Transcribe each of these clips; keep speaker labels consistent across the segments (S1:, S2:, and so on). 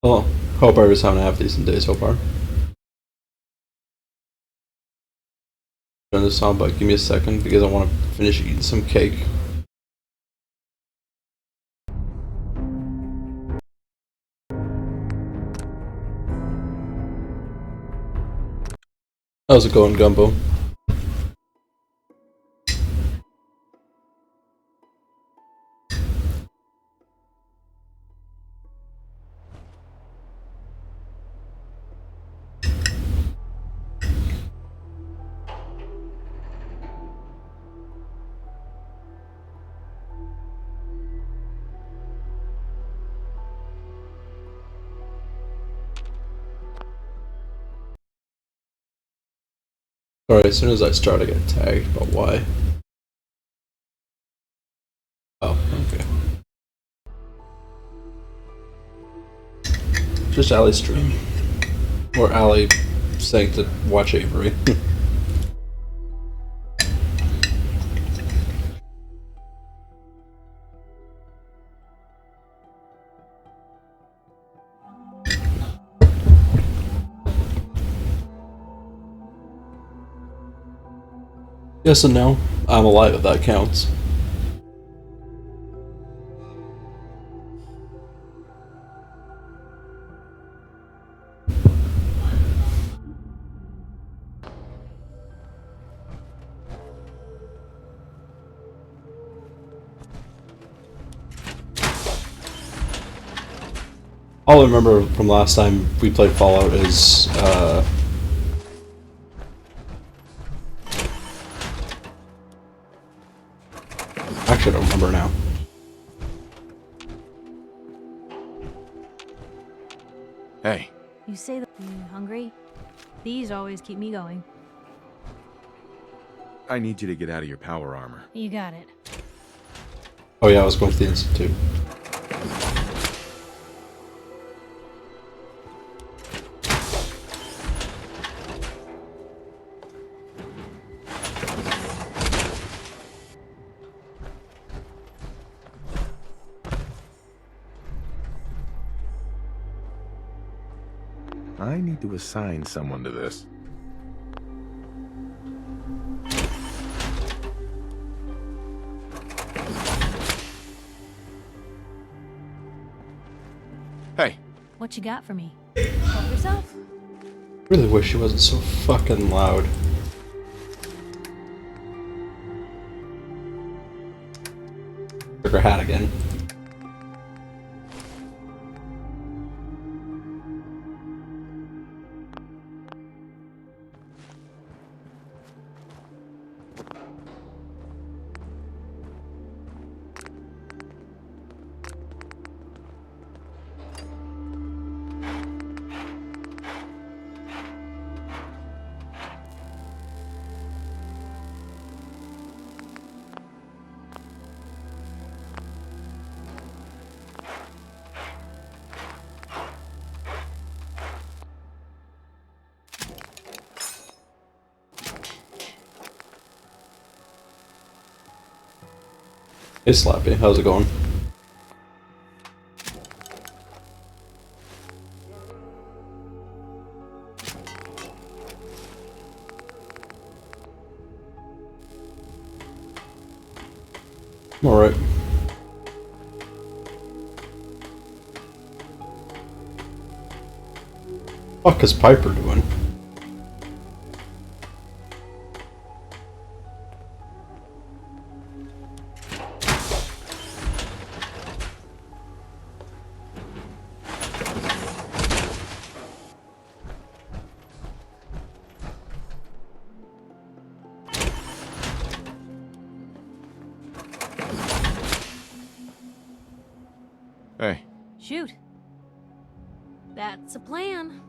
S1: Well, hope everyone's having a half decent day so far. Turn this on, but give me a second because I want to finish eating some cake. How's it going, Gumbo? Alright, as soon as I start, I get tagged, but why? Oh, okay. Just Allie's stream. Or Allie saying to watch Avery. Yes and no. I'm alive if that counts. All I remember from last time we played Fallout is, actually I don't remember now.
S2: Hey.
S3: You say that you hungry? These always keep me going.
S2: I need you to get out of your power armor.
S3: You got it.
S1: Oh yeah, I was going to the Institute.
S2: I need to assign someone to this. Hey.
S3: What you got for me? Help yourself?
S1: Really wish she wasn't so fucking loud. Took her hat again. Hey Slappy, how's it going? Alright. Fuck is Piper doing?
S2: Hey.
S3: Shoot. That's a plan.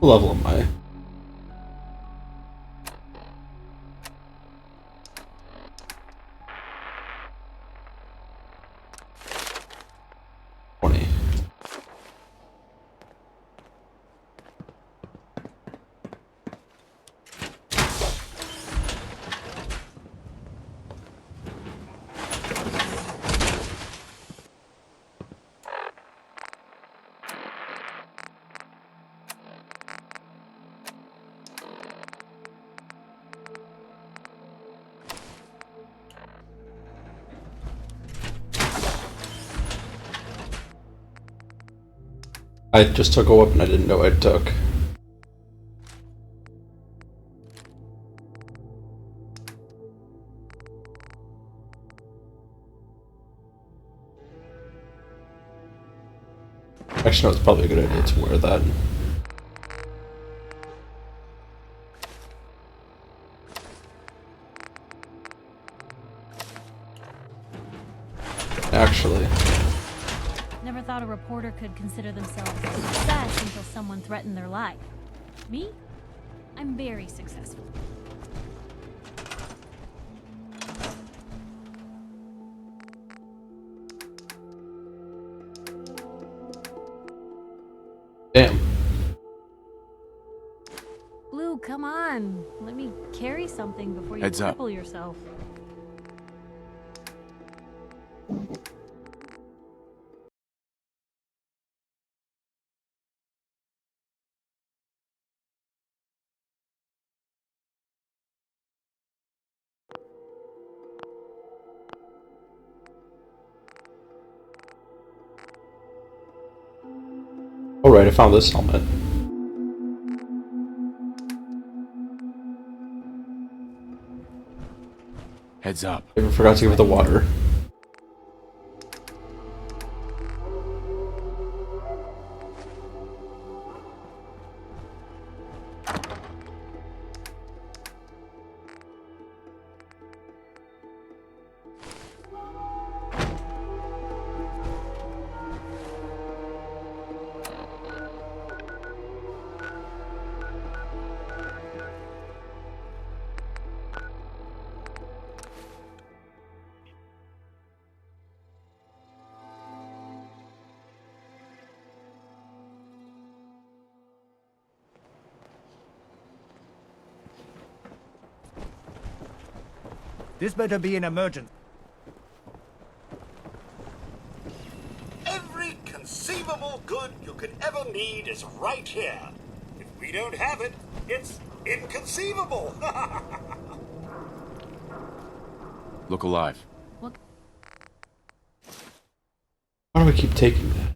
S1: What level am I? I just took a weapon I didn't know I took. Actually, no, it's probably a good idea to wear that. Actually,
S3: Never thought a reporter could consider themselves success until someone threatened their life. Me? I'm very successful.
S1: damn.
S3: Blue, come on. Let me carry something before you
S2: Heads up.
S3: cripple yourself.
S1: Alright, I found this helmet.
S2: Heads up.
S1: I forgot to give it the water.
S4: This better be an emergency.
S5: Every conceivable good you could ever need is right here. If we don't have it, it's inconceivable.
S2: Look alive.
S3: What?
S1: Why do I keep taking that?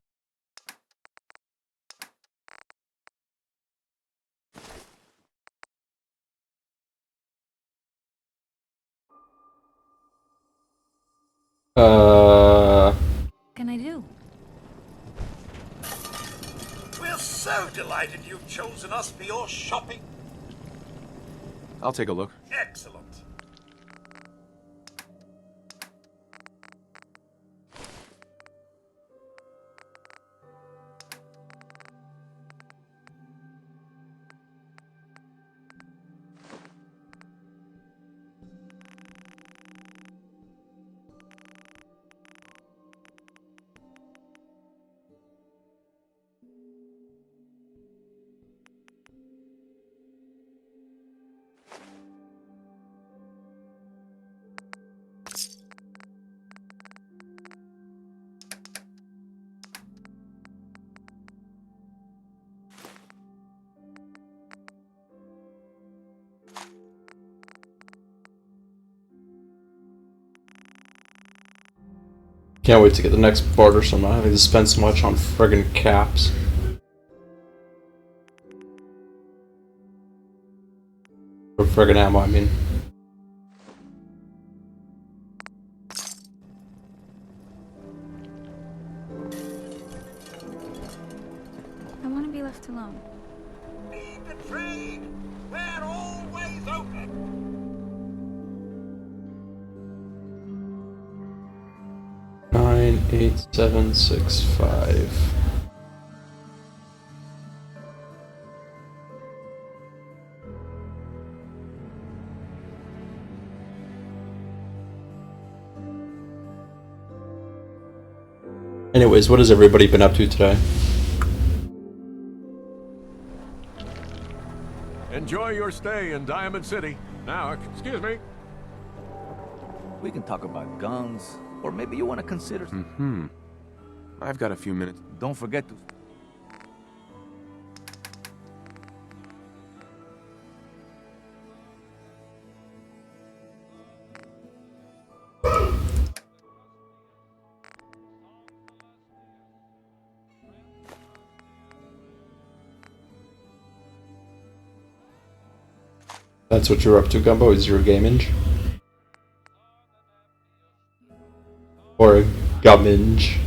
S3: Can I do?
S5: We're so delighted you've chosen us for your shopping.
S2: I'll take a look.
S5: Excellent.
S1: Can't wait to get the next barter so I'm not having to spend so much on friggin' caps. Or friggin' ammo, I mean.
S3: I want to be left alone.
S5: Need the trade. We're always open.
S1: Nine, 8, 7, 6, 5. Anyways, what has everybody been up to today?
S6: Enjoy your stay in Diamond City. Now, excuse me.
S4: We can talk about guns, or maybe you want to consider.
S2: I've got a few minutes.
S4: Don't forget to.
S1: That's what you're up to, Gumbo, is your gaminge? Or gumminge?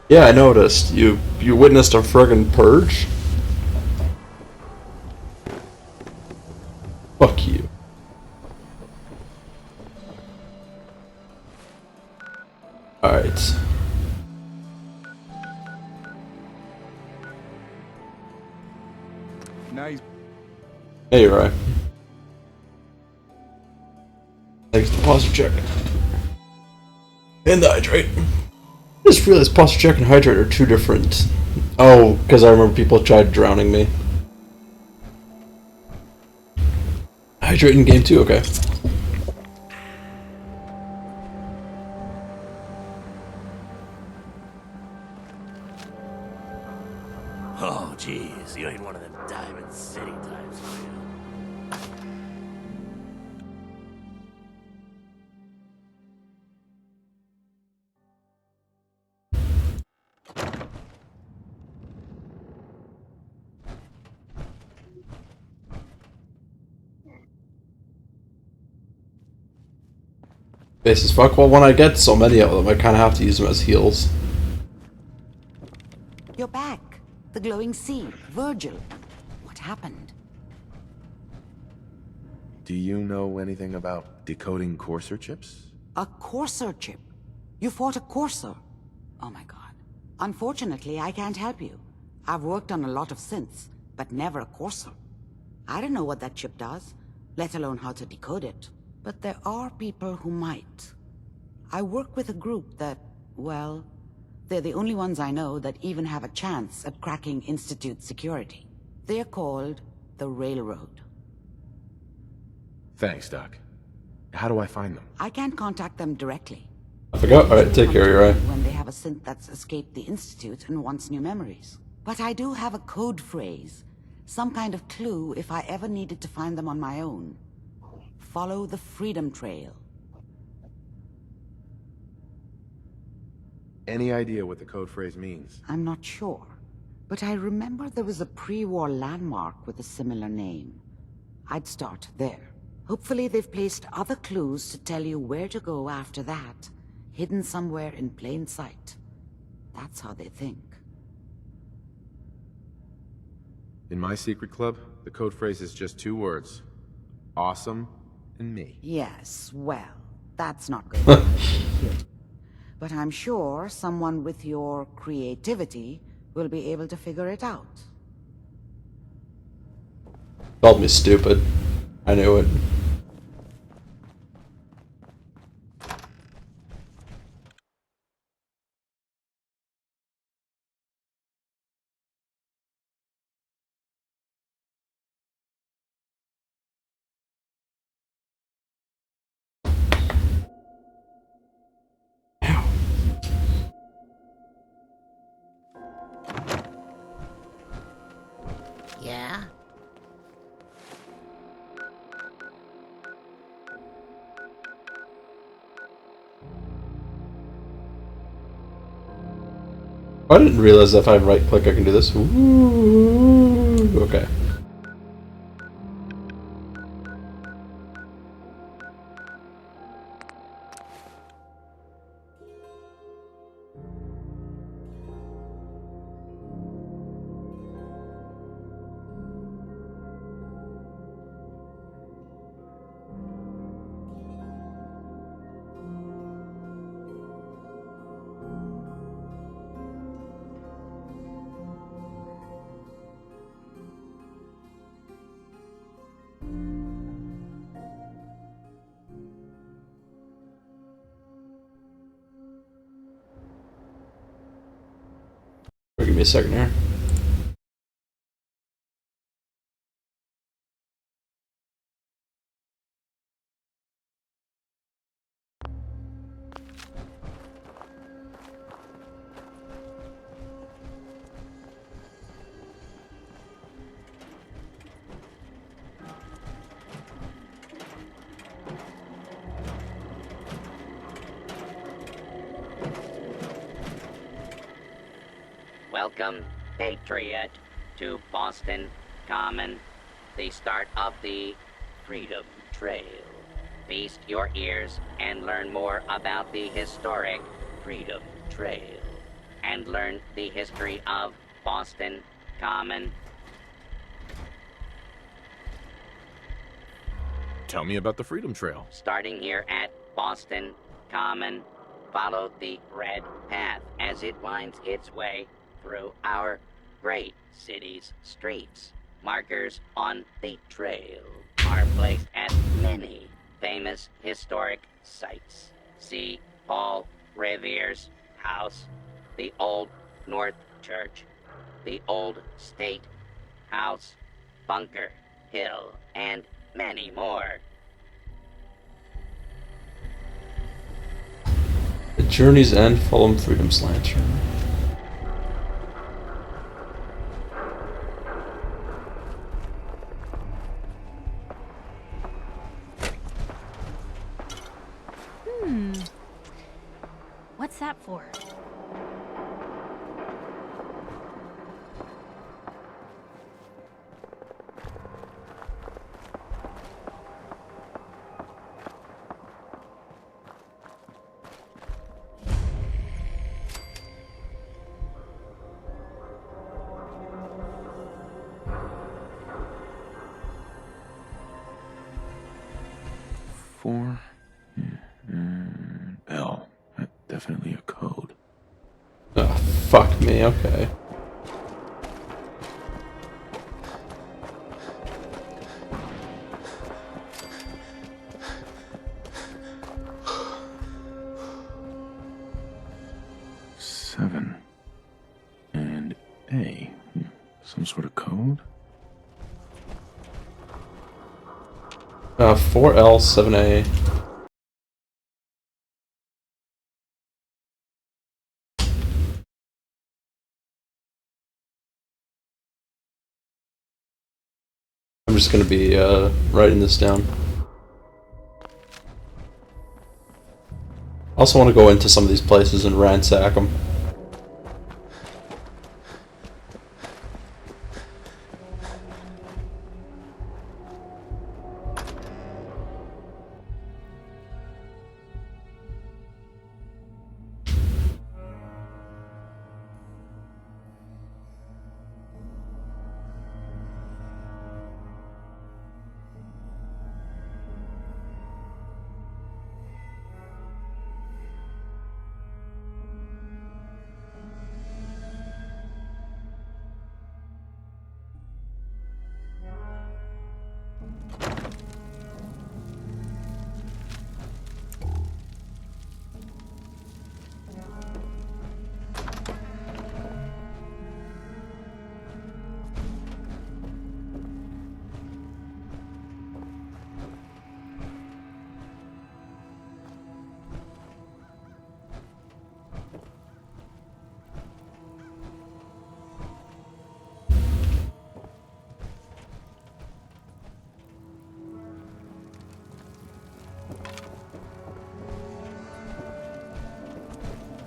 S1: Yeah, I noticed. You witnessed a friggin' purge? Fuck you. Alright.
S4: Nice.
S1: Hey, you're right. Thanks to posture check. And the hydrate. I just realized posture check and hydrate are two different. Oh, because I remember people tried drowning me. Hydrate in game 2, okay.
S5: Oh, jeez, you ain't one of them Diamond City types, are you?
S1: Base as fuck. Well, when I get so many of them, I kind of have to use them as heals.
S7: You're back. The glowing sea. Virgil. What happened?
S2: Do you know anything about decoding Courser chips?
S7: A courser chip. You fought a courser. Oh my god. Unfortunately, I can't help you. I've worked on a lot of synths, but never a courser. I don't know what that chip does, let alone how to decode it. But there are people who might. I work with a group that, well, they're the only ones I know that even have a chance at cracking Institute security. They're called the Railroad.
S2: Thanks, Doc. How do I find them?
S7: I can't contact them directly.
S1: I forgot. Alright, take care, you're right.
S7: When they have a synth that's escaped the Institute and wants new memories. But I do have a code phrase. Some kind of clue if I ever needed to find them on my own. Follow the Freedom Trail.
S2: Any idea what the code phrase means?
S7: I'm not sure. But I remember there was a pre-war landmark with a similar name. I'd start there. Hopefully they've placed other clues to tell you where to go after that. Hidden somewhere in plain sight. That's how they think.
S2: In my secret club, the code phrase is just 2 words. Awesome and me.
S7: Yes, well, that's not good. But I'm sure someone with your creativity will be able to figure it out.
S1: Called me stupid. I knew it.
S7: Yeah?
S1: I didn't realize if I right click I can do this. Ooh, okay. Give me a second here.
S8: Welcome, Patriot, to Boston Common, the start of the Freedom Trail. Feast your ears and learn more about the historic Freedom Trail, and learn the history of Boston Common.
S2: Tell me about the Freedom Trail.
S8: Starting here at Boston Common, follow the red path as it winds its way through our great city's streets. Markers on the trail are placed at many famous historic sites. See Paul Revere's house, the Old North Church, the Old State House, Bunker Hill, and many more.
S1: The Journey's End, Fulham Freedom's Lantern.
S3: What's that for?
S2: Four. L. Definitely a code.
S1: Oh, fuck me, okay.
S2: Seven. And A. Some sort of code?
S1: 4L, 7A. I'm just gonna be writing this down. I also want to go into some of these places and ransack them.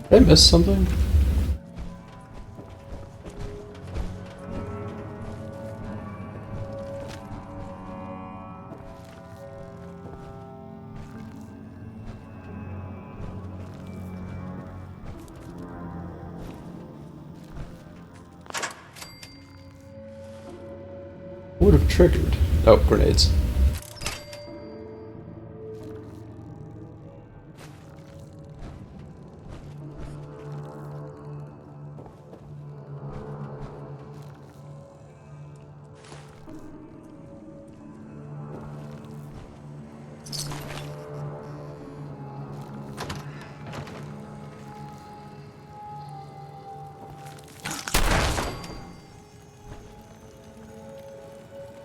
S1: Did I miss something? Would have triggered. Oh, grenades.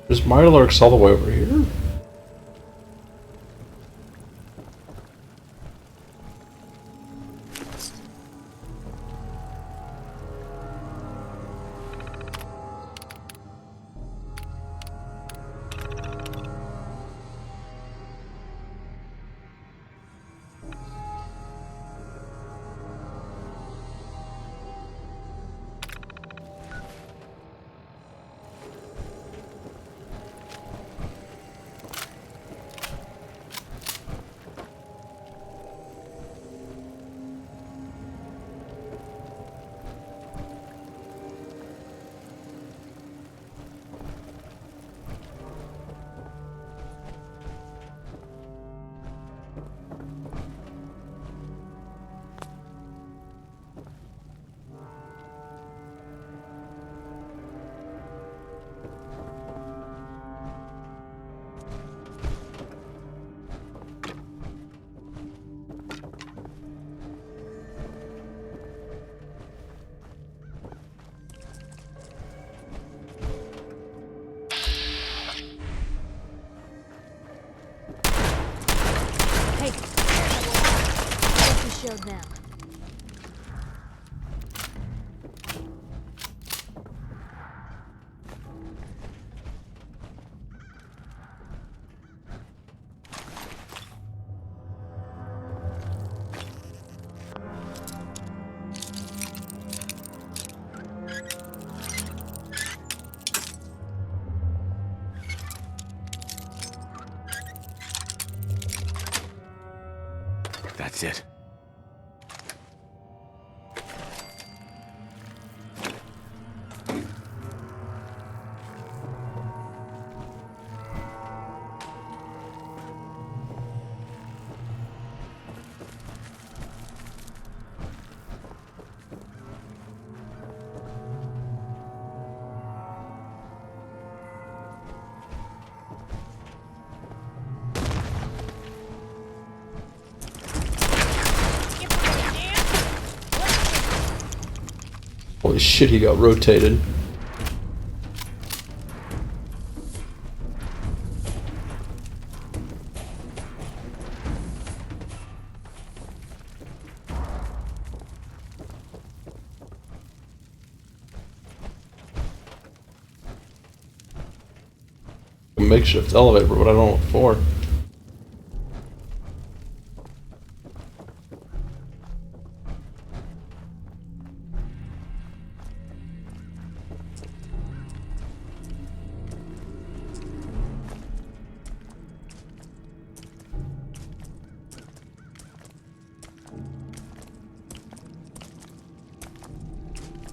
S1: There's Mirelurks all the way over here?
S2: That's it.
S1: Holy shit, he got rotated. A makeshift elevator, but I don't know what for.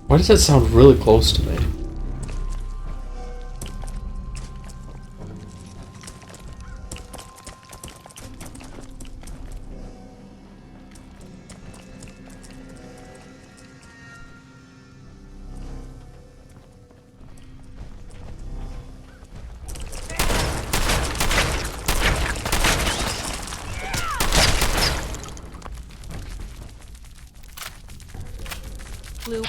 S1: Why does that sound really close to me?
S3: Blue.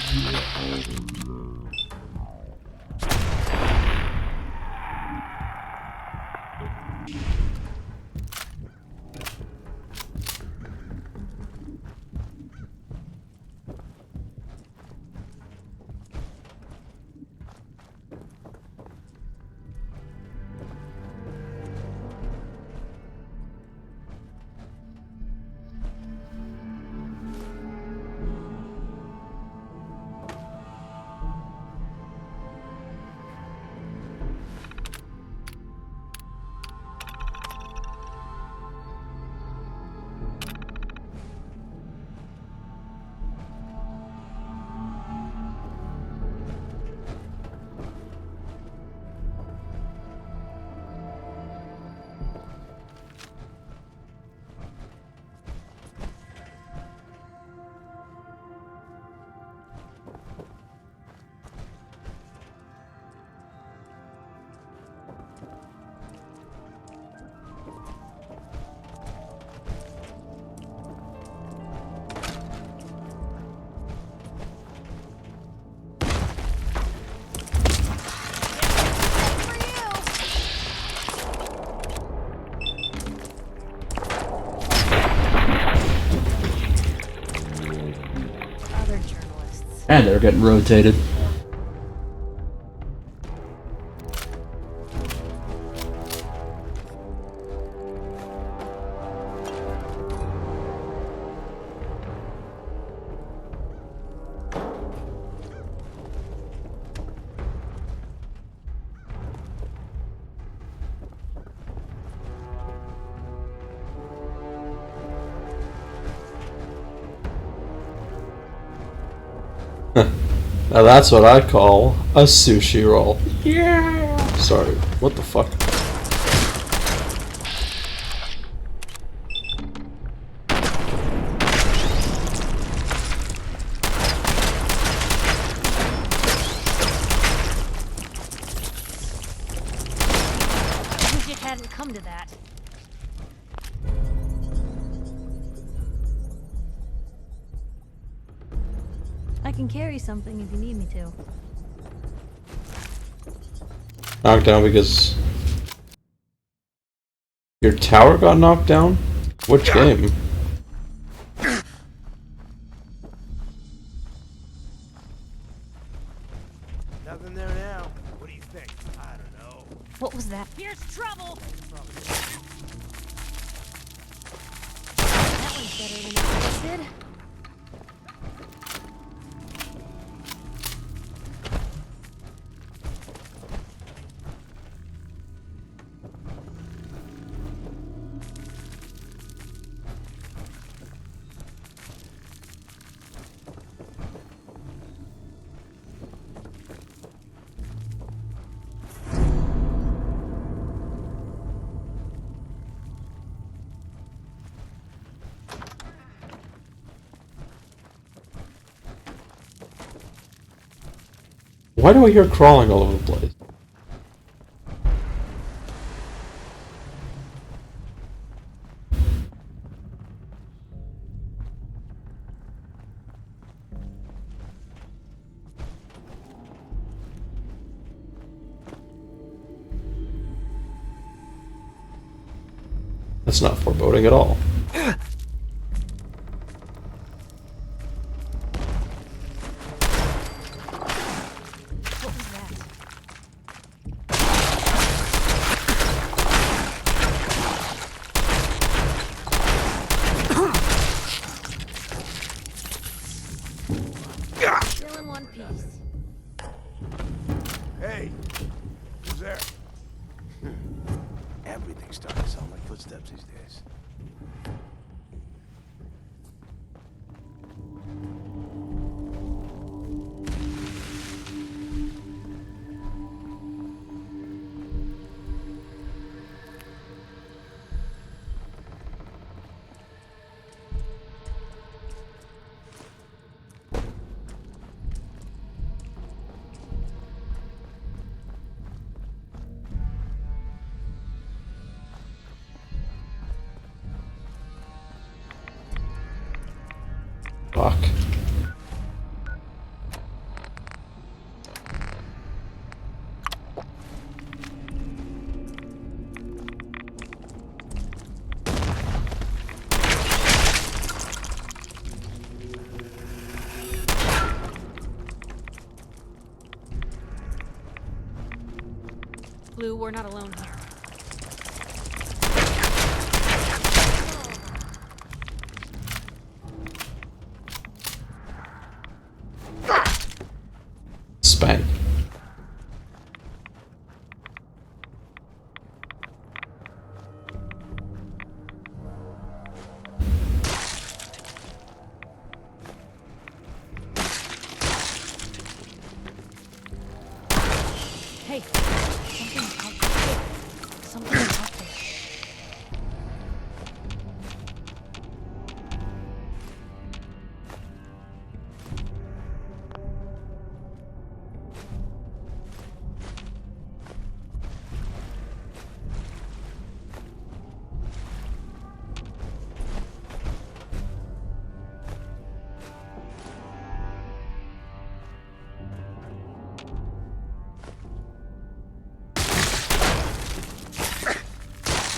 S1: And they're getting rotated. Now that's what I call a sushi roll. Yeah. Sorry, what the fuck?
S3: I wish it hadn't come to that. I can carry something if you need me to.
S1: Knocked down because your tower got knocked down? Which game?
S9: Nothing there now. What do you think? I don't know.
S3: What was that? Here's trouble! That one's better than expected.
S1: Why do I hear crawling all over the place? That's not foreboding at all.
S3: What was that? Still in one piece.
S9: Hey, who's there? Everything's starting to sound like footsteps these days.
S1: Fuck.
S3: Blue, we're not alone here.
S1: Spank.
S3: Hey, something's out there. Something's out there.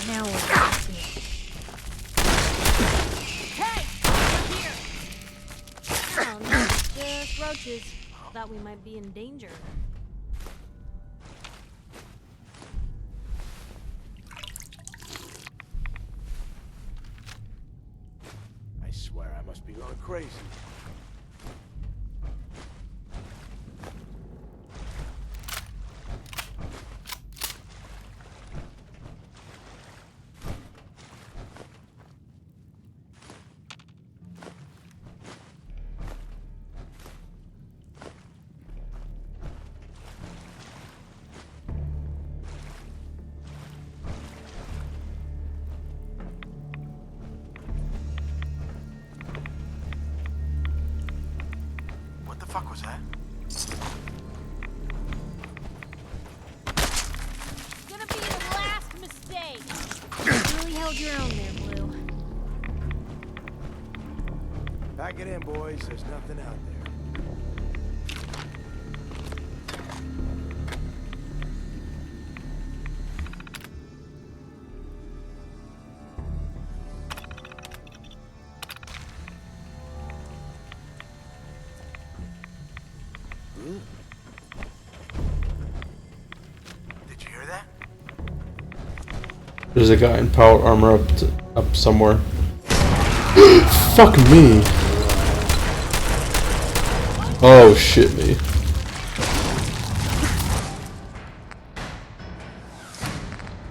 S3: Now we're back here. Hey! Over here! Oh no, just roaches. Thought we might be in danger.
S9: I swear I must be going crazy. What the fuck was that?
S3: Gonna be the last mistake. You really held your own there, Blue.
S9: Pack it in, boys. There's nothing out there. Did you hear that?
S1: There's a guy in power armor up somewhere. Fuck me. Oh shit me.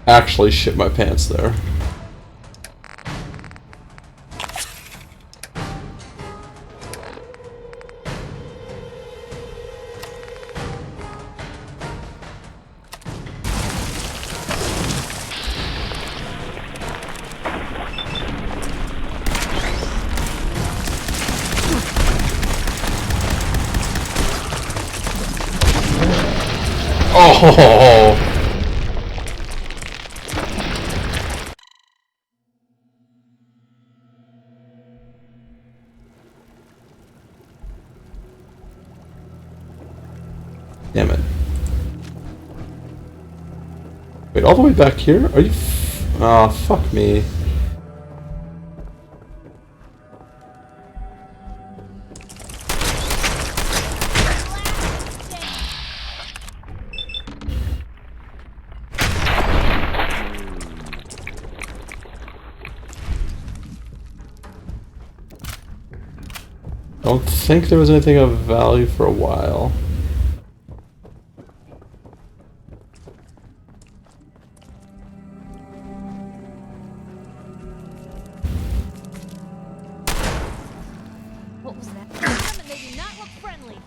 S1: Actually shit my pants there. Oh! Damn it. Wait, all the way back here? Are you oh, fuck me. Don't think there was anything of value for a while.
S3: What was that? Damn it, they do not look friendly.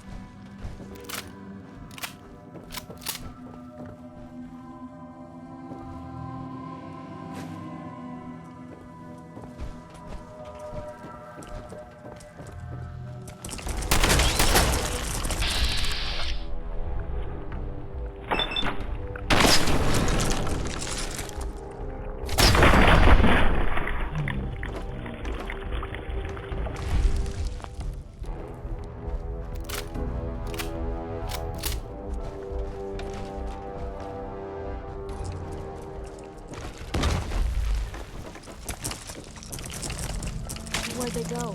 S3: Where'd they go?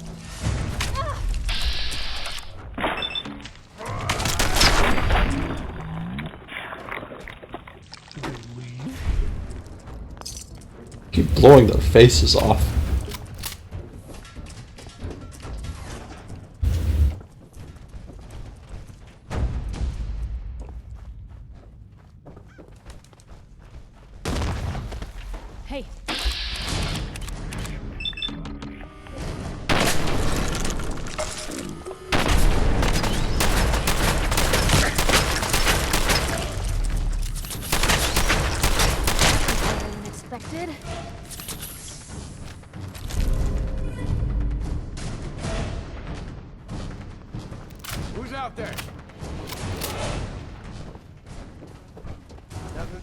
S1: Keep blowing their faces off.
S3: Hey. Better than expected.
S6: Who's out there?
S9: Nothing.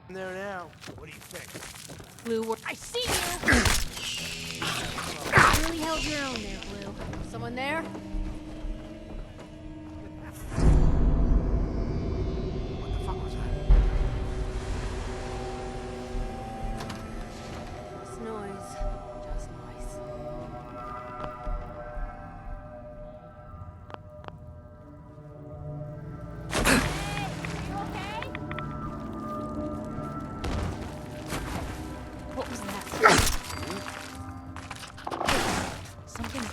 S9: In there now. What do you think?
S3: Blue, I see you! Really held your own there, Blue. Someone there?
S9: What the fuck was that?
S3: This noise. Just noise. Hey, you okay? What was that? Something.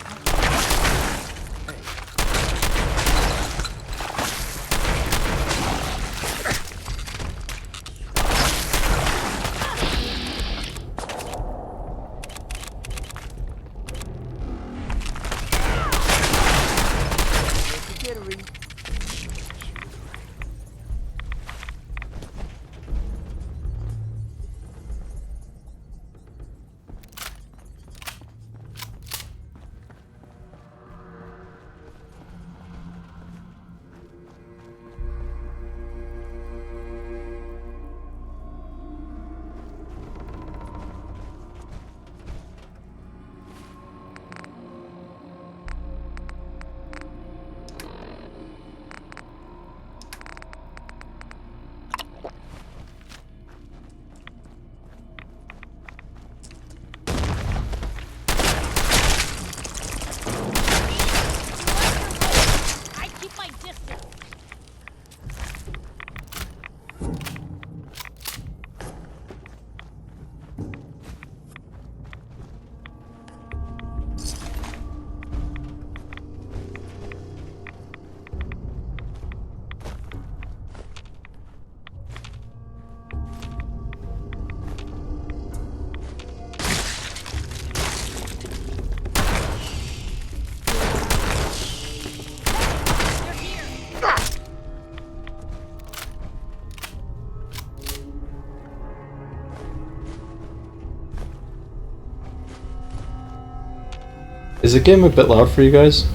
S1: Is the game a bit loud for you guys?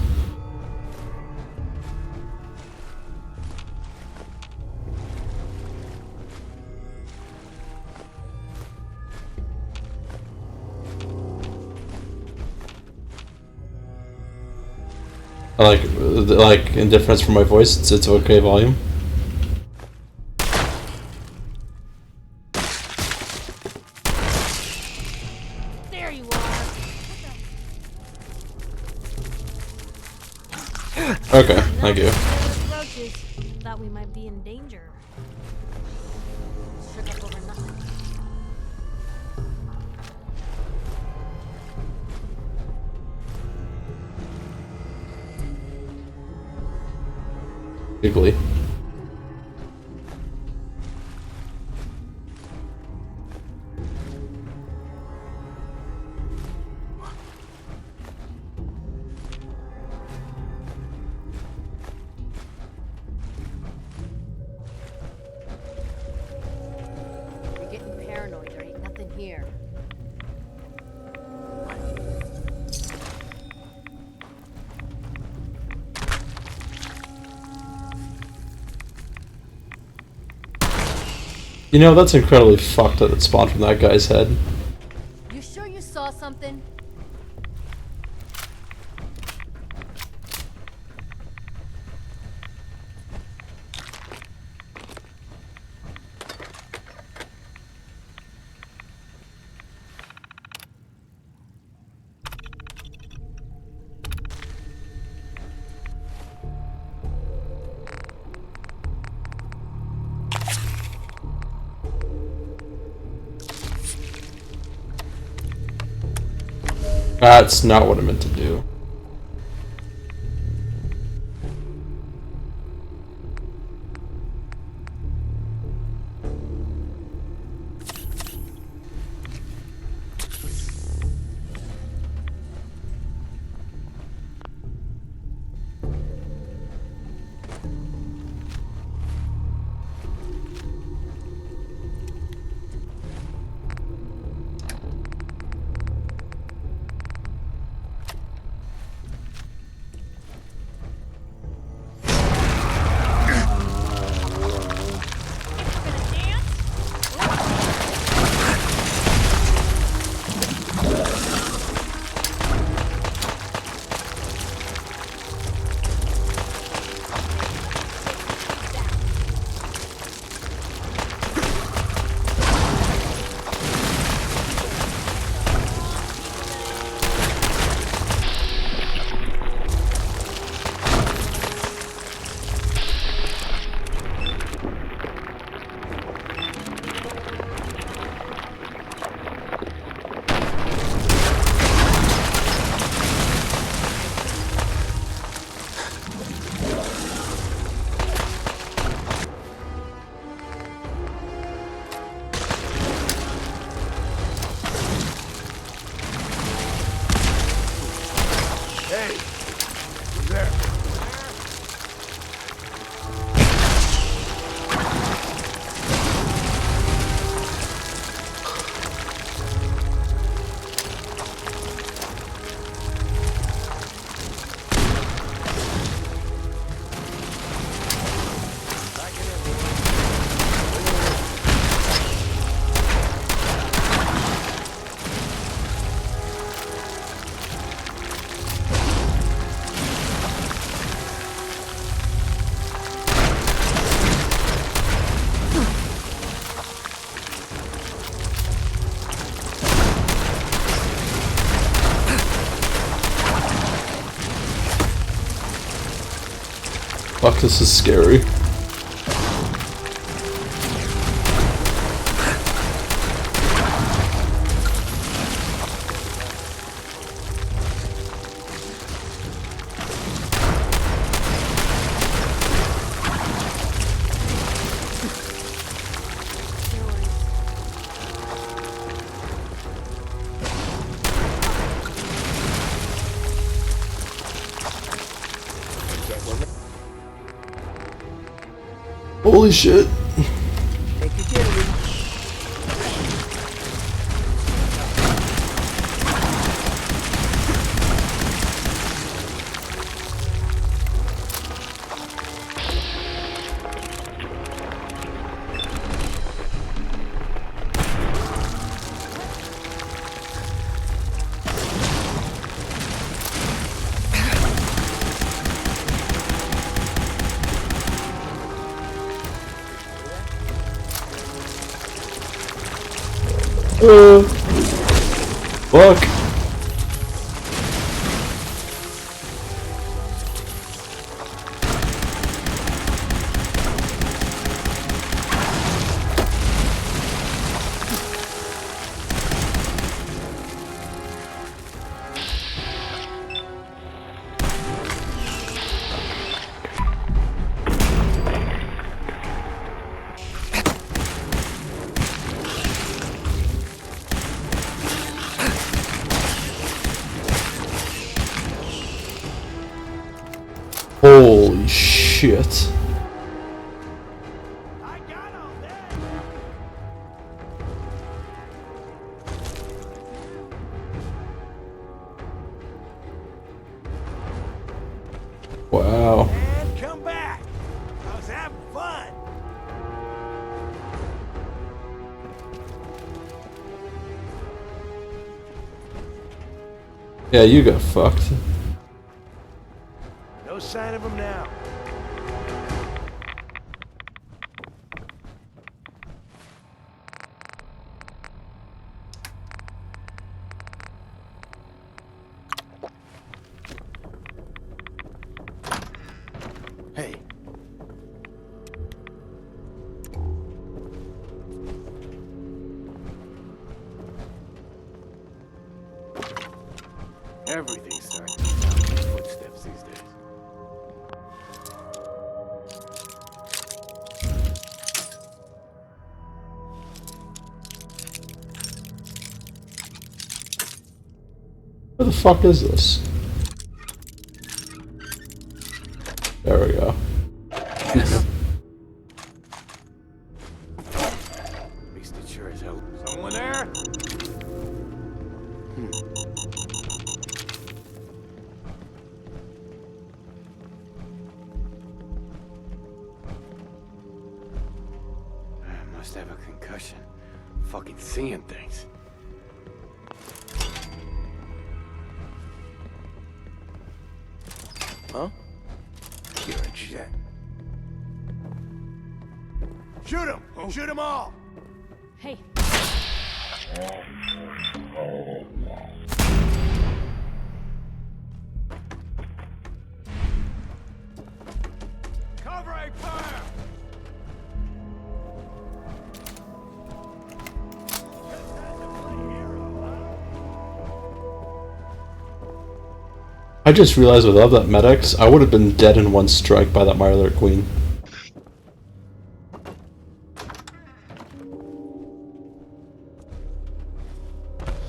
S1: Like indifference from my voice, it's okay volume.
S3: There you are.
S1: Okay, thank you.
S3: Roaches. Thought we might be in danger. Shook up over nothing.
S1: Giggly.
S10: You're getting paranoid. There ain't nothing here.
S1: You know, that's incredibly fucked that it spawned from that guy's head.
S10: You sure you saw something?
S1: That's not what I meant to do.
S9: Hey, who's there?
S1: Fuck, this is scary. Holy shit.
S9: Take your gear,
S1: Fuck. Holy shit.
S9: I got all that.
S1: Wow.
S9: And come back. I was having fun.
S1: Yeah, you got fucked.
S9: No sign of him now. Hey. Everything's starting to sound like footsteps these days.
S1: Where the fuck is this? There we go.
S9: At least it sure as hell. Someone there? I must have a concussion. Fucking seeing things. Huh? You're a jet. Shoot him! Shoot them all!
S3: Hey,
S9: Covering fire!
S1: I just realized without that medics, I would have been dead in one strike by that Mirror Queen.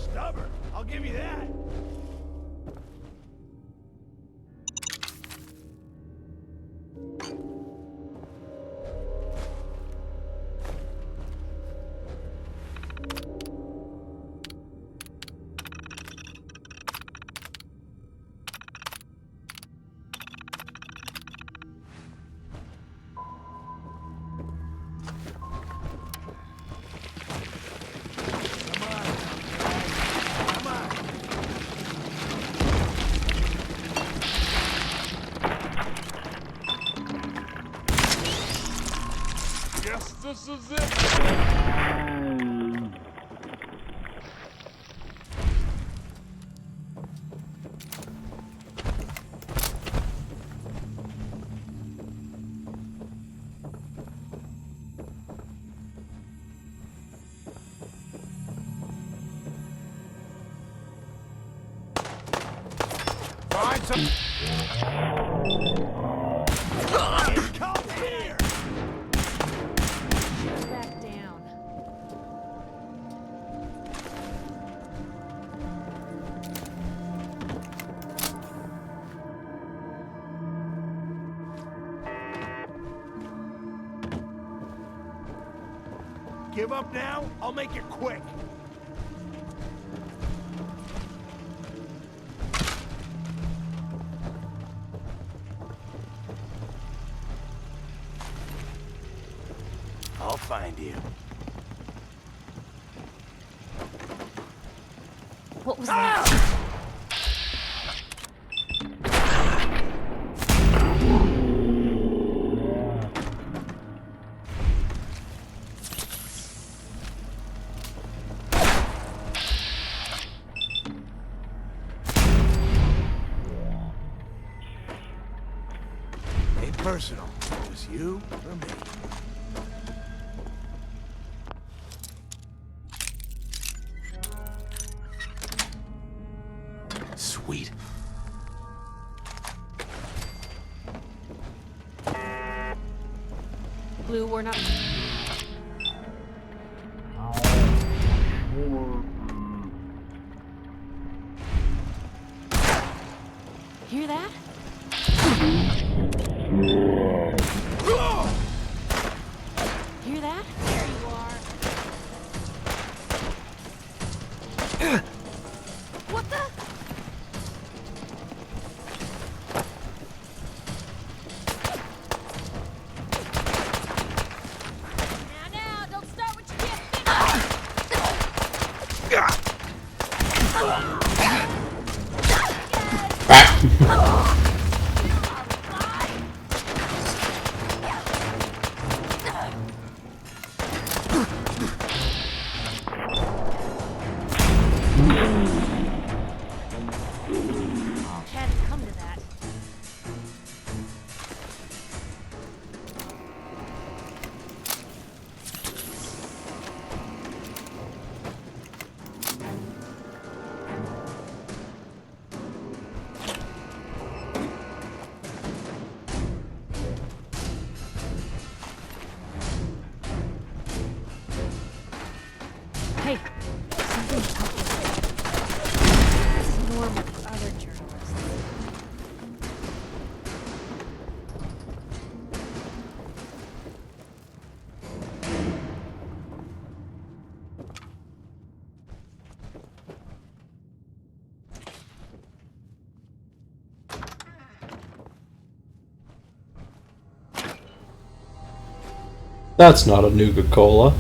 S9: Stubborn, I'll give you that.
S6: Guess this is it.
S9: Find some. Come here!
S3: back down.
S9: Give up now? I'll make it quick. I'll find you.
S3: What was that?
S9: personal. Just you or me.
S4: Sweet.
S10: Blue, we're not.
S3: Hear that? Hear that?
S10: There you are.
S3: What the?
S10: Now, don't start what you can't
S3: Had to come to that. Hey, something's up with it. This is normal for other journalists.
S1: That's not a Nuka-Cola.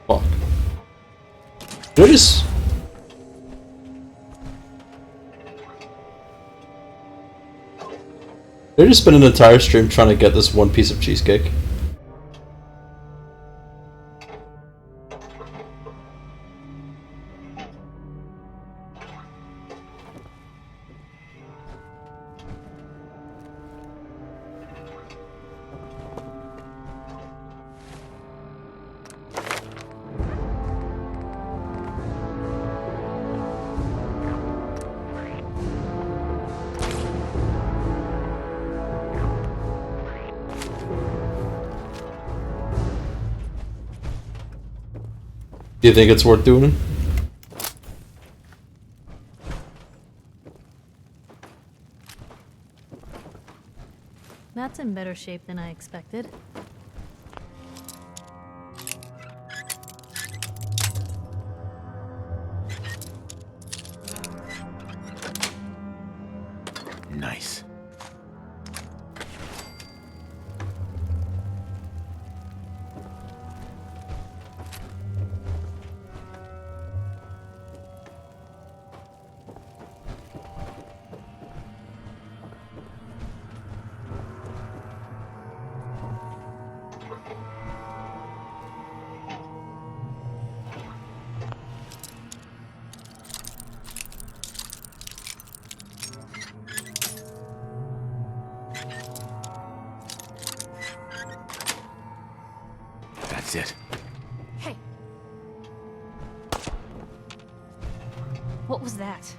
S1: Fuck. Did I just... Did I just spend an entire stream trying to get this one piece of cheesecake? Do you think it's worth doing?
S3: That's in better shape than I expected.
S4: Nice. That's it.
S3: Hey! What was that?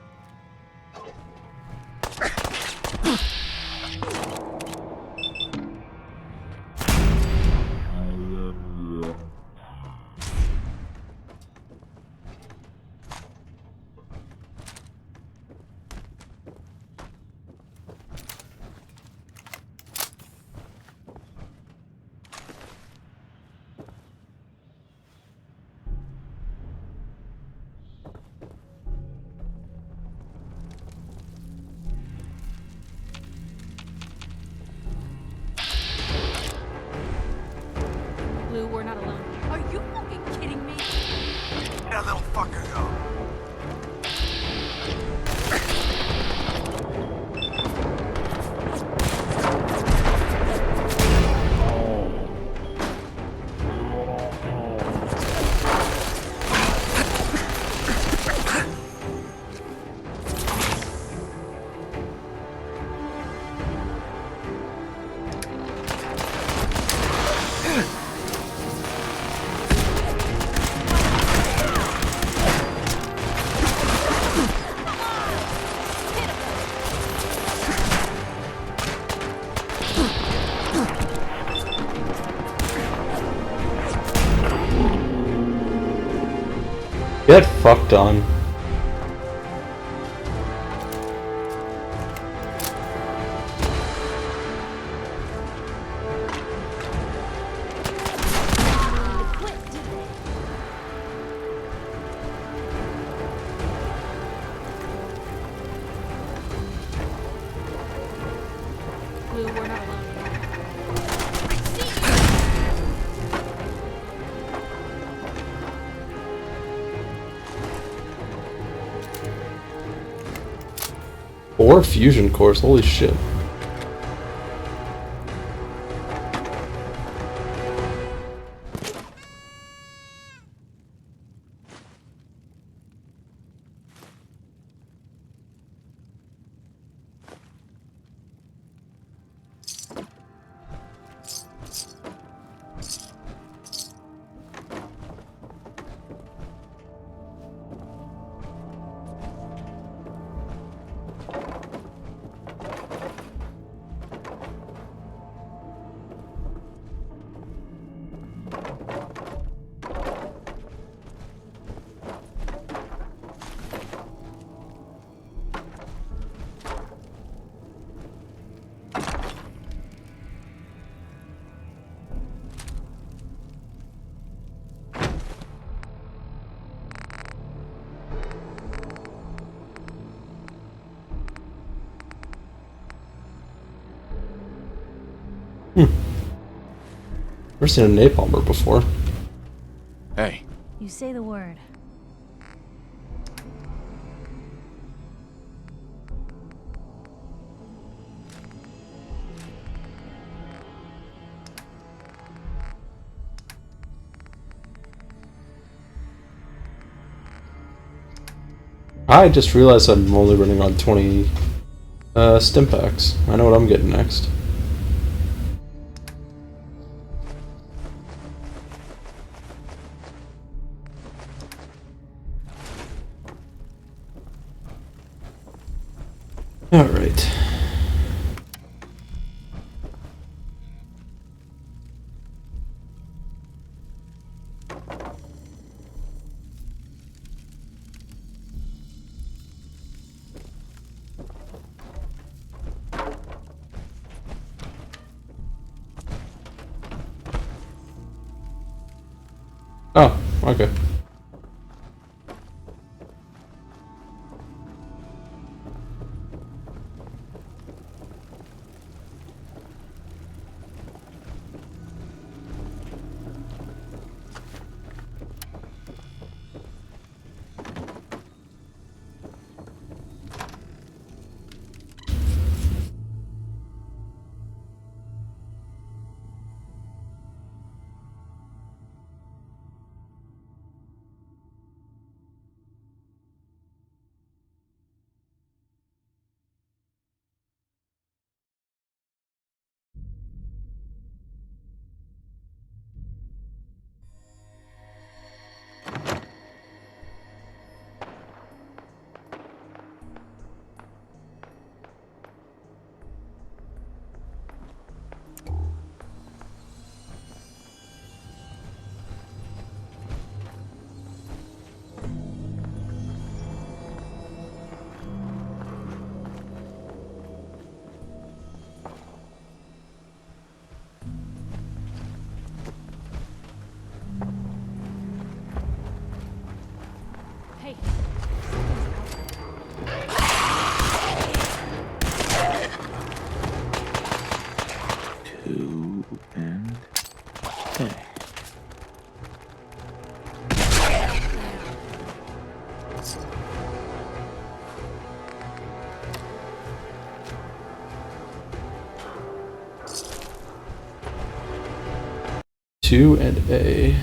S3: Blue, we're not alone.
S10: Are you fucking kidding me?
S9: That little fucker go.
S1: Get fucked on.
S3: Blue, we're not alone.
S1: Or fusion cores, holy shit. Never seen a napalmer before.
S6: Hey.
S3: You say the word.
S1: I just realized I'm only running on 20 stim packs. I know what I'm getting next. Alright. Oh, okay.
S3: Hey.
S4: Two and hey.
S1: Two and A.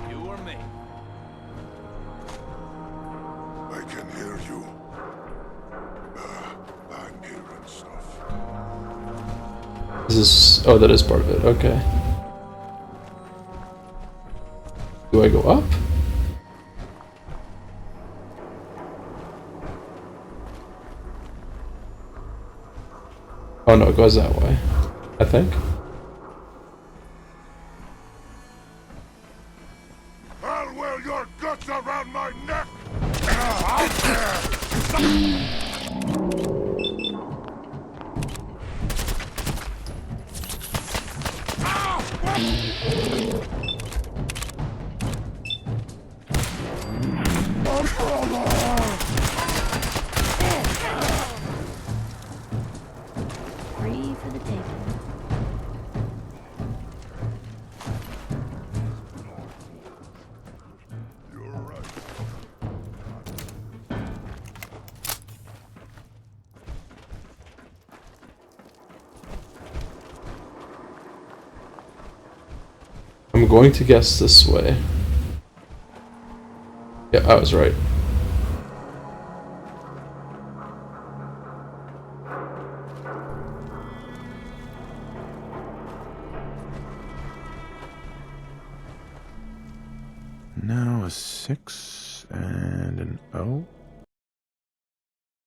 S6: You or me?
S1: Is this... Oh, that is part of it. Okay. Do I go up? Oh no, it goes that way. I think.
S6: I'll wear your guts around my neck! Out there!
S3: Free for the taking.
S1: I'm going to guess this way. Yeah, I was right.
S2: Now a 6 and an O.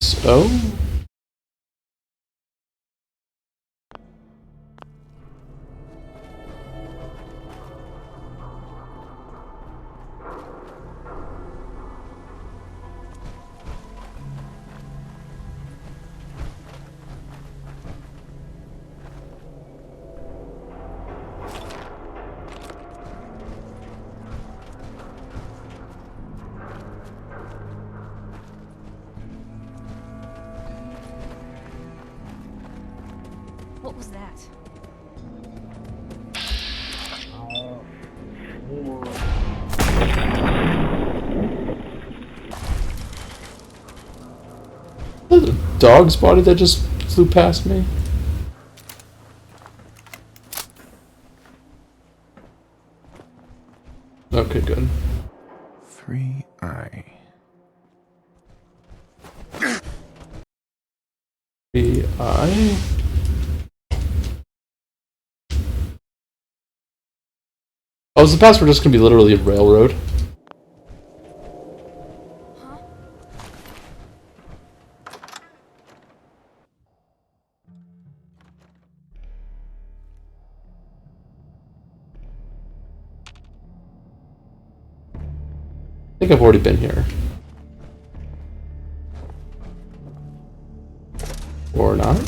S1: So...
S3: What was that?
S1: Is that a dog's body that just flew past me? Okay, good.
S2: 3I.
S1: 3I. Oh, is the password just gonna be literally a railroad? I think I've already been here. Or not?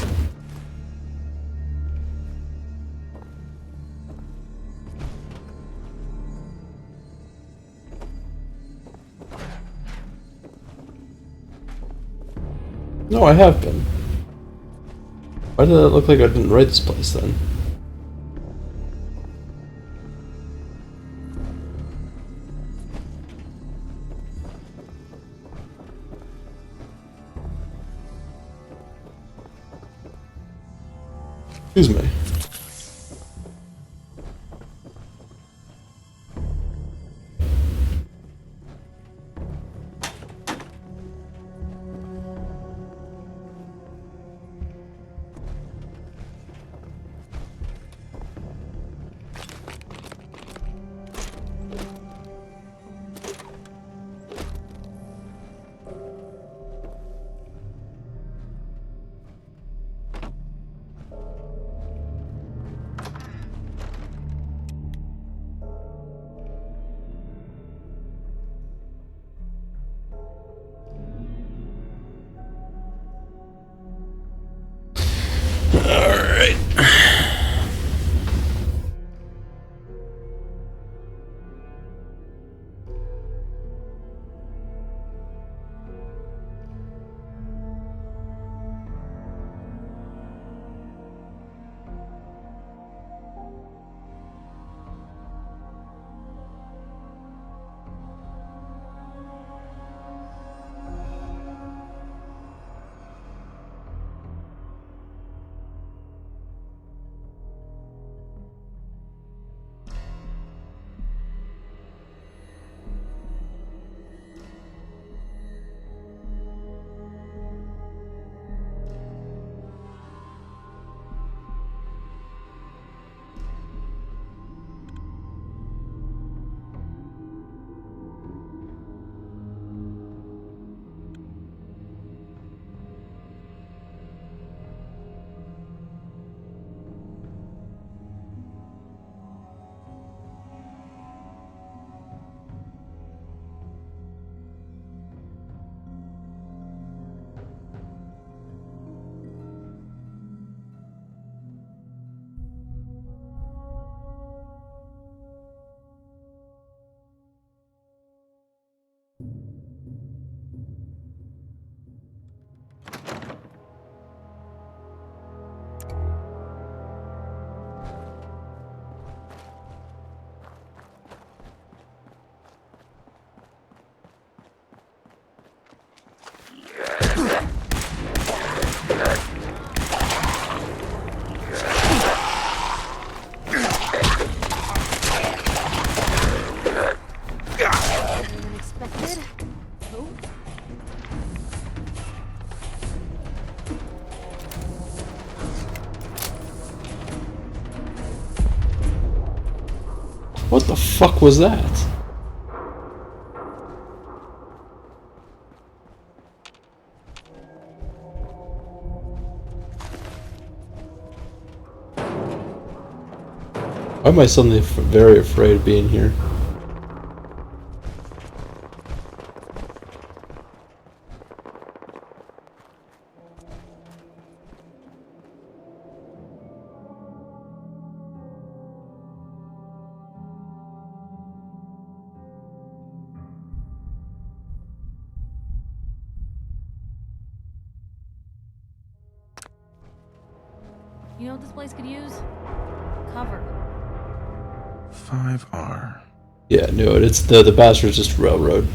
S1: No, I have been. Why did it look like I didn't write this place then? Excuse me.
S3: expected. Who?
S1: What the fuck was that? Why am I suddenly very afraid of being here?
S3: You know what this place could use? Cover.
S2: 5R.
S1: Yeah, no, it's the bastard's just railroad.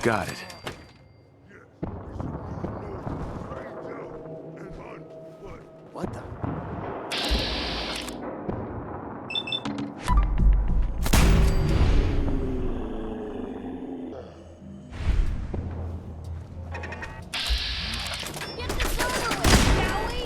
S2: Got it.
S4: What the?
S3: Get this over with, shall we?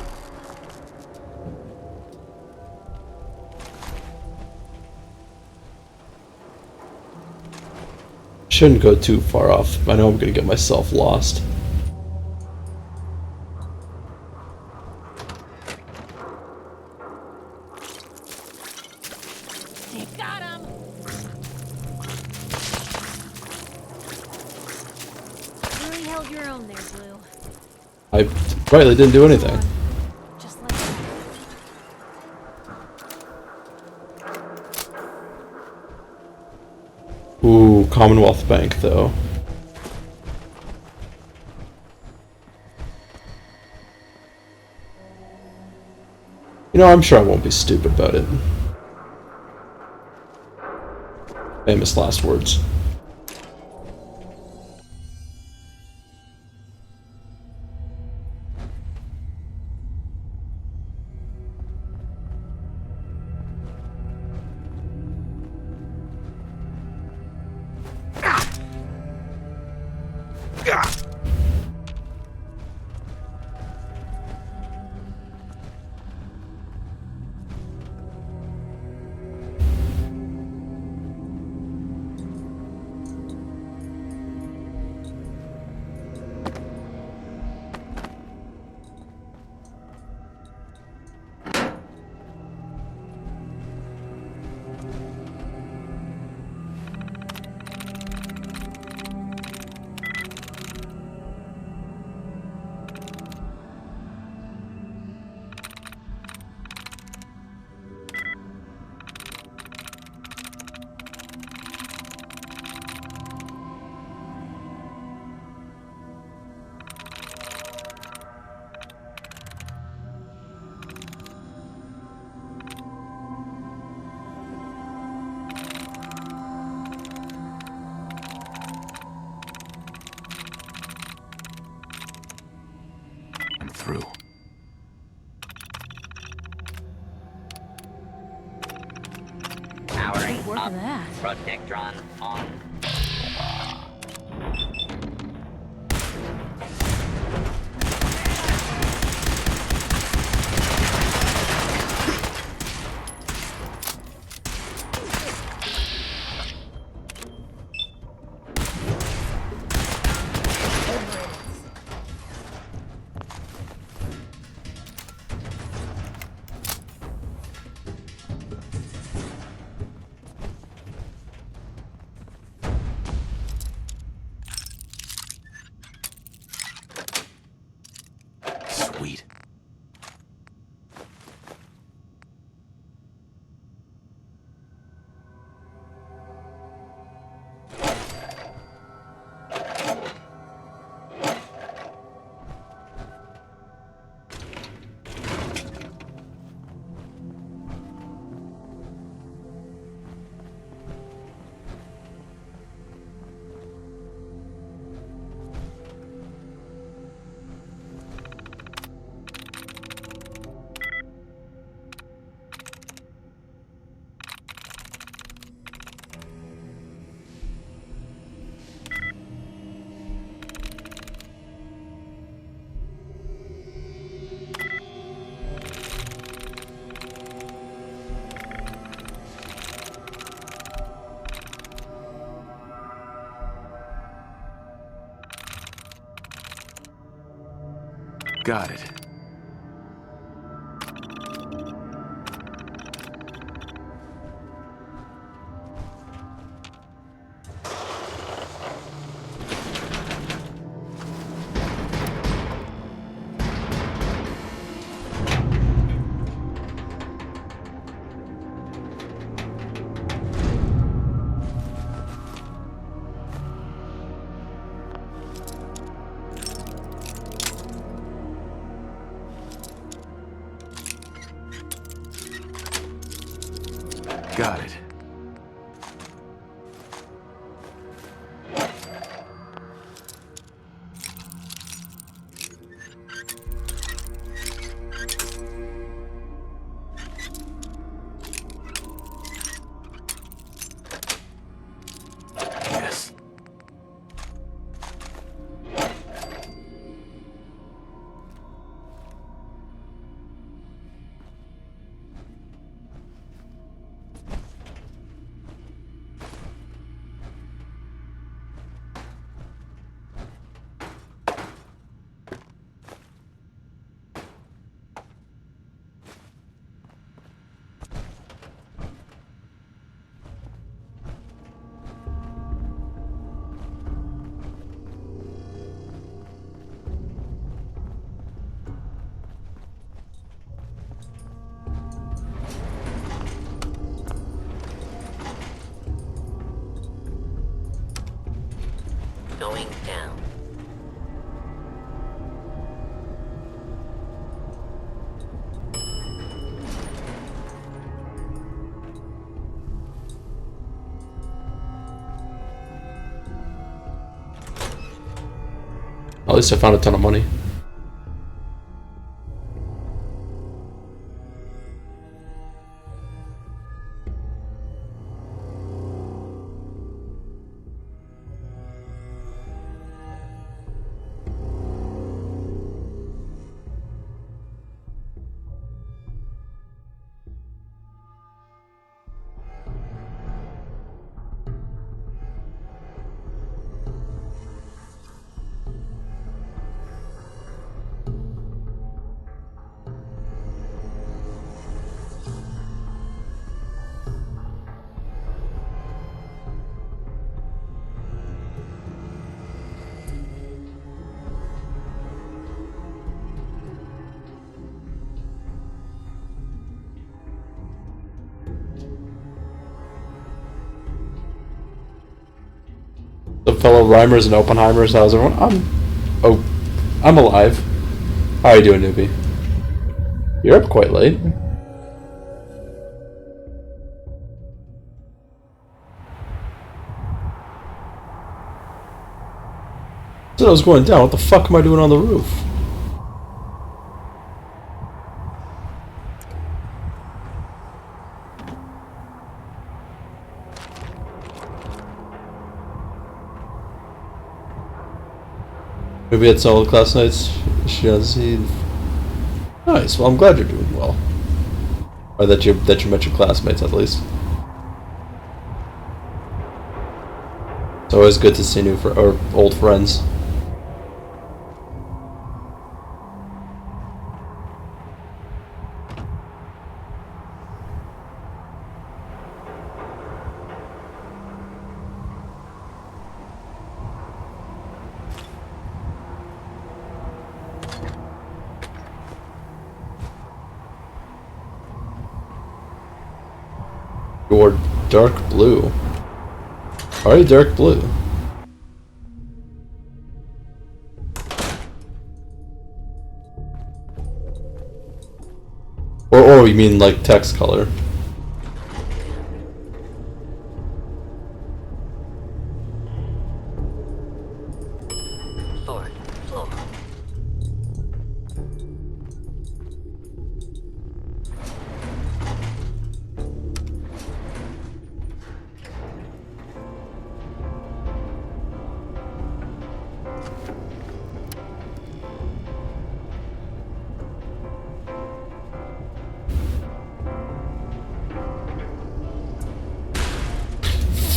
S1: Shouldn't go too far off. I know I'm gonna get myself lost.
S3: Got him! Really held your own there, Blue.
S1: I rightly didn't do anything.
S3: Just like that.
S1: Ooh, Commonwealth Bank though. You know, I'm sure I won't be stupid about it. Famous last words.
S4: I'm through.
S8: Powering
S3: Work
S8: up.
S3: of that.
S8: Protectron on.
S4: Got it. Got it. Yes.
S8: Going down.
S1: At least I found a ton of money. The fellow Reimers and Oppenheimers, how's everyone? I'm alive. How are you doing, newbie? You're up quite late. So I was going down. What the fuck am I doing on the roof? Maybe it's all classmates. Shazzy. Nice. Well, I'm glad you're doing well, or that you met your classmates at least. It's always good to see new or old friends. You're dark blue. Why are you dark blue? Or you mean like text color?
S8: Fourth floor.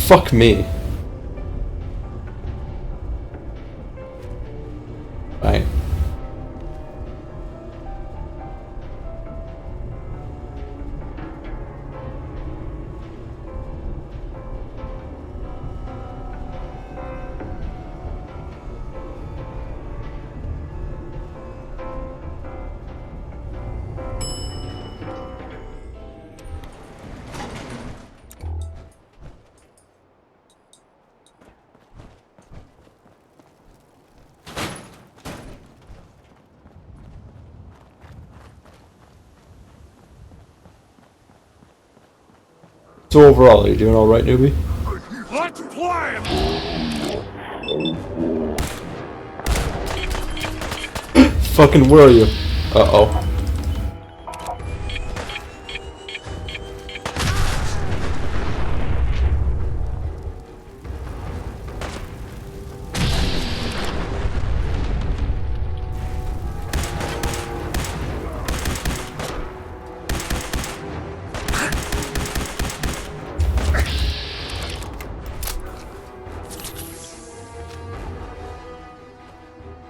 S1: Fuck me. Right. So overall, are you doing alright, newbie?
S6: Let's play!
S1: Fucking where are you? Uh-oh.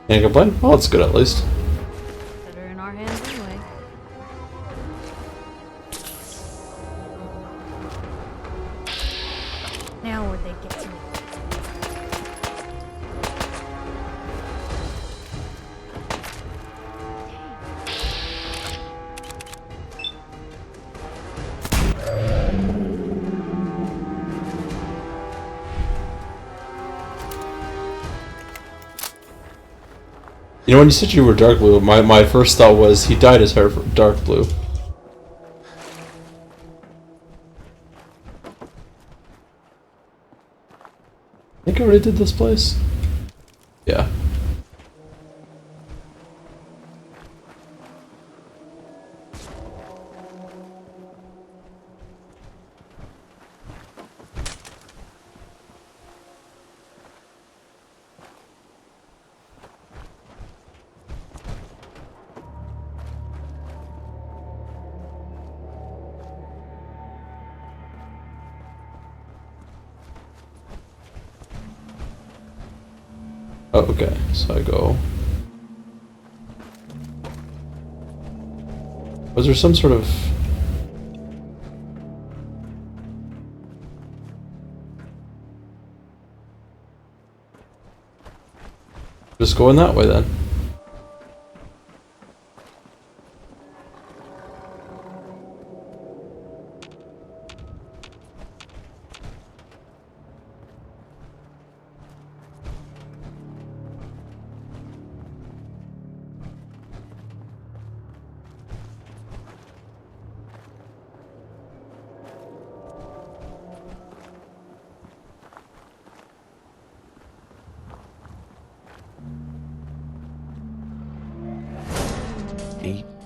S1: Can't complain? Well, it's good at least.
S3: Better in our hands anyway. Now where'd they get to?
S1: You know, when you said you were dark blue, my first thought was he dyed his hair dark blue. I think I already did this place. Yeah. Oh, okay, so I go... Was there some sort of... Just going that way then.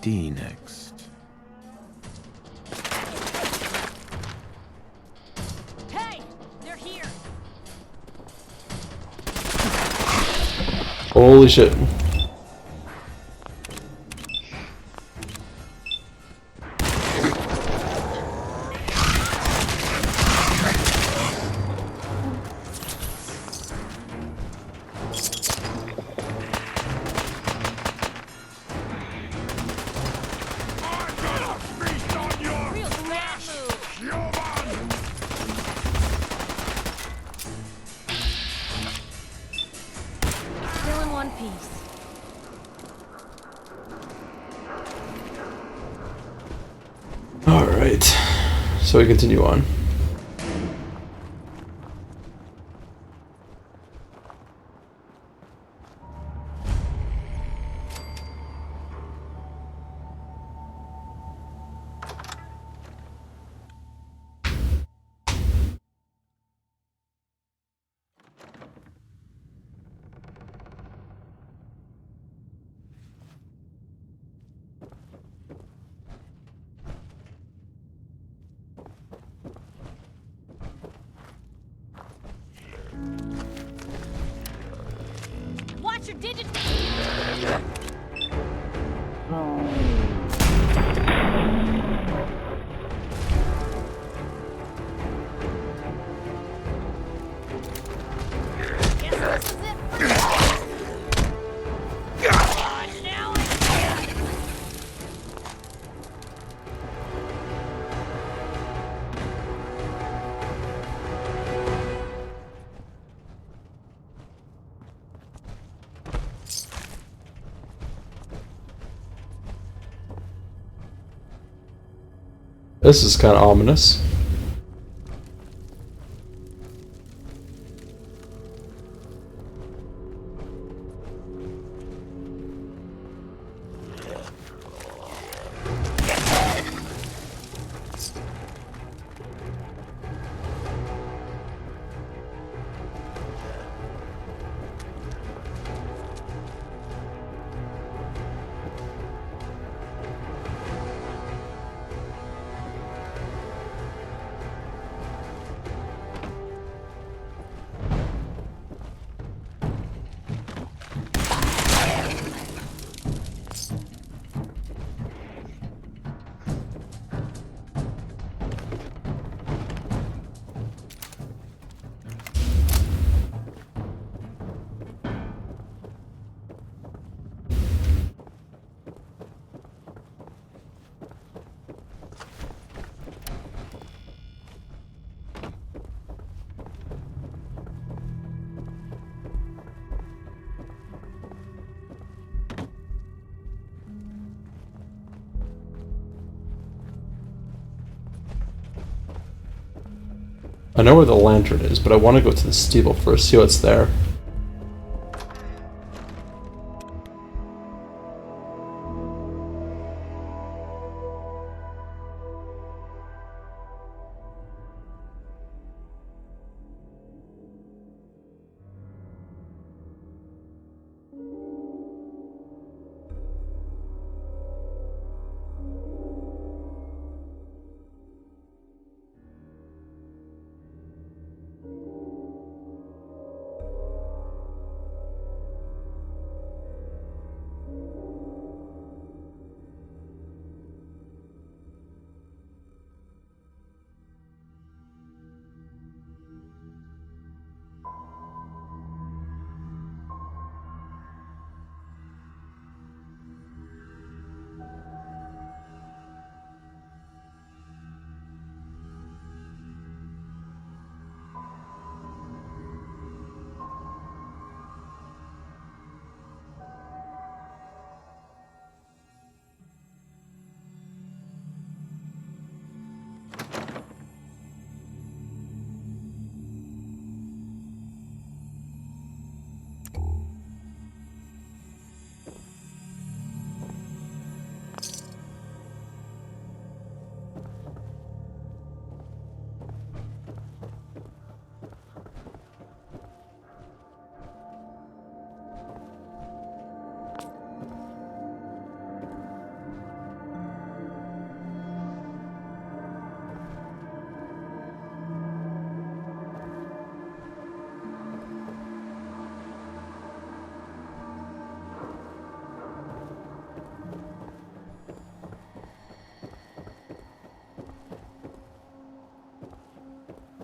S2: D next.
S3: Hey! They're here!
S1: Holy shit.
S3: Still in one piece.
S1: Alright. So we continue on.
S3: Watch your digit. Guess this is it. Now I can.
S1: This is kind of ominous. I know where the lantern is, but I want to go to the steeple first, see what's there.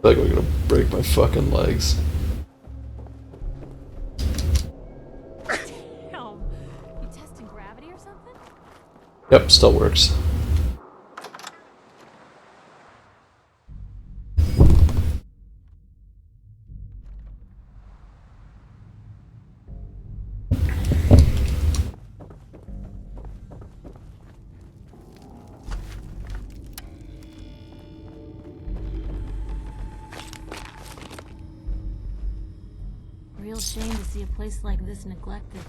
S1: I feel like I'm gonna break my fucking legs.
S3: Damn. You testing gravity or something?
S1: Yep, still works.
S3: Real shame to see a place like this neglected.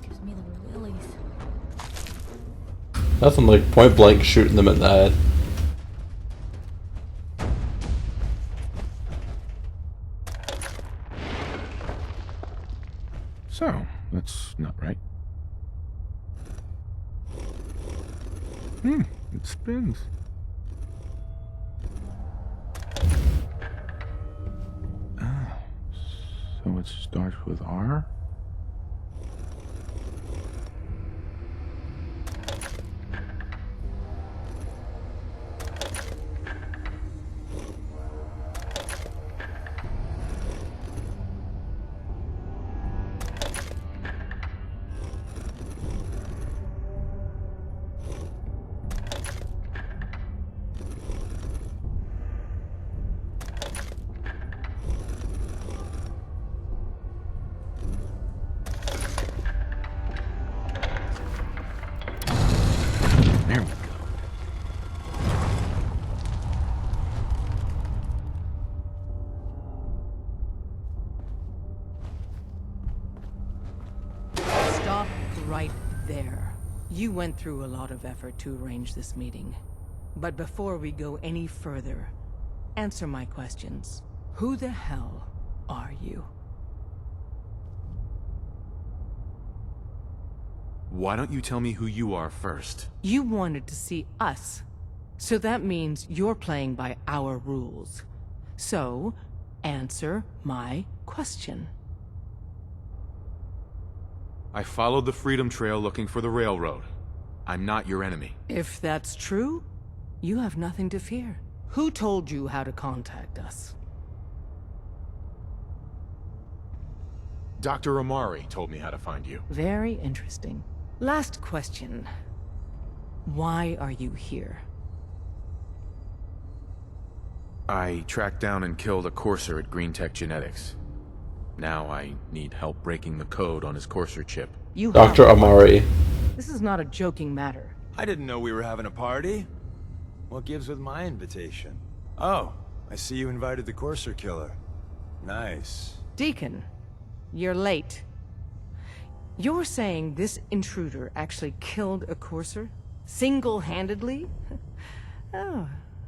S3: Gives me the willies.
S1: Nothing like point blank shooting them in the head.
S2: So, that's not right. It spins. Ah, so it starts with R?
S11: right there. You went through a lot of effort to arrange this meeting. But before we go any further, answer my questions. Who the hell are you?
S2: Why don't you tell me who you are first?
S11: You wanted to see us. So that means you're playing by our rules. So, answer my question.
S2: I followed the Freedom Trail looking for the railroad. I'm not your enemy.
S11: If that's true, you have nothing to fear. Who told you how to contact us?
S2: Dr. Amari told me how to find you.
S11: Very interesting. Last question. Why are you here?
S2: I tracked down and killed a Courser at Green Tech Genetics. Now I need help breaking the code on his Courser chip.
S11: You
S1: Dr.
S11: have-
S1: Amari.
S11: This is not a joking matter.
S9: I didn't know we were having a party. What gives with my invitation? Oh, I see you invited the Courser killer. Nice.
S11: Deacon, you're late. You're saying this intruder actually killed a Courser? Single-handedly? Oh,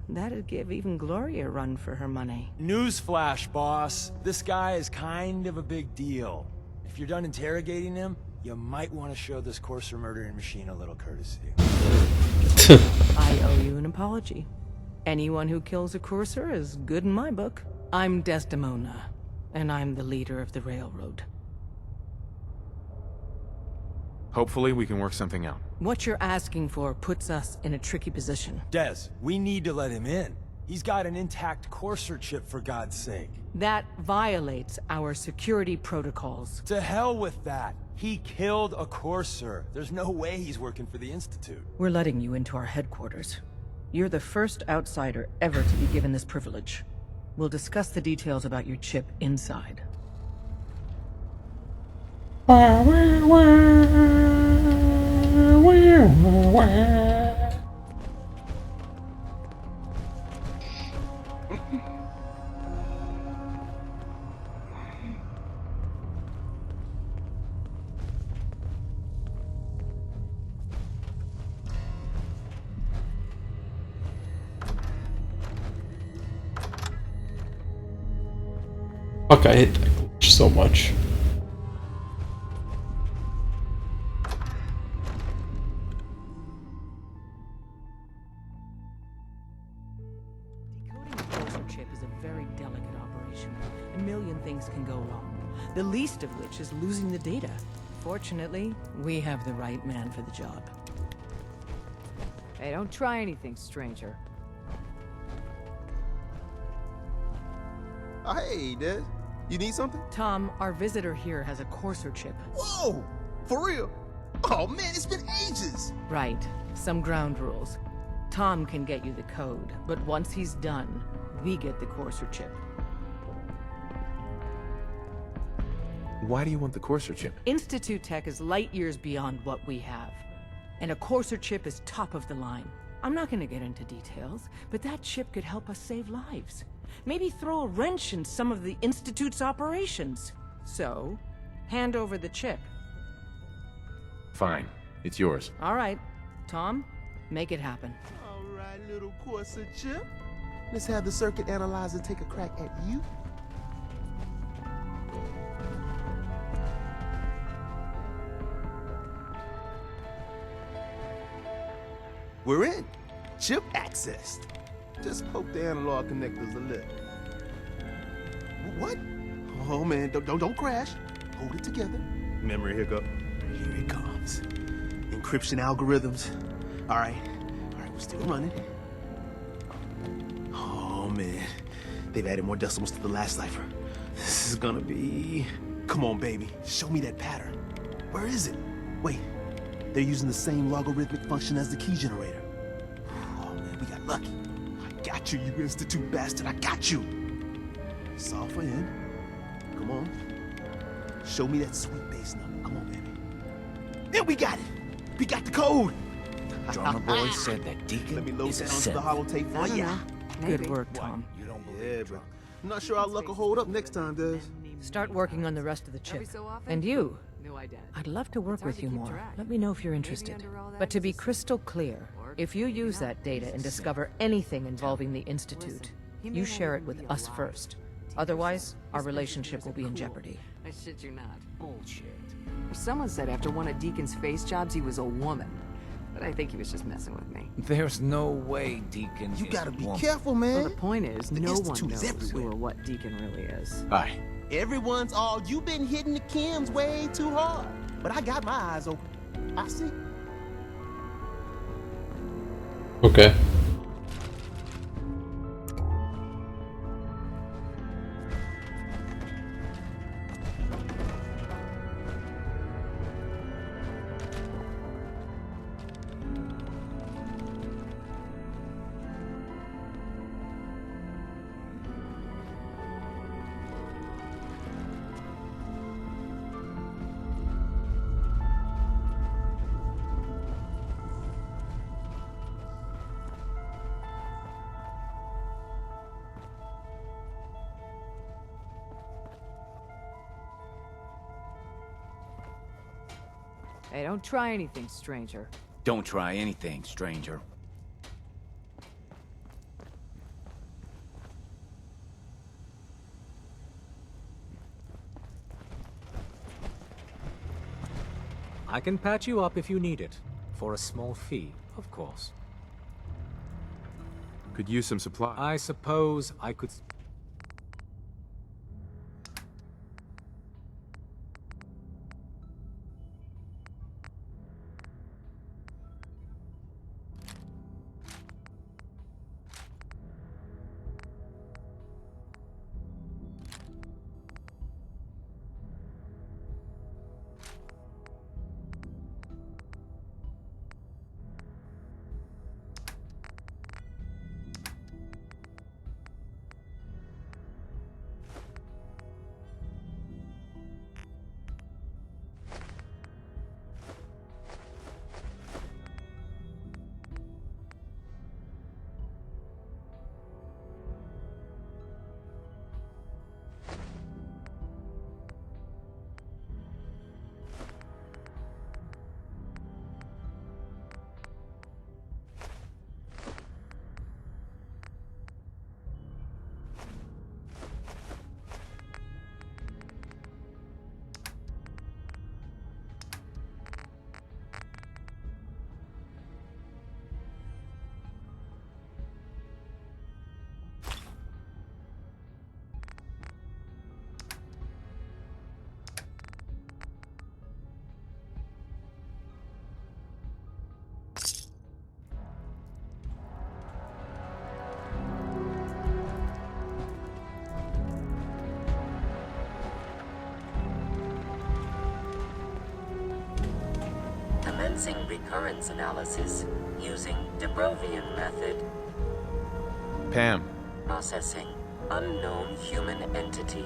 S11: that'd give even Gloria a run for her money.
S9: Newsflash, boss. This guy is kind of a big deal. If you're done interrogating him, you might want to show this Courser murdering machine a little courtesy.
S11: I owe you an apology. Anyone who kills a Courser is good in my book. I'm Desdemona, and I'm the leader of the railroad.
S2: Hopefully we can work something out.
S11: What you're asking for puts us in a tricky position.
S9: Des, we need to let him in. He's got an intact Courser chip, for God's sake.
S11: That violates our security protocols.
S9: To hell with that. He killed a Courser. There's no way he's working for the Institute.
S11: We're letting you into our headquarters. You're the first outsider ever to be given this privilege. We'll discuss the details about your chip inside.
S1: Fuck, I hate that glitch so much.
S11: Decoding a Courser chip is a very delicate operation. A million things can go wrong, the least of which is losing the data. Fortunately, we have the right man for the job.
S10: Hey, don't try anything, stranger.
S12: Oh, hey, Des. You need something?
S11: Tom, our visitor here has a Courser chip.
S12: Whoa! For real? Oh, man, it's been ages!
S11: Right. Some ground rules. Tom can get you the code, but once he's done, we get the Courser chip.
S2: Why do you want the Courser chip?
S11: Institute Tech is light years beyond what we have. And a Courser chip is top of the line. I'm not gonna get into details, but that chip could help us save lives. Maybe throw a wrench in some of the Institute's operations. So, hand over the chip.
S2: Fine. It's yours.
S11: All right. Tom, make it happen.
S12: All right, little Courser chip. Let's have the circuit analyzer take a crack at you. We're in. Chip accessed. Just poke the analog connectors a little. What? Oh man, don't crash. Hold it together. Memory hiccup. Here it comes. Encryption algorithms. All right, we're still running. Oh man, they've added more decimals to the last cipher. This is gonna be... Come on, baby, show me that pattern. Where is it? Wait, they're using the same logarithmic function as the key generator. Oh man, we got lucky. I got you, you Institute bastard, I got you. Solve for N. Come on. Show me that sweet base number. Come on, baby. Then we got it. We got the code.
S4: Drummer boy said that Deacon
S12: Let me load
S4: is a
S12: that onto the
S4: synth.
S12: holotape for ya.
S11: Good work, Tom.
S12: You don't believe, bro. I'm not sure our luck will hold up next time, Des.
S11: Start working on the rest of the chip. And you. I'd love to work with you more. Let me know if you're interested. But to be crystal clear, if you use that data and discover anything involving the Institute, you share it with us first. Otherwise, our relationship will be in jeopardy.
S13: I shit you not. Bullshit. Someone said after one of Deacon's face jobs he was a woman. But I think he was just messing with me.
S4: There's no way Deacon
S12: You
S4: is
S12: gotta
S4: a
S12: be
S4: woman.
S12: careful, man.
S13: Well, the point is, no one
S12: Institute is
S13: knows
S12: everywhere.
S13: who or what Deacon really is.
S4: Hi.
S12: Everyone's all, you've been hitting the Kims way too hard. But I got my eyes open. I see.
S1: Okay.
S13: Hey, don't try anything, stranger.
S4: Don't try anything, stranger.
S14: I can patch you up if you need it. For a small fee, of course.
S2: Could use some supply.
S14: I suppose I could...
S8: Commencing recurrence analysis using Dubrovian method.
S2: Pam.
S8: Processing. Unknown human entity.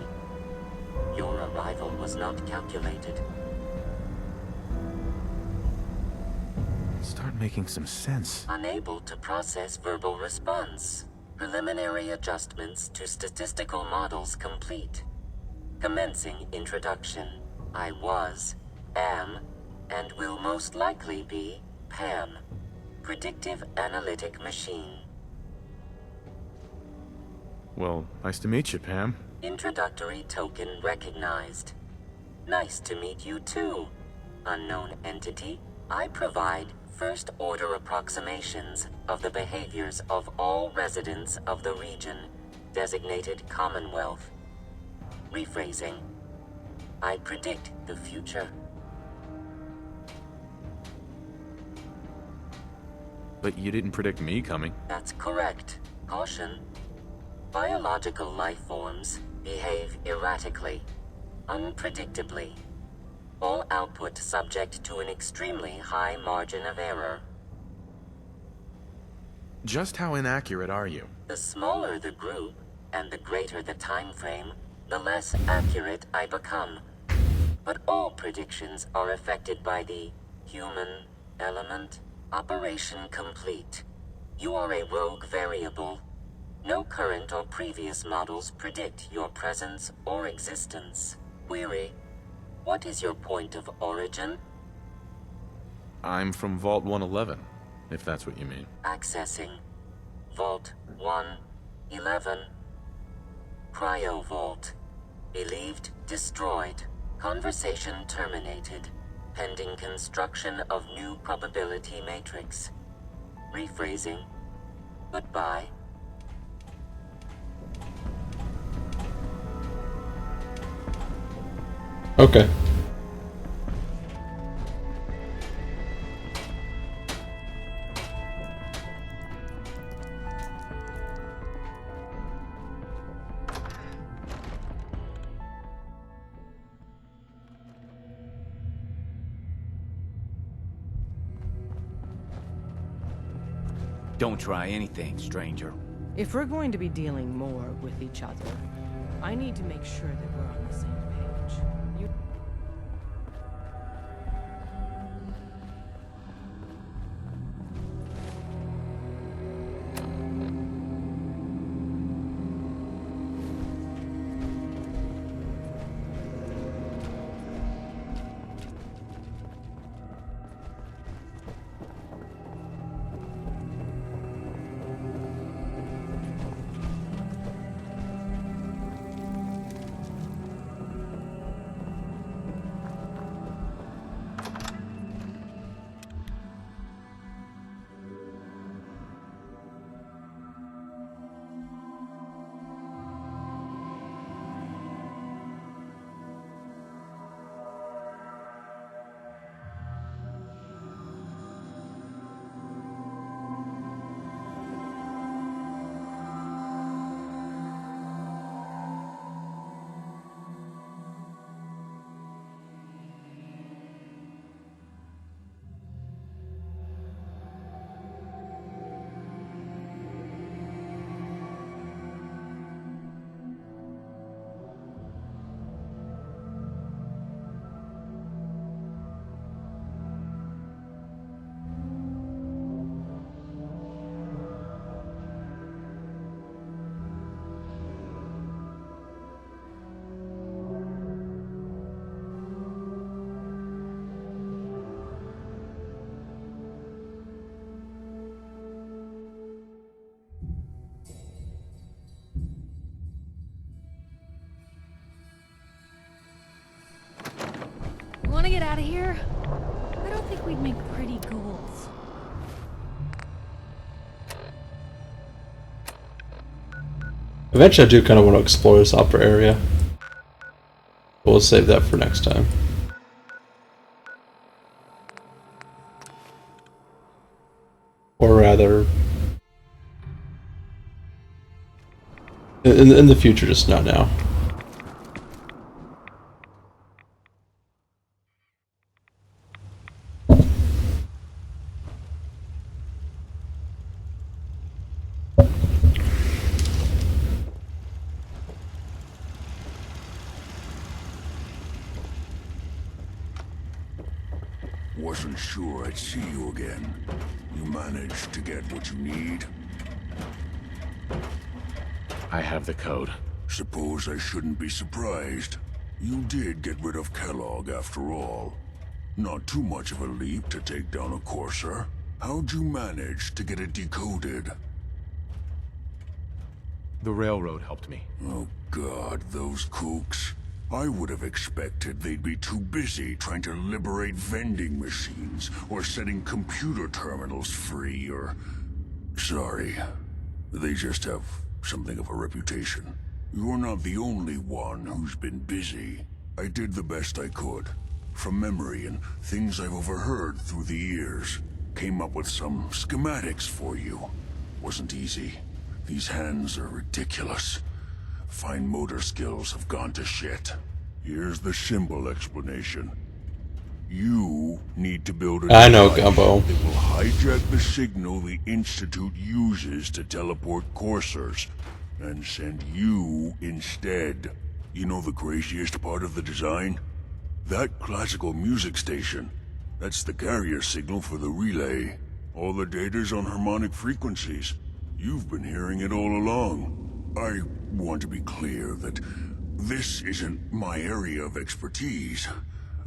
S8: Your arrival was not calculated.
S2: Start making some sense.
S8: Unable to process verbal response. Preliminary adjustments to statistical models complete. Commencing introduction. I was, am, and will most likely be Pam. Predictive analytic machine.
S2: Well, nice to meet you, Pam.
S8: Introductory token recognized. Nice to meet you too. Unknown entity, I provide first-order approximations of the behaviors of all residents of the region, designated Commonwealth. Rephrasing. I predict the future.
S2: But you didn't predict me coming.
S8: That's correct. Caution. Biological life forms behave erratically, unpredictably. All output subject to an extremely high margin of error.
S2: Just how inaccurate are you?
S8: The smaller the group, and the greater the time frame, the less accurate I become. But all predictions are affected by the human element. Operation complete. You are a rogue variable.
S15: No current or previous models predict your presence or existence. Query, what is your point of origin?
S2: I'm from Vault 111, if that's what you mean.
S15: Accessing. Vault 111. Cryo Vault. Believed destroyed. Conversation terminated. Pending construction of new probability matrix. Rephrasing. Goodbye.
S1: Okay.
S4: Don't try anything, stranger.
S11: If we're going to be dealing more with each other, I need to make sure that we're on the same page. You...
S3: Want to get out of here? I don't think we'd make pretty ghouls.
S1: Eventually I do kind of want to explore this upper area. But we'll save that for next time. Or rather... in the future, just not now.
S6: Wasn't sure I'd see you again. You managed to get what you need?
S2: I have the code.
S6: Suppose I shouldn't be surprised. You did get rid of Kellogg after all. Not too much of a leap to take down a Courser. How'd you manage to get it decoded?
S2: The railroad helped me.
S6: Oh God, those kooks. I would have expected they'd be too busy trying to liberate vending machines or setting computer terminals free or... Sorry. They just have something of a reputation. You're not the only one who's been busy. I did the best I could. From memory and things I've overheard through the years. Came up with some schematics for you. Wasn't easy. These hands are ridiculous. Fine motor skills have gone to shit. Here's the simple explanation. You need to build a
S1: I know,
S6: device
S1: Gumbo.
S6: that will hijack the signal the Institute uses to teleport coursers, and send you instead. You know the craziest part of the design? That classical music station. That's the carrier signal for the relay. All the data's on harmonic frequencies. You've been hearing it all along. I want to be clear that this isn't my area of expertise.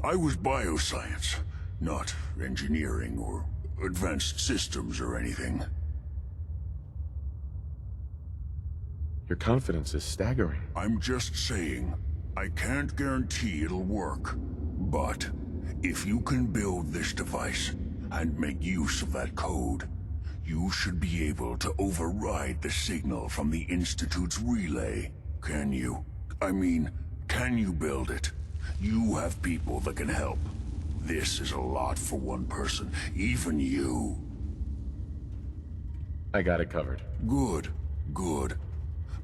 S6: I was bioscience, not engineering or advanced systems or anything.
S2: Your confidence is staggering.
S6: I'm just saying, I can't guarantee it'll work. But if you can build this device and make use of that code, you should be able to override the signal from the Institute's relay. Can you? I mean, can you build it? You have people that can help. This is a lot for one person, even you.
S2: I got it covered.
S6: Good, good.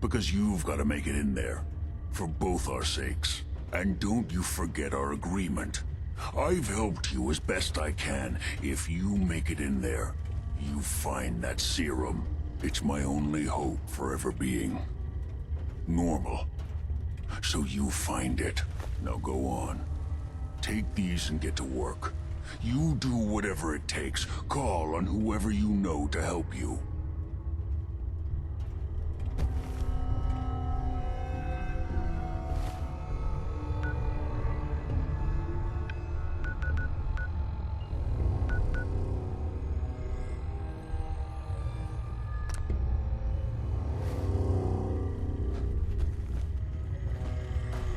S6: Because you've got to make it in there. For both our sakes. And don't you forget our agreement. I've helped you as best I can. If you make it in there, you find that serum. It's my only hope for ever being normal. So you find it. Now go on. Take these and get to work. You do whatever it takes. Call on whoever you know to help you.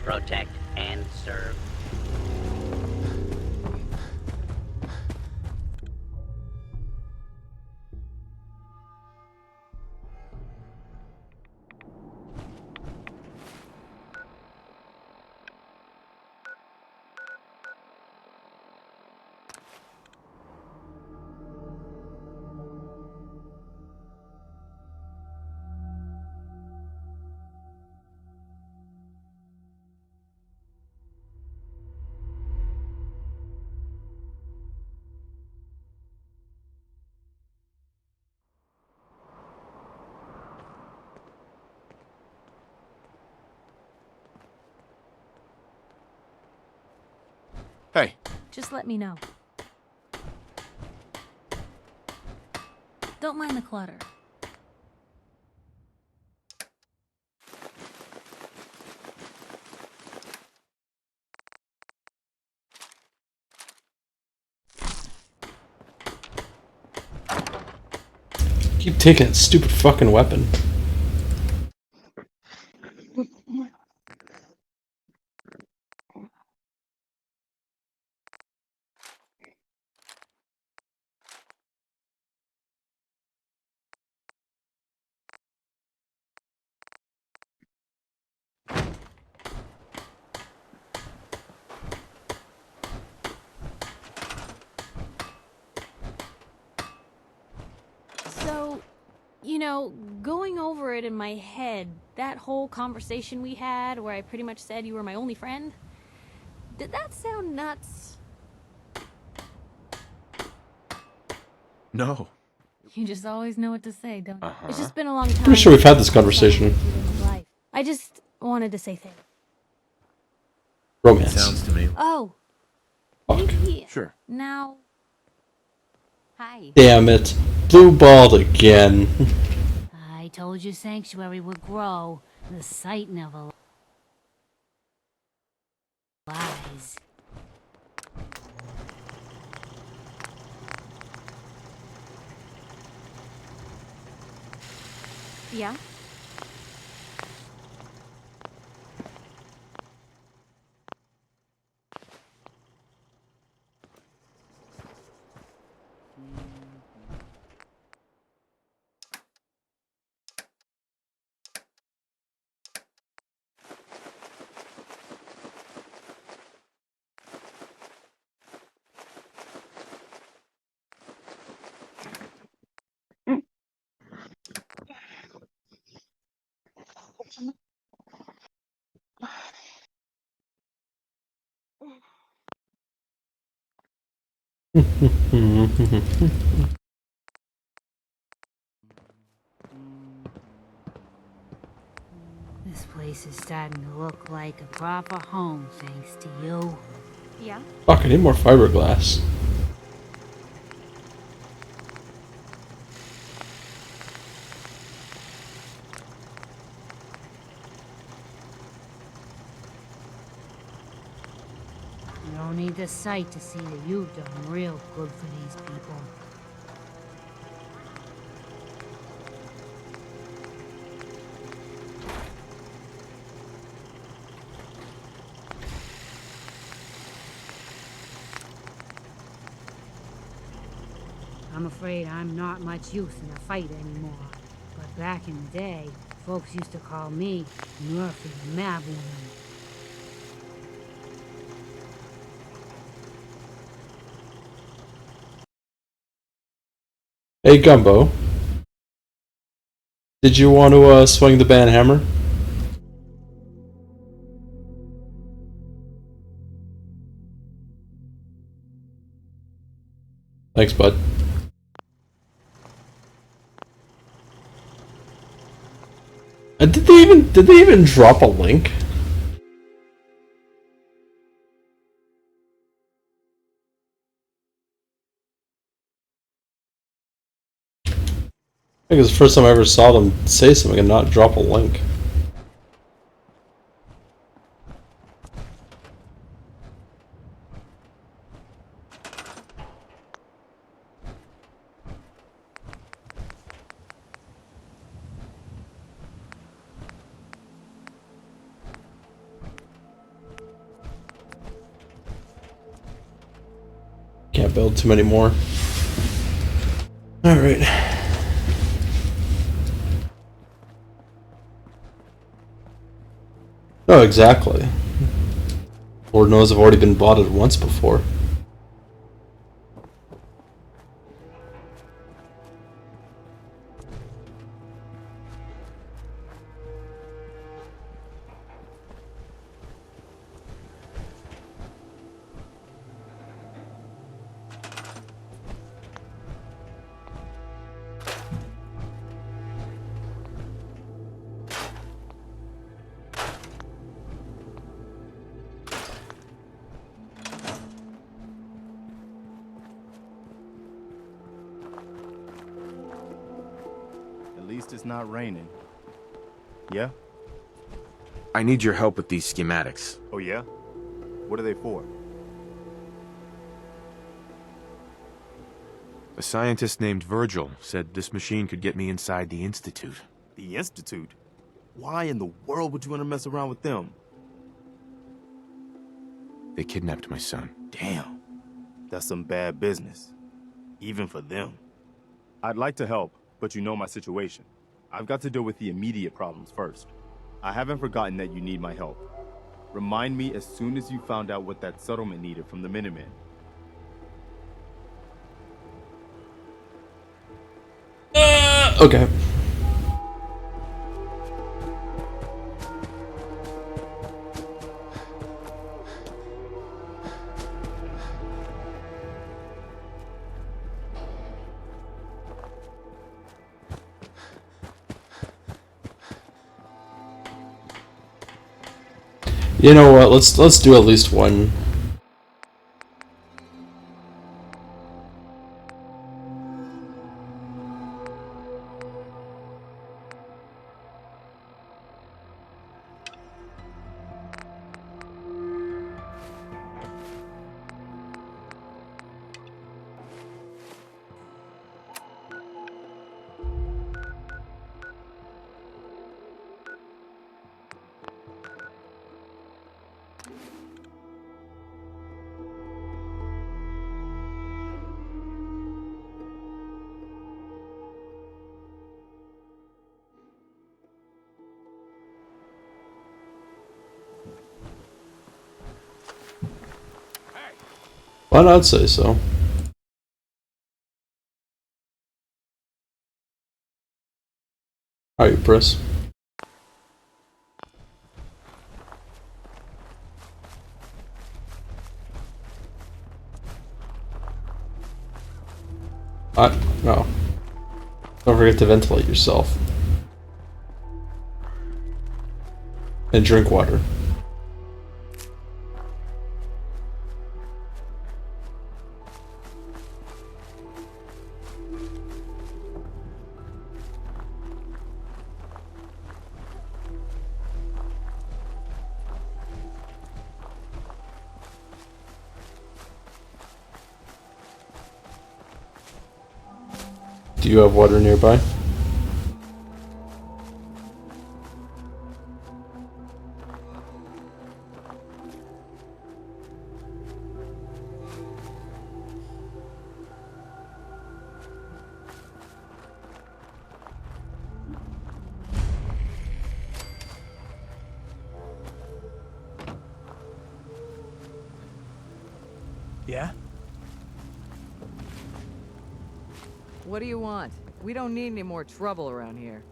S8: Protect and serve.
S2: Hey.
S3: Just let me know. Don't mind the clutter.
S1: Keep taking that stupid fucking weapon.
S3: So, you know, going over it in my head, that whole conversation we had where I pretty much said you were my only friend, did that sound nuts?
S2: No.
S3: You just always know what to say, don't you?
S2: Uh-huh.
S3: It's just been a long time.
S1: Pretty sure we've had this conversation.
S3: I just wanted to say thanks.
S1: Romance.
S2: Sounds to me.
S3: Oh.
S1: Fuck.
S3: Maybe
S2: Sure.
S3: now. Hi.
S1: Damn it. Blue balled again.
S16: I told you Sanctuary would grow. The sight never lies.
S3: Yeah?
S16: This place is starting to look like a proper home, thanks to you.
S3: Yeah?
S1: Fuck, I need more fiberglass.
S16: You don't need the sight to see that you've done real good for these people. I'm afraid I'm not much use in a fight anymore. But back in the day, folks used to call me Murphy the Mad Woman.
S1: Hey Gumbo, did you want to swing the band hammer? Thanks, bud. Did they even drop a link? I think it's the first time I ever saw them say something and not drop a link. Can't build too many more. Alright. No, exactly. Lord knows I've already been bought it once before.
S17: At least it's not raining. Yeah?
S2: I need your help with these schematics.
S17: Oh yeah? What are they for?
S2: A scientist named Virgil said this machine could get me inside the Institute.
S17: The Institute? Why in the world would you want to mess around with them?
S2: They kidnapped my son.
S17: Damn. That's some bad business. Even for them. I'd like to help, but you know my situation. I've got to deal with the immediate problems first. I haven't forgotten that you need my help. Remind me as soon as you found out what that settlement needed from the Minutemen.
S1: Okay. You know what? Let's do at least one. Why not say so? Are you press? No. Don't forget to ventilate yourself. And drink water. Do you have water nearby?
S9: Yeah?
S13: What do you want? We don't need any more trouble around here.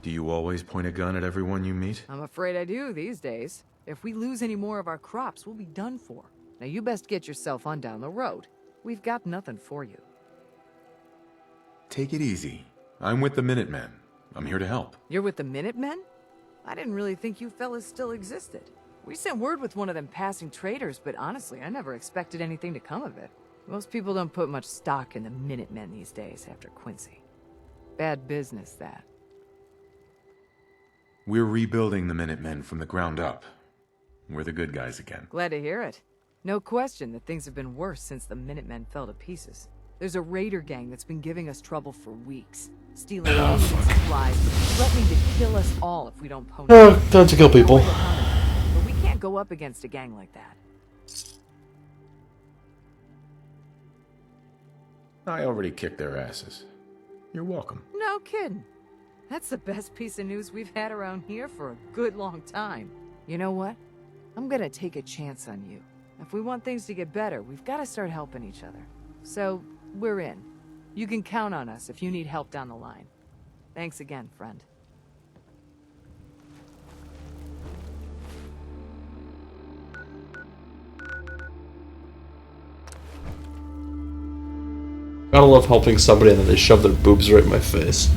S2: Do you always point a gun at everyone you meet?
S13: I'm afraid I do these days. If we lose any more of our crops, we'll be done for. Now you best get yourself on down the road. We've got nothing for you.
S2: Take it easy. I'm with the Minutemen. I'm here to help.
S13: You're with the Minutemen? I didn't really think you fellas still existed. We sent word with one of them passing traders, but honestly, I never expected anything to come of it. Most people don't put much stock in the Minutemen these days after Quincy. Bad business, that.
S2: We're rebuilding the Minutemen from the ground up. We're the good guys again.
S13: Glad to hear it. No question that things have been worse since the Minutemen fell to pieces. There's a raider gang that's been giving us trouble for weeks. Stealing food and supplies, threatening to kill us all if we don't pony up.
S1: Time to kill people.
S13: But we can't go up against a gang like that.
S2: I already kicked their asses. You're welcome.
S13: No kidding. That's the best piece of news we've had around here for a good long time. You know what? I'm gonna take a chance on you. If we want things to get better, we've got to start helping each other. So, we're in. You can count on us if you need help down the line. Thanks again, friend.
S1: Gotta love helping somebody and then they shove their boobs right in my face.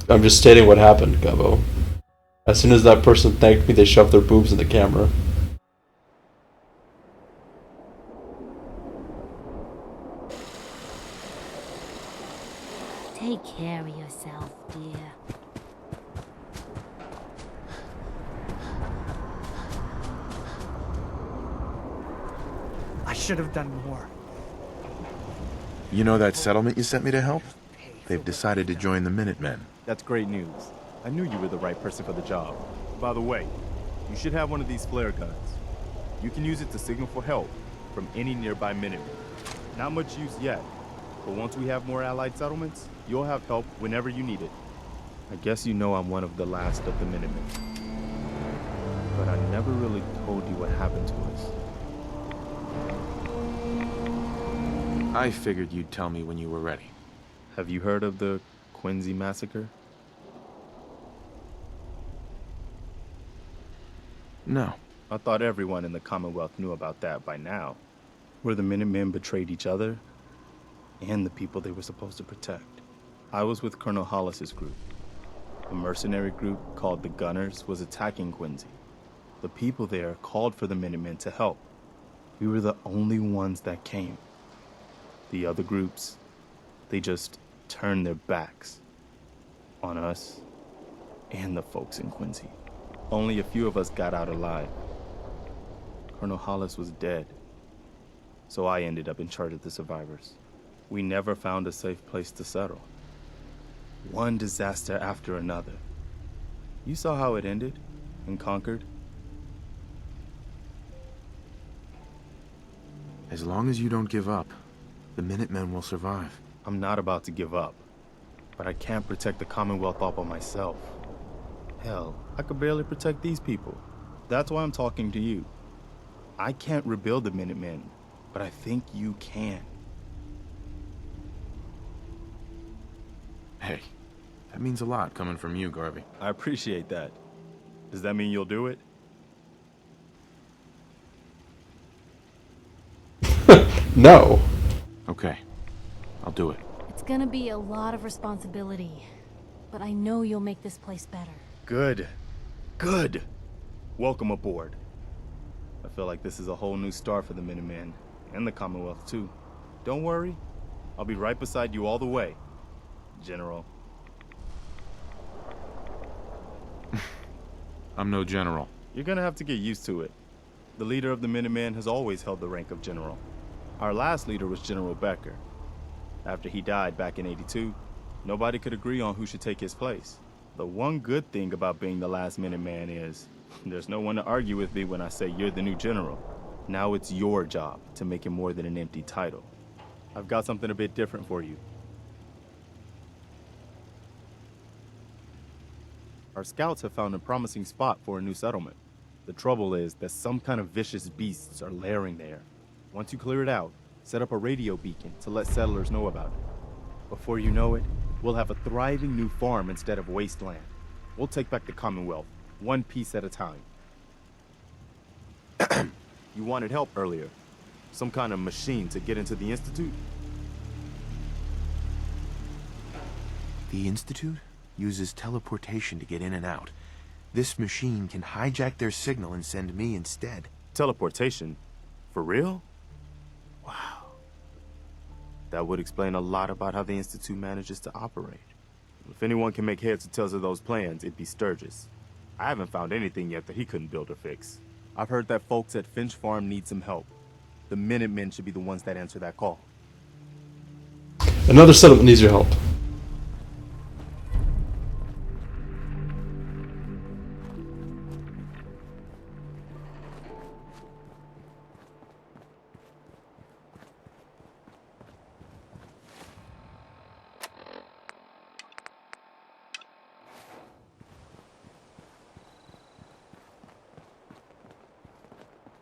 S1: I'm just stating what happened, Gabo. As soon as that person thanked me, they shoved their boobs in the camera.
S16: Take care of yourself, dear.
S18: I should have done more.
S2: You know that settlement you sent me to help? They've decided to join the Minutemen.
S17: That's great news. I knew you were the right person for the job. By the way, you should have one of these flare guns. You can use it to signal for help from any nearby Minutemen. Not much use yet, but once we have more allied settlements, you'll have help whenever you need it. I guess you know I'm one of the last of the Minutemen. But I never really told you what happened to us.
S2: I figured you'd tell me when you were ready.
S17: Have you heard of the Quincy Massacre?
S2: No.
S17: I thought everyone in the Commonwealth knew about that by now. Where the Minutemen betrayed each other and the people they were supposed to protect. I was with Colonel Hollis's group. A mercenary group called the Gunners was attacking Quincy. The people there called for the Minutemen to help. We were the only ones that came. The other groups, they just turned their backs on us and the folks in Quincy. Only a few of us got out alive. Colonel Hollis was dead, so I ended up in charge of the survivors. We never found a safe place to settle. One disaster after another. You saw how it ended in Concord.
S2: As long as you don't give up, the Minutemen will survive.
S17: I'm not about to give up, but I can't protect the Commonwealth all by myself. Hell, I could barely protect these people. That's why I'm talking to you. I can't rebuild the Minutemen, but I think you can.
S2: Hey, that means a lot coming from you, Garvey.
S17: I appreciate that. Does that mean you'll do it?
S1: No.
S2: Okay, I'll do it.
S3: It's gonna be a lot of responsibility, but I know you'll make this place better.
S17: Good. Good. Welcome aboard. I feel like this is a whole new start for the Minutemen, and the Commonwealth too. Don't worry, I'll be right beside you all the way, General.
S2: I'm no general.
S17: You're gonna have to get used to it. The leader of the Minutemen has always held the rank of general. Our last leader was General Becker. After he died back in '82, nobody could agree on who should take his place. The one good thing about being the last Minuteman is there's no one to argue with me when I say you're the new general. Now it's your job to make it more than an empty title. I've got something a bit different for you. Our scouts have found a promising spot for a new settlement. The trouble is that some kind of vicious beasts are lairing there. Once you clear it out, set up a radio beacon to let settlers know about it. Before you know it, we'll have a thriving new farm instead of wasteland. We'll take back the Commonwealth, one piece at a time. You wanted help earlier. Some kind of machine to get into the Institute?
S18: The Institute uses teleportation to get in and out. This machine can hijack their signal and send me instead.
S17: Teleportation? For real? Wow. That would explain a lot about how the Institute manages to operate. If anyone can make heads or tails of those plans, it'd be Sturgis. I haven't found anything yet that he couldn't build or fix. I've heard that folks at Finch Farm need some help. The Minutemen should be the ones that answer that call.
S1: Another settlement needs your help.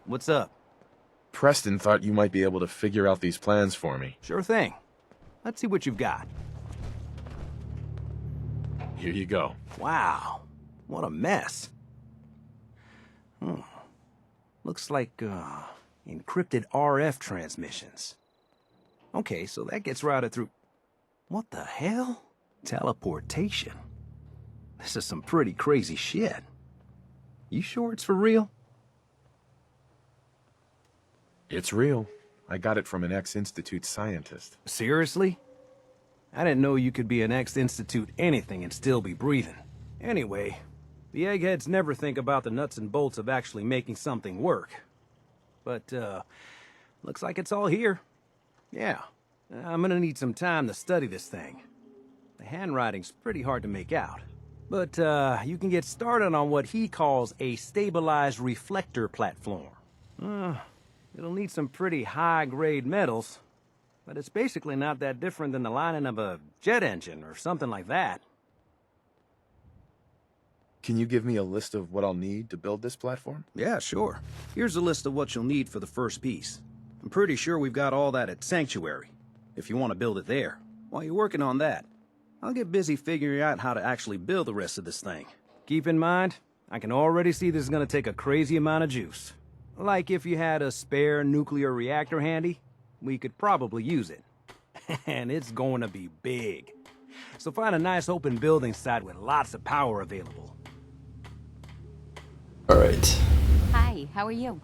S12: What's up?
S2: Preston thought you might be able to figure out these plans for me.
S12: Sure thing. Let's see what you've got.
S2: Here you go.
S12: Wow. What a mess. Looks like, encrypted RF transmissions. Okay, so that gets routed through... What the hell? Teleportation. This is some pretty crazy shit. You sure it's for real?
S2: It's real. I got it from an ex-Institute scientist.
S12: Seriously? I didn't know you could be an ex-Institute anything and still be breathing. Anyway, the eggheads never think about the nuts and bolts of actually making something work. But, looks like it's all here. Yeah, I'm gonna need some time to study this thing. The handwriting's pretty hard to make out. But, you can get started on what he calls a stabilized reflector platform. It'll need some pretty high-grade metals, but it's basically not that different than the lining of a jet engine or something like that.
S2: Can you give me a list of what I'll need to build this platform?
S12: Yeah, sure. Here's a list of what you'll need for the first piece. I'm pretty sure we've got all that at Sanctuary, if you want to build it there. While you're working on that, I'll get busy figuring out how to actually build the rest of this thing. Keep in mind, I can already see this is going to take a crazy amount of juice. Like if you had a spare nuclear reactor handy, we could probably use it. And it's going to be big. So find a nice open building site with lots of power available.
S1: Alright.
S10: Hi, how are you?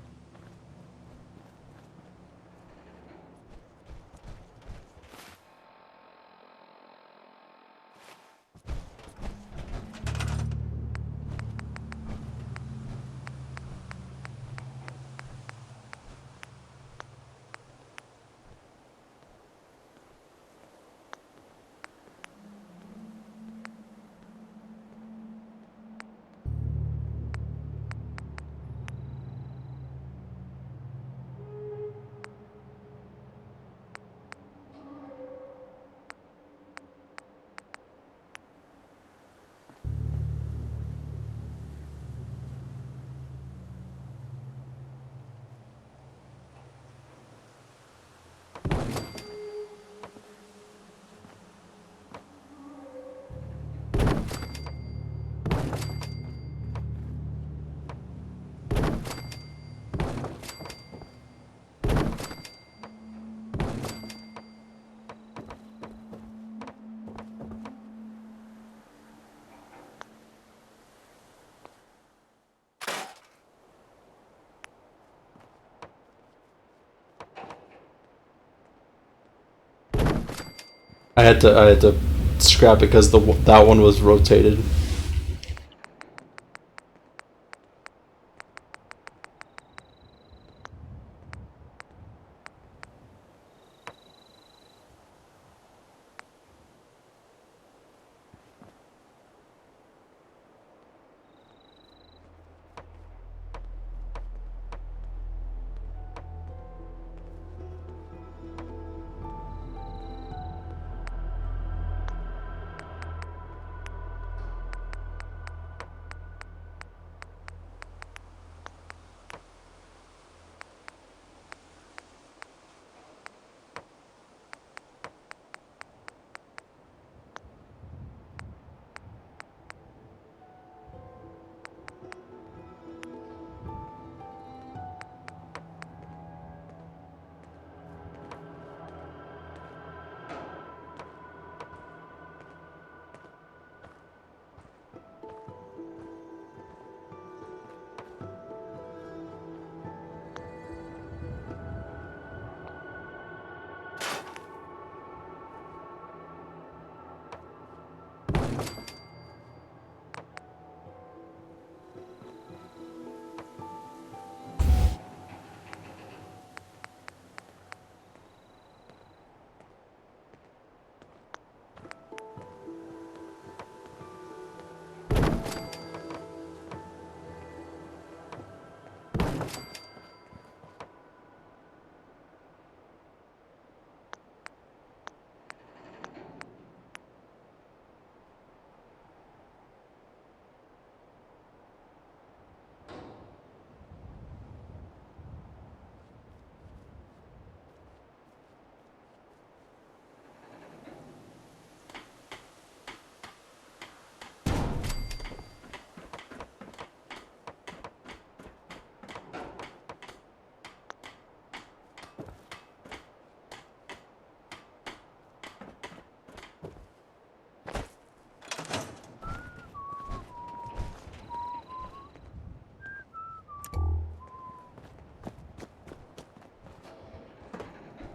S1: I had to scrap it because that one was rotated.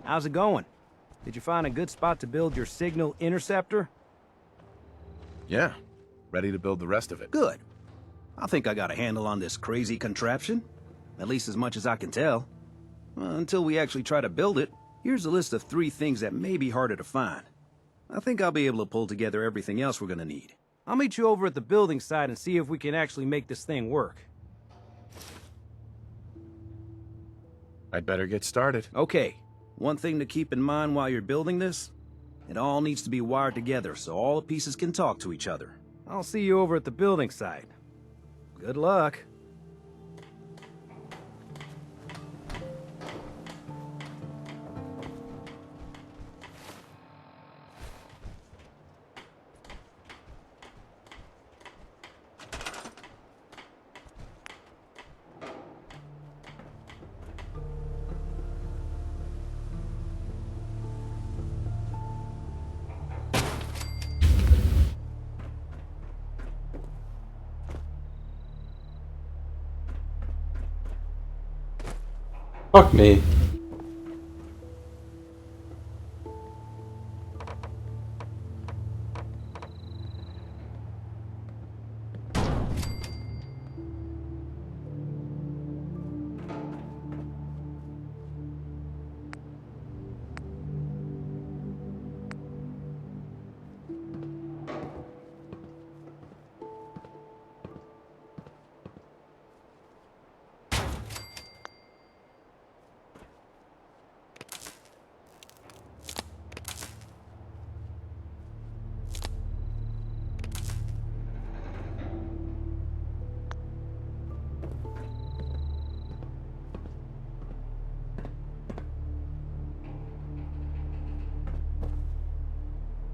S19: How's it going? Did you find a good spot to build your signal interceptor?
S2: Yeah. Ready to build the rest of it.
S20: Good. I think I got a handle on this crazy contraption. At least as much as I can tell. Until we actually try to build it, here's a list of 3 things that may be harder to find. I think I'll be able to pull together everything else we're gonna need.
S19: I'll meet you over at the building site and see if we can actually make this thing work.
S2: I'd better get started.
S20: Okay. One thing to keep in mind while you're building this, it all needs to be wired together so all the pieces can talk to each other.
S19: I'll see you over at the building site. Good luck.
S1: Fuck me.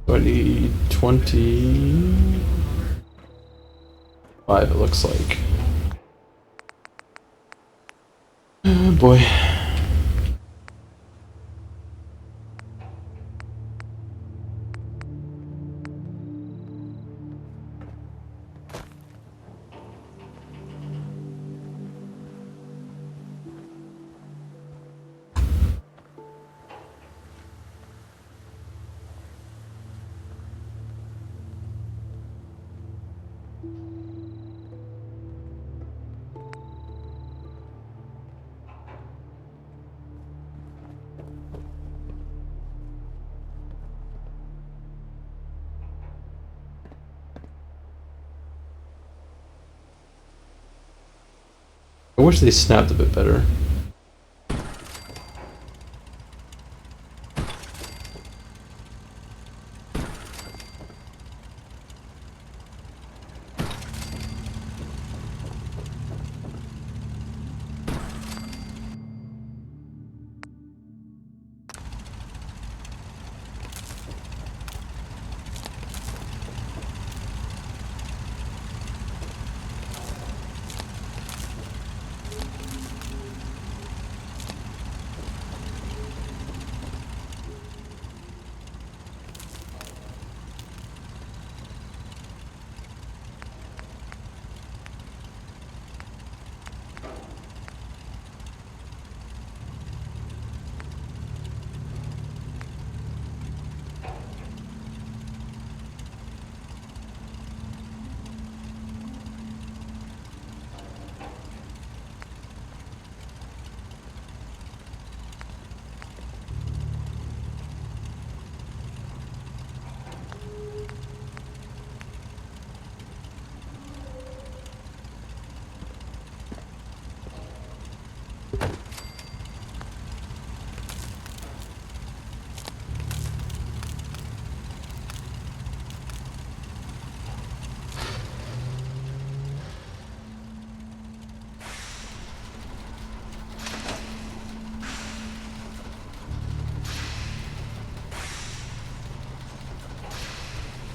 S1: I need 25, it looks like. Oh boy. I wish they snapped a bit better.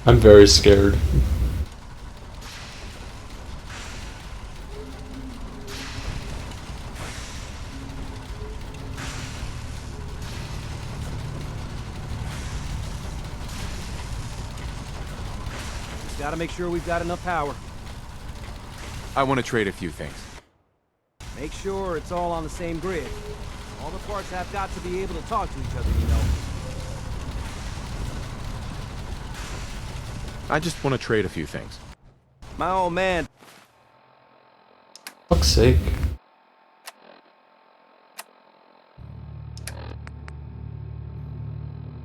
S1: I'm very scared.
S19: Gotta make sure we've got enough power.
S2: I want to trade a few things.
S19: Make sure it's all on the same grid. All the parts have got to be able to talk to each other, you know.
S2: I just want to trade a few things.
S19: My old man.
S1: Fuck's sake.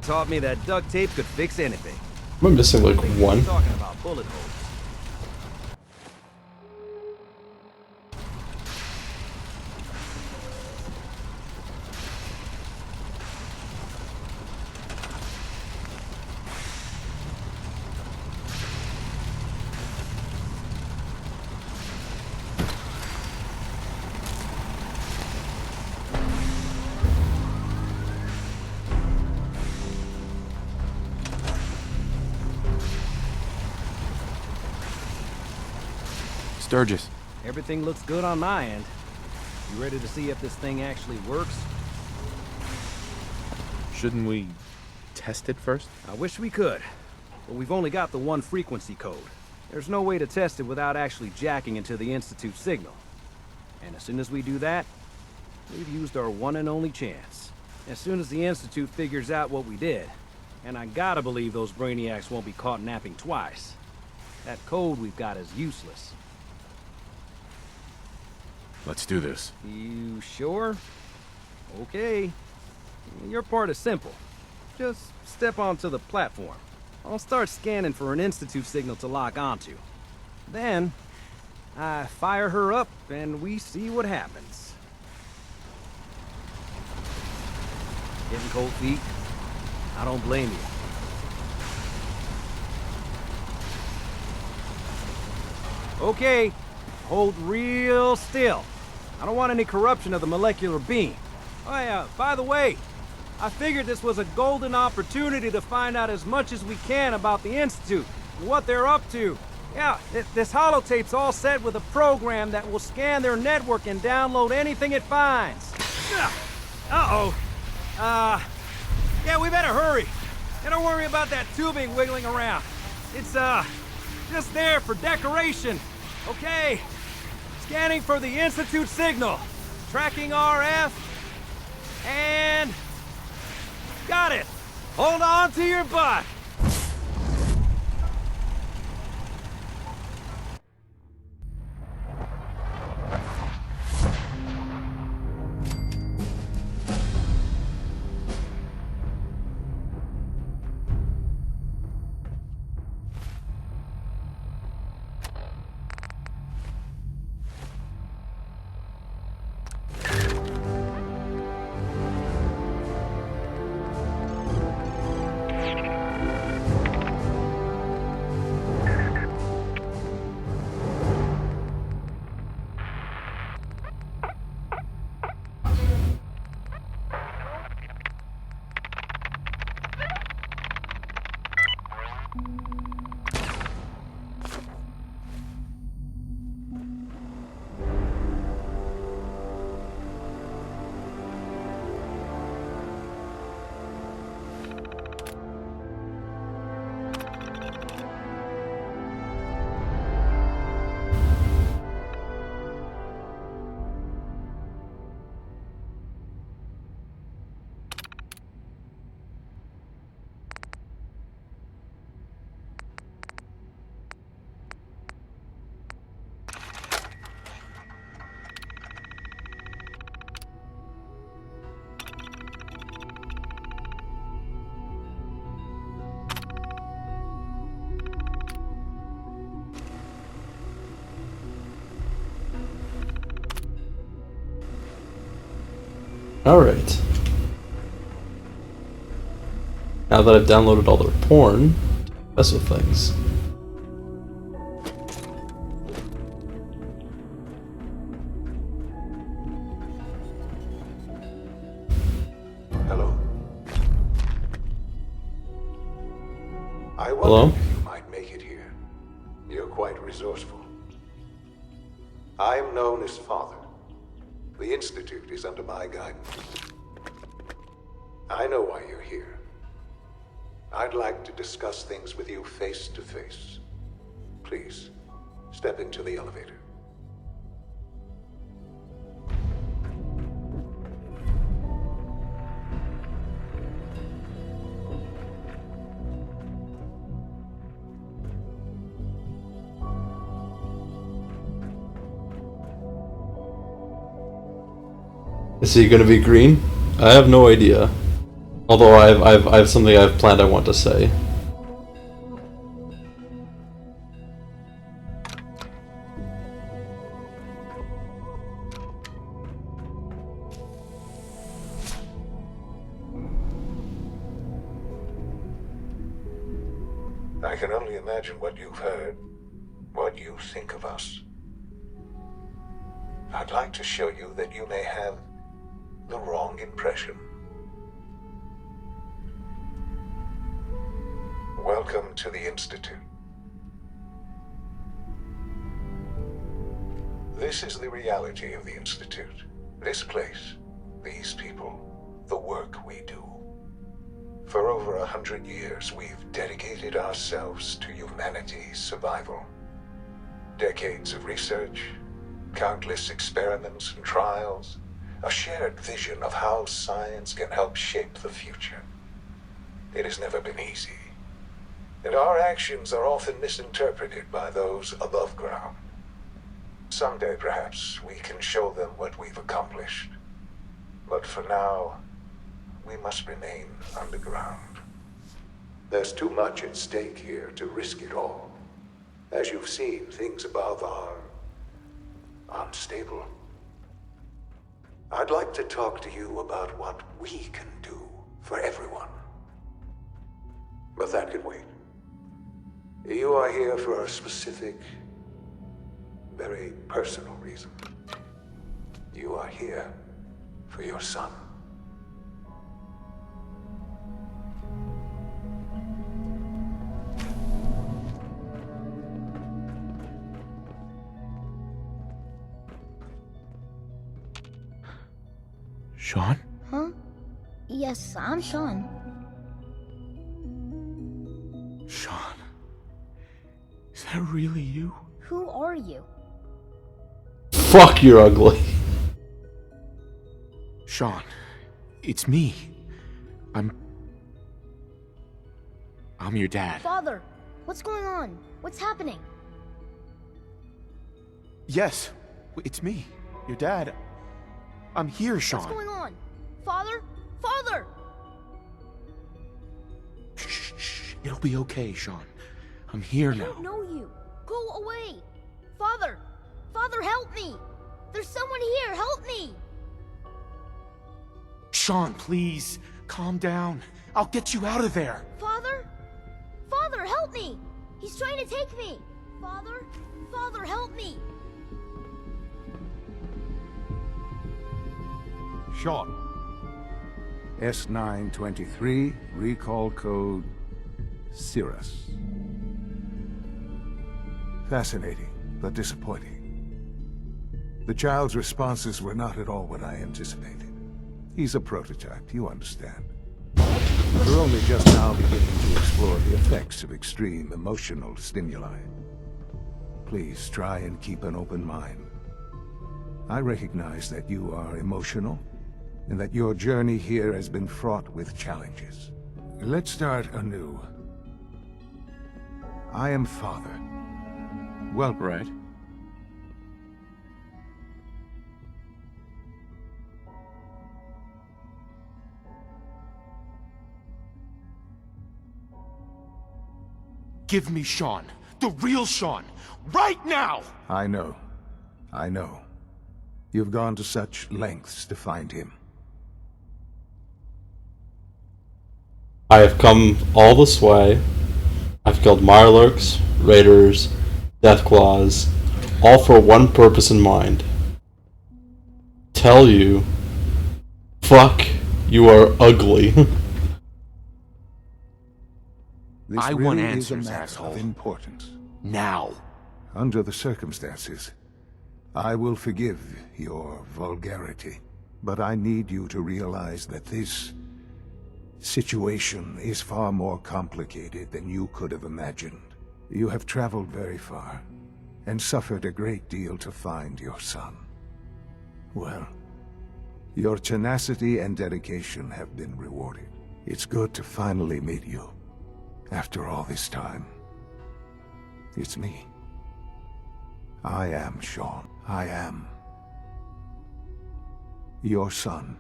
S19: Taught me that duct tape could fix anything.
S1: Am I missing like one?
S19: Talking about bullet holes.
S2: Sturgis.
S19: Everything looks good on my end. You ready to see if this thing actually works?
S2: Shouldn't we test it first?
S19: I wish we could, but we've only got the one frequency code. There's no way to test it without actually jacking into the Institute signal. And as soon as we do that, we've used our one and only chance. As soon as the Institute figures out what we did, and I gotta believe those brainiacs won't be caught napping twice, that code we've got is useless.
S2: Let's do this.
S19: You sure? Okay. Your part is simple. Just step onto the platform. I'll start scanning for an Institute signal to lock onto. Then, I fire her up and we see what happens. Getting cold feet? I don't blame you. Okay, hold real still. I don't want any corruption of the molecular beam. Oh yeah, by the way, I figured this was a golden opportunity to find out as much as we can about the Institute and what they're up to. Yeah, this holotape's all set with a program that will scan their network and download anything it finds. Uh-oh. Yeah, we better hurry. And don't worry about that tubing wiggling around. It's, just there for decoration. Okay. Scanning for the Institute signal. Tracking RF. And... got it. Hold on to your butt.
S1: Alright. Now that I've downloaded all their porn, mess with things.
S21: Hello? I
S1: Hello?
S21: wondered if you might make it here. You're quite resourceful. I am known as Father. The Institute is under my guidance. I know why you're here. I'd like to discuss things with you face to face. Please, step into the elevator.
S1: Is he gonna be green? I have no idea. Although I have something I've planned I want to say.
S21: I can only imagine what you've heard, what you think of us. I'd like to show you that you may have the wrong impression. Welcome to the Institute. This is the reality of the Institute. This place, these people, the work we do. For over 100 years, we've dedicated ourselves to humanity's survival. Decades of research, countless experiments and trials, a shared vision of how science can help shape the future. It has never been easy, and our actions are often misinterpreted by those above ground. Someday, perhaps, we can show them what we've accomplished. But for now, we must remain underground. There's too much at stake here to risk it all. As you've seen, things above are unstable. I'd like to talk to you about what we can do for everyone. But that can wait. You are here for a specific, very personal reason. You are here for your son.
S18: Sean?
S5: Huh? Yes, I'm Sean.
S18: Sean? Is that really you?
S5: Who are you?
S1: Fuck, you're ugly.
S18: Sean, it's me. I'm your dad.
S5: Father, what's going on? What's happening?
S18: Yes, it's me, your dad. I'm here, Sean.
S5: What's going on? Father? Father!
S18: Shh. It'll be okay, Sean. I'm here now.
S5: I don't know you. Go away. Father! Father, help me! There's someone here. Help me!
S18: Sean, please. Calm down. I'll get you out of there.
S5: Father? Father, help me! He's trying to take me! Father? Father, help me!
S22: Sean. S923, recall code Cirrus. Fascinating, but disappointing. The child's responses were not at all what I anticipated. He's a prototype, you understand. We're only just now beginning to explore the effects of extreme emotional stimuli. Please try and keep an open mind. I recognize that you are emotional, and that your journey here has been fraught with challenges. Let's start anew. I am Father. Well,
S18: right. Give me Sean. The real Sean. Right now!
S22: I know. You've gone to such lengths to find him.
S1: I have come all this way. I've killed Mirelurks, Raiders, Deathclaws, all for one purpose in mind. Tell you, fuck, you are ugly.
S22: This
S18: I
S22: really
S18: want
S22: is
S18: answers,
S22: a matter
S18: asshole.
S22: of importance.
S18: Now.
S22: Under the circumstances, I will forgive your vulgarity, but I need you to realize that this situation is far more complicated than you could have imagined. You have traveled very far, and suffered a great deal to find your son. Well, your tenacity and dedication have been rewarded. It's good to finally meet you, after all this time. It's me. I am Sean. I am Your son.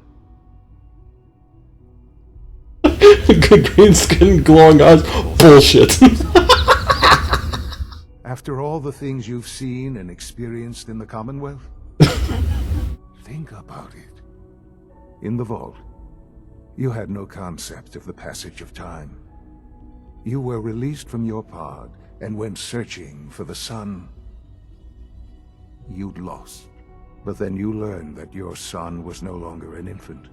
S1: Good green skin, glowing eyes. Bullshit.
S22: After all the things you've seen and experienced in the Commonwealth? Think about it. In the vault, you had no concept of the passage of time. You were released from your pod and went searching for the son you'd lost. But then you learned that your son was no longer an infant,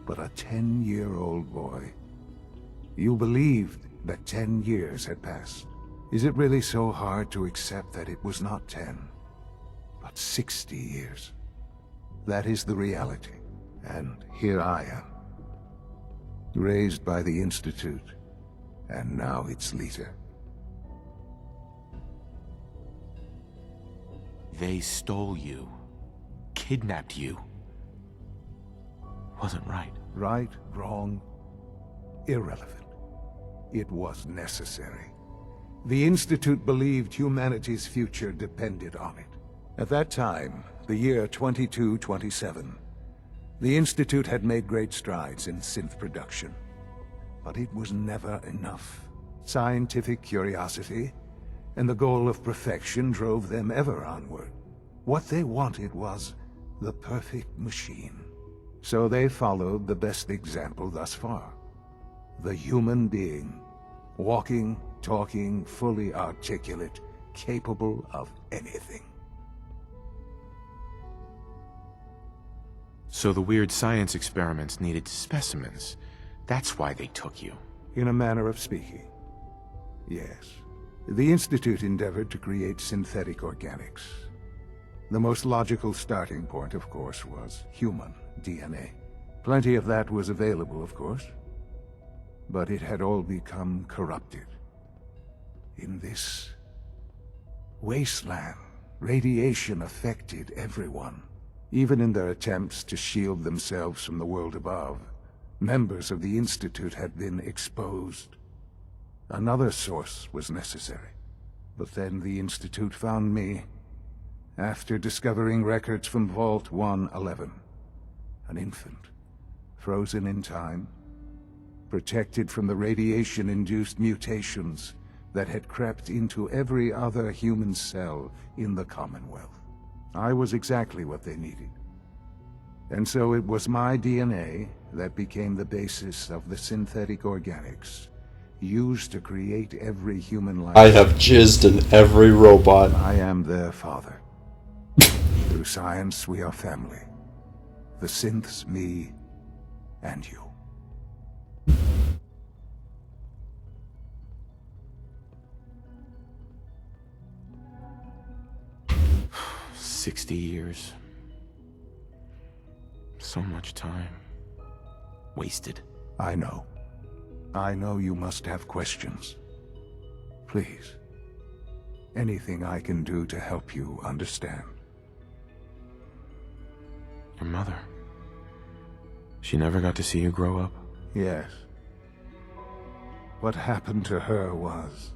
S22: but a 10-year-old boy. You believed that 10 years had passed. Is it really so hard to accept that it was not 10, but 60 years? That is the reality. And here I am, raised by the Institute, and now its leader.
S18: They stole you, kidnapped you. Wasn't right.
S22: Right, wrong, irrelevant. It was necessary. The Institute believed humanity's future depended on it. At that time, the year 2227, the Institute had made great strides in synth production. But it was never enough. Scientific curiosity and the goal of perfection drove them ever onward. What they wanted was the perfect machine. So they followed the best example thus far. The human being. Walking, talking, fully articulate, capable of anything.
S18: So the weird science experiments needed specimens. That's why they took you.
S22: In a manner of speaking, yes. The Institute endeavored to create synthetic organics. The most logical starting point, of course, was human DNA. Plenty of that was available, of course. But it had all become corrupted. In this wasteland, radiation affected everyone. Even in their attempts to shield themselves from the world above, members of the Institute had been exposed. Another source was necessary. But then the Institute found me, after discovering records from Vault 111. An infant, frozen in time, protected from the radiation-induced mutations that had crept into every other human cell in the Commonwealth. I was exactly what they needed. And so it was my DNA that became the basis of the synthetic organics used to create every human life.
S1: I have jizzed in every robot.
S22: I am their father. Through science, we are family. The synths, me, and you.
S18: 60 years. So much time. Wasted.
S22: I know. I know you must have questions. Please. Anything I can do to help you understand.
S18: Your mother. She never got to see you grow up?
S22: Yes. What happened to her was...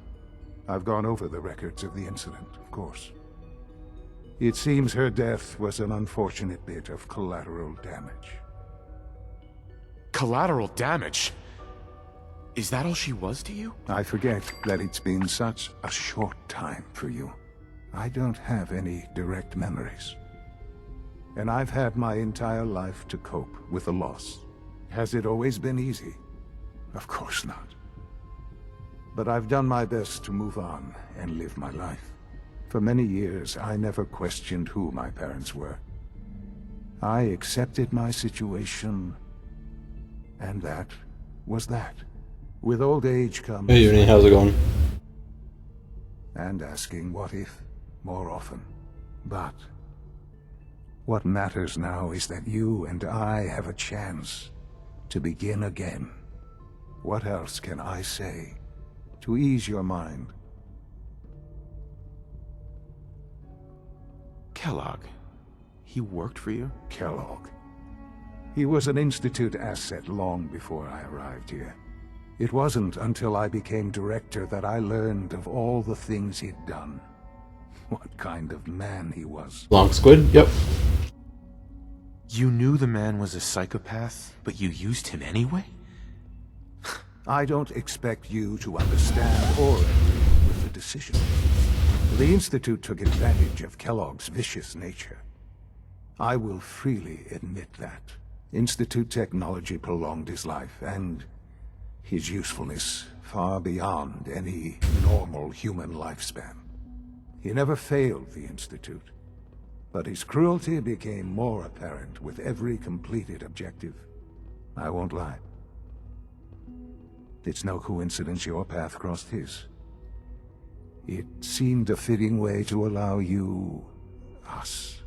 S22: I've gone over the records of the incident, of course. It seems her death was an unfortunate bit of collateral damage.
S18: Collateral damage? Is that all she was to you?
S22: I forget that it's been such a short time for you. I don't have any direct memories. And I've had my entire life to cope with the loss. Has it always been easy? Of course not. But I've done my best to move on and live my life. For many years, I never questioned who my parents were. I accepted my situation, and that was that. With old age comes...
S1: Hey, Uni, how's it going?
S22: And asking what if more often. But what matters now is that you and I have a chance to begin again. What else can I say to ease your mind?
S18: Kellogg. He worked for you?
S22: Kellogg. He was an Institute asset long before I arrived here. It wasn't until I became director that I learned of all the things he'd done. What kind of man he was.
S1: Long squid? Yep.
S18: You knew the man was a psychopath, but you used him anyway?
S22: I don't expect you to understand or agree with the decision. The Institute took advantage of Kellogg's vicious nature. I will freely admit that. Institute technology prolonged his life, and his usefulness far beyond any normal human lifespan. He never failed the Institute, but his cruelty became more apparent with every completed objective. I won't lie. It's no coincidence your path crossed his. It seemed a fitting way to allow you, us,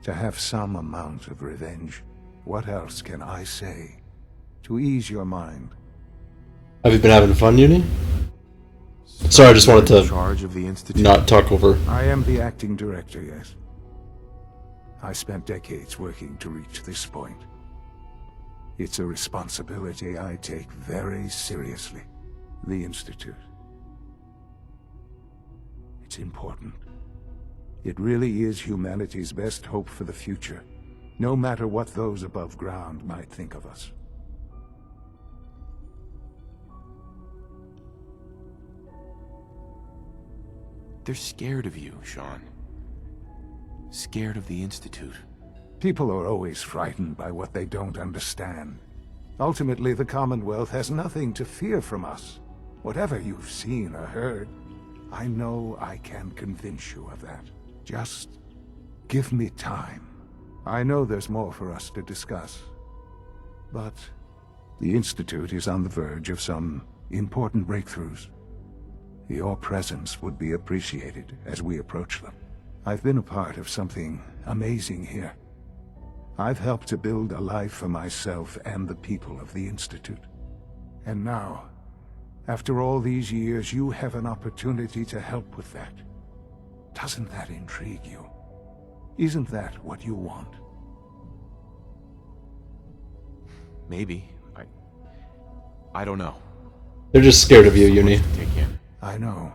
S22: to have some amount of revenge. What else can I say to ease your mind?
S1: Have you been having fun, Uni? Sorry, I just wanted to
S18: charge of the Institute?
S1: not talk over.
S22: I am the acting director, yes. I spent decades working to reach this point. It's a responsibility I take very seriously. The Institute. It's important. It really is humanity's best hope for the future, no matter what those above ground might think of us.
S18: They're scared of you, Sean. Scared of the Institute.
S22: People are always frightened by what they don't understand. Ultimately, the Commonwealth has nothing to fear from us. Whatever you've seen or heard, I know I can convince you of that. Just give me time. I know there's more for us to discuss. But the Institute is on the verge of some important breakthroughs. Your presence would be appreciated as we approach them. I've been a part of something amazing here. I've helped to build a life for myself and the people of the Institute. And now, after all these years, you have an opportunity to help with that. Doesn't that intrigue you? Isn't that what you want?
S18: Maybe. I don't know.
S1: They're just scared of you, Uni.
S22: I know.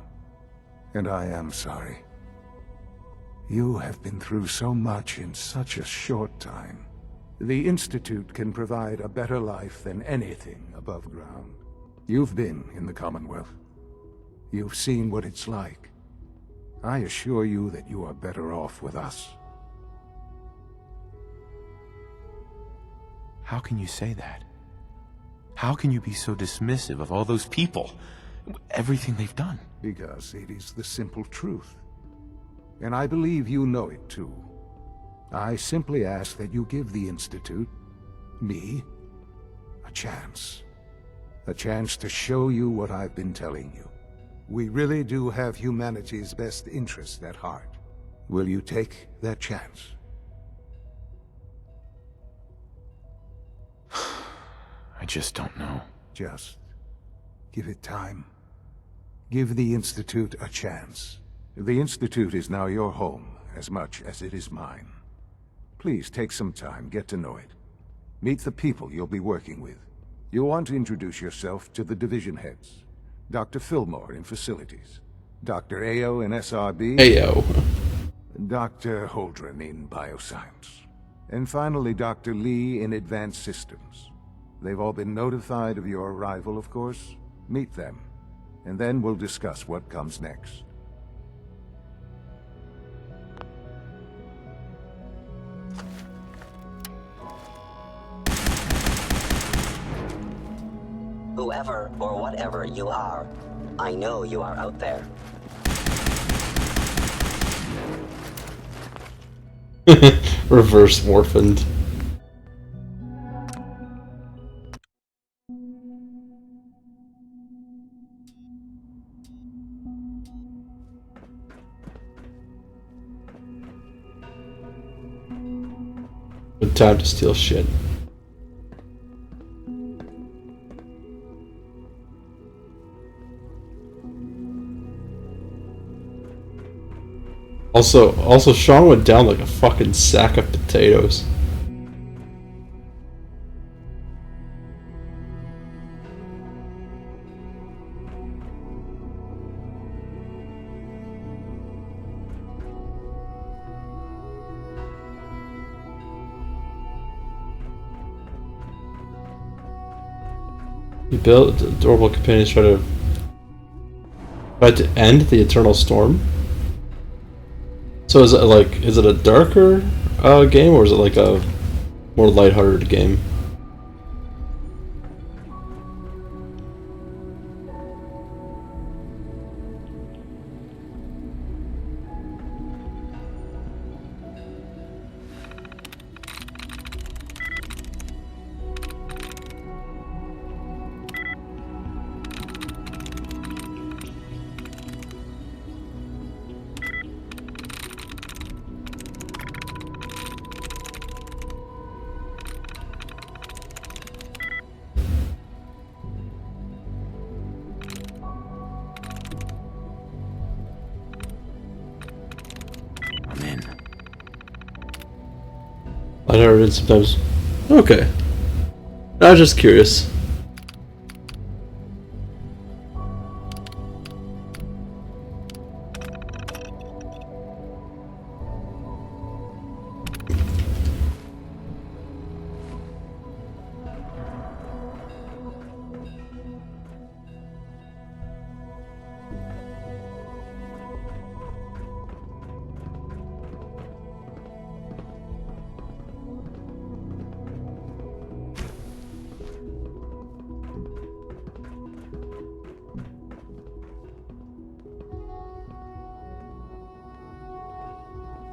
S22: And I am sorry. You have been through so much in such a short time. The Institute can provide a better life than anything above ground. You've been in the Commonwealth. You've seen what it's like. I assure you that you are better off with us.
S18: How can you say that? How can you be so dismissive of all those people? Everything they've done?
S22: Because it is the simple truth. And I believe you know it too. I simply ask that you give the Institute, me, a chance. A chance to show you what I've been telling you. We really do have humanity's best interest at heart. Will you take that chance?
S18: I just don't know.
S22: Just give it time. Give the Institute a chance. The Institute is now your home as much as it is mine. Please take some time, get to know it. Meet the people you'll be working with. You'll want to introduce yourself to the division heads. Dr. Fillmore in Facilities. Dr. Ayo in SRB.
S1: Ayo.
S22: Dr. Holdren in Bioscience. And finally, Dr. Lee in Advanced Systems. They've all been notified of your arrival, of course. Meet them, and then we'll discuss what comes next.
S15: Whoever or whatever you are, I know you are out there.
S1: Reverse morphined. Good time to steal shit. Also, Sean went down like a fucking sack of potatoes. You built adorable companions try to end the eternal storm. So is it a darker game, or is it like a more lighthearted game? Lighthearted sometimes. Okay. I was just curious.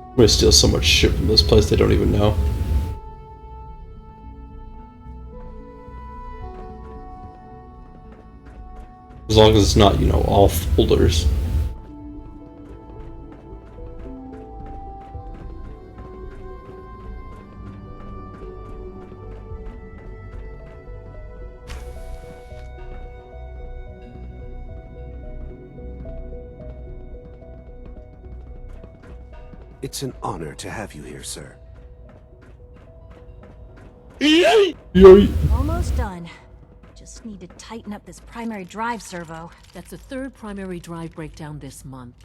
S1: I'm gonna steal so much shit from this place they don't even know. As long as it's not, you know, all folders.
S7: It's an honor to have you here, sir.
S14: Almost done. Just need to tighten up this primary drive servo.
S11: That's the third primary drive breakdown this month.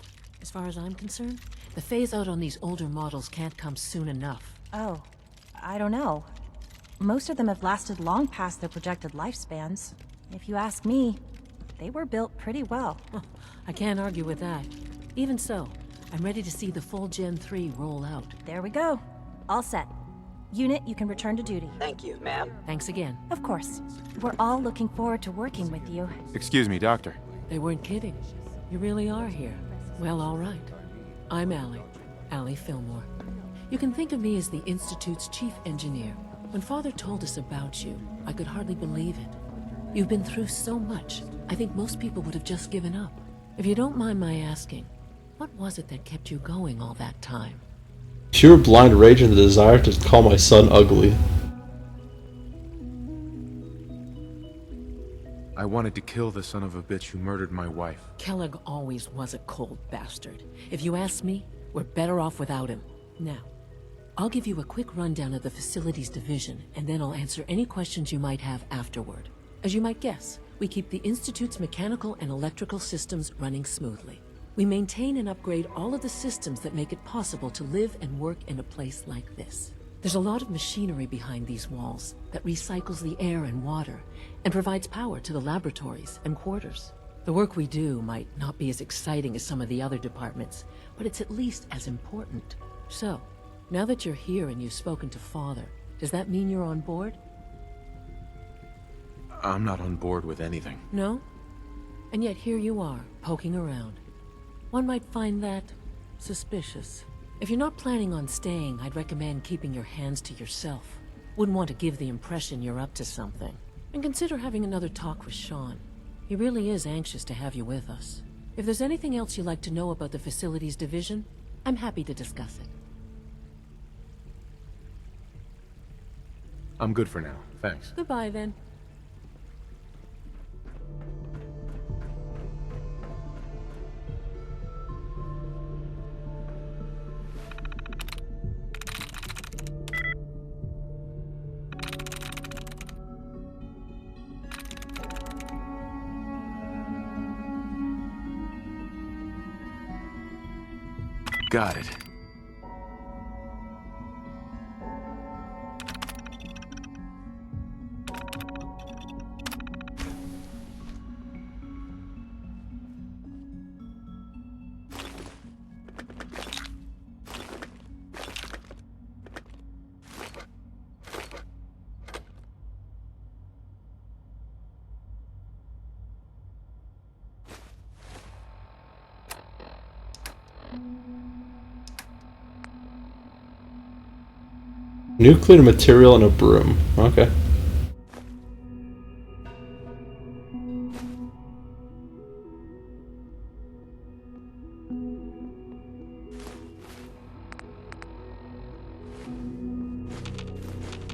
S11: As far as I'm concerned, the phase out on these older models can't come soon enough.
S14: Oh, I don't know. Most of them have lasted long past their projected lifespans. If you ask me, they were built pretty well.
S11: I can't argue with that. Even so, I'm ready to see the full Gen 3 roll out.
S14: There we go. All set. Unit, you can return to duty.
S8: Thank you, ma'am.
S11: Thanks again.
S14: Of course. We're all looking forward to working with you.
S2: Excuse me, Doctor.
S11: They weren't kidding. You really are here. Well, all right. I'm Allie Fillmore. You can think of me as the Institute's chief engineer. When Father told us about you, I could hardly believe it. You've been through so much, I think most people would have just given up. If you don't mind my asking, what was it that kept you going all that time?
S1: Pure blind rage and the desire to call my son ugly.
S2: I wanted to kill the son of a bitch who murdered my wife.
S11: Kellogg always was a cold bastard. If you ask me, we're better off without him. Now, I'll give you a quick rundown of the facilities division, and then I'll answer any questions you might have afterward. As you might guess, we keep the Institute's mechanical and electrical systems running smoothly. We maintain and upgrade all of the systems that make it possible to live and work in a place like this. There's a lot of machinery behind these walls that recycles the air and water and provides power to the laboratories and quarters. The work we do might not be as exciting as some of the other departments, but it's at least as important. So, now that you're here and you've spoken to Father, does that mean you're on board?
S2: I'm not on board with anything.
S11: No? And yet here you are, poking around. One might find that suspicious. If you're not planning on staying, I'd recommend keeping your hands to yourself. Wouldn't want to give the impression you're up to something. And consider having another talk with Sean. He really is anxious to have you with us. If there's anything else you'd like to know about the facilities division, I'm happy to discuss it.
S2: I'm good for now, thanks.
S11: Goodbye then.
S2: Got it.
S1: Nuclear material and a broom. Okay.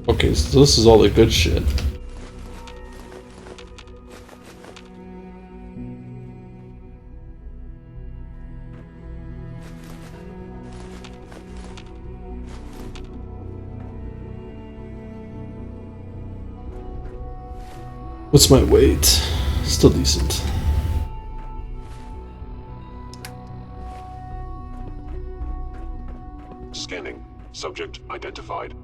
S1: Okay, so this is all the good shit. What's my weight? Still decent.
S4: Scanning. Subject identified.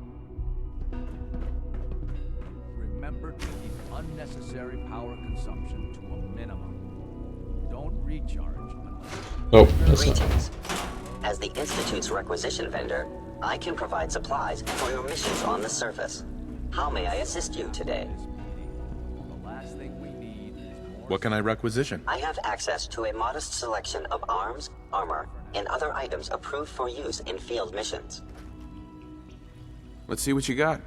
S6: Remember to keep unnecessary power consumption to a minimum. Don't recharge unless...
S1: Oh, that's not.
S15: Greetings. As the Institute's requisition vendor, I can provide supplies for your missions on the surface. How may I assist you today?
S2: What can I requisition?
S15: I have access to a modest selection of arms, armor, and other items approved for use in field missions.
S2: Let's see what you got.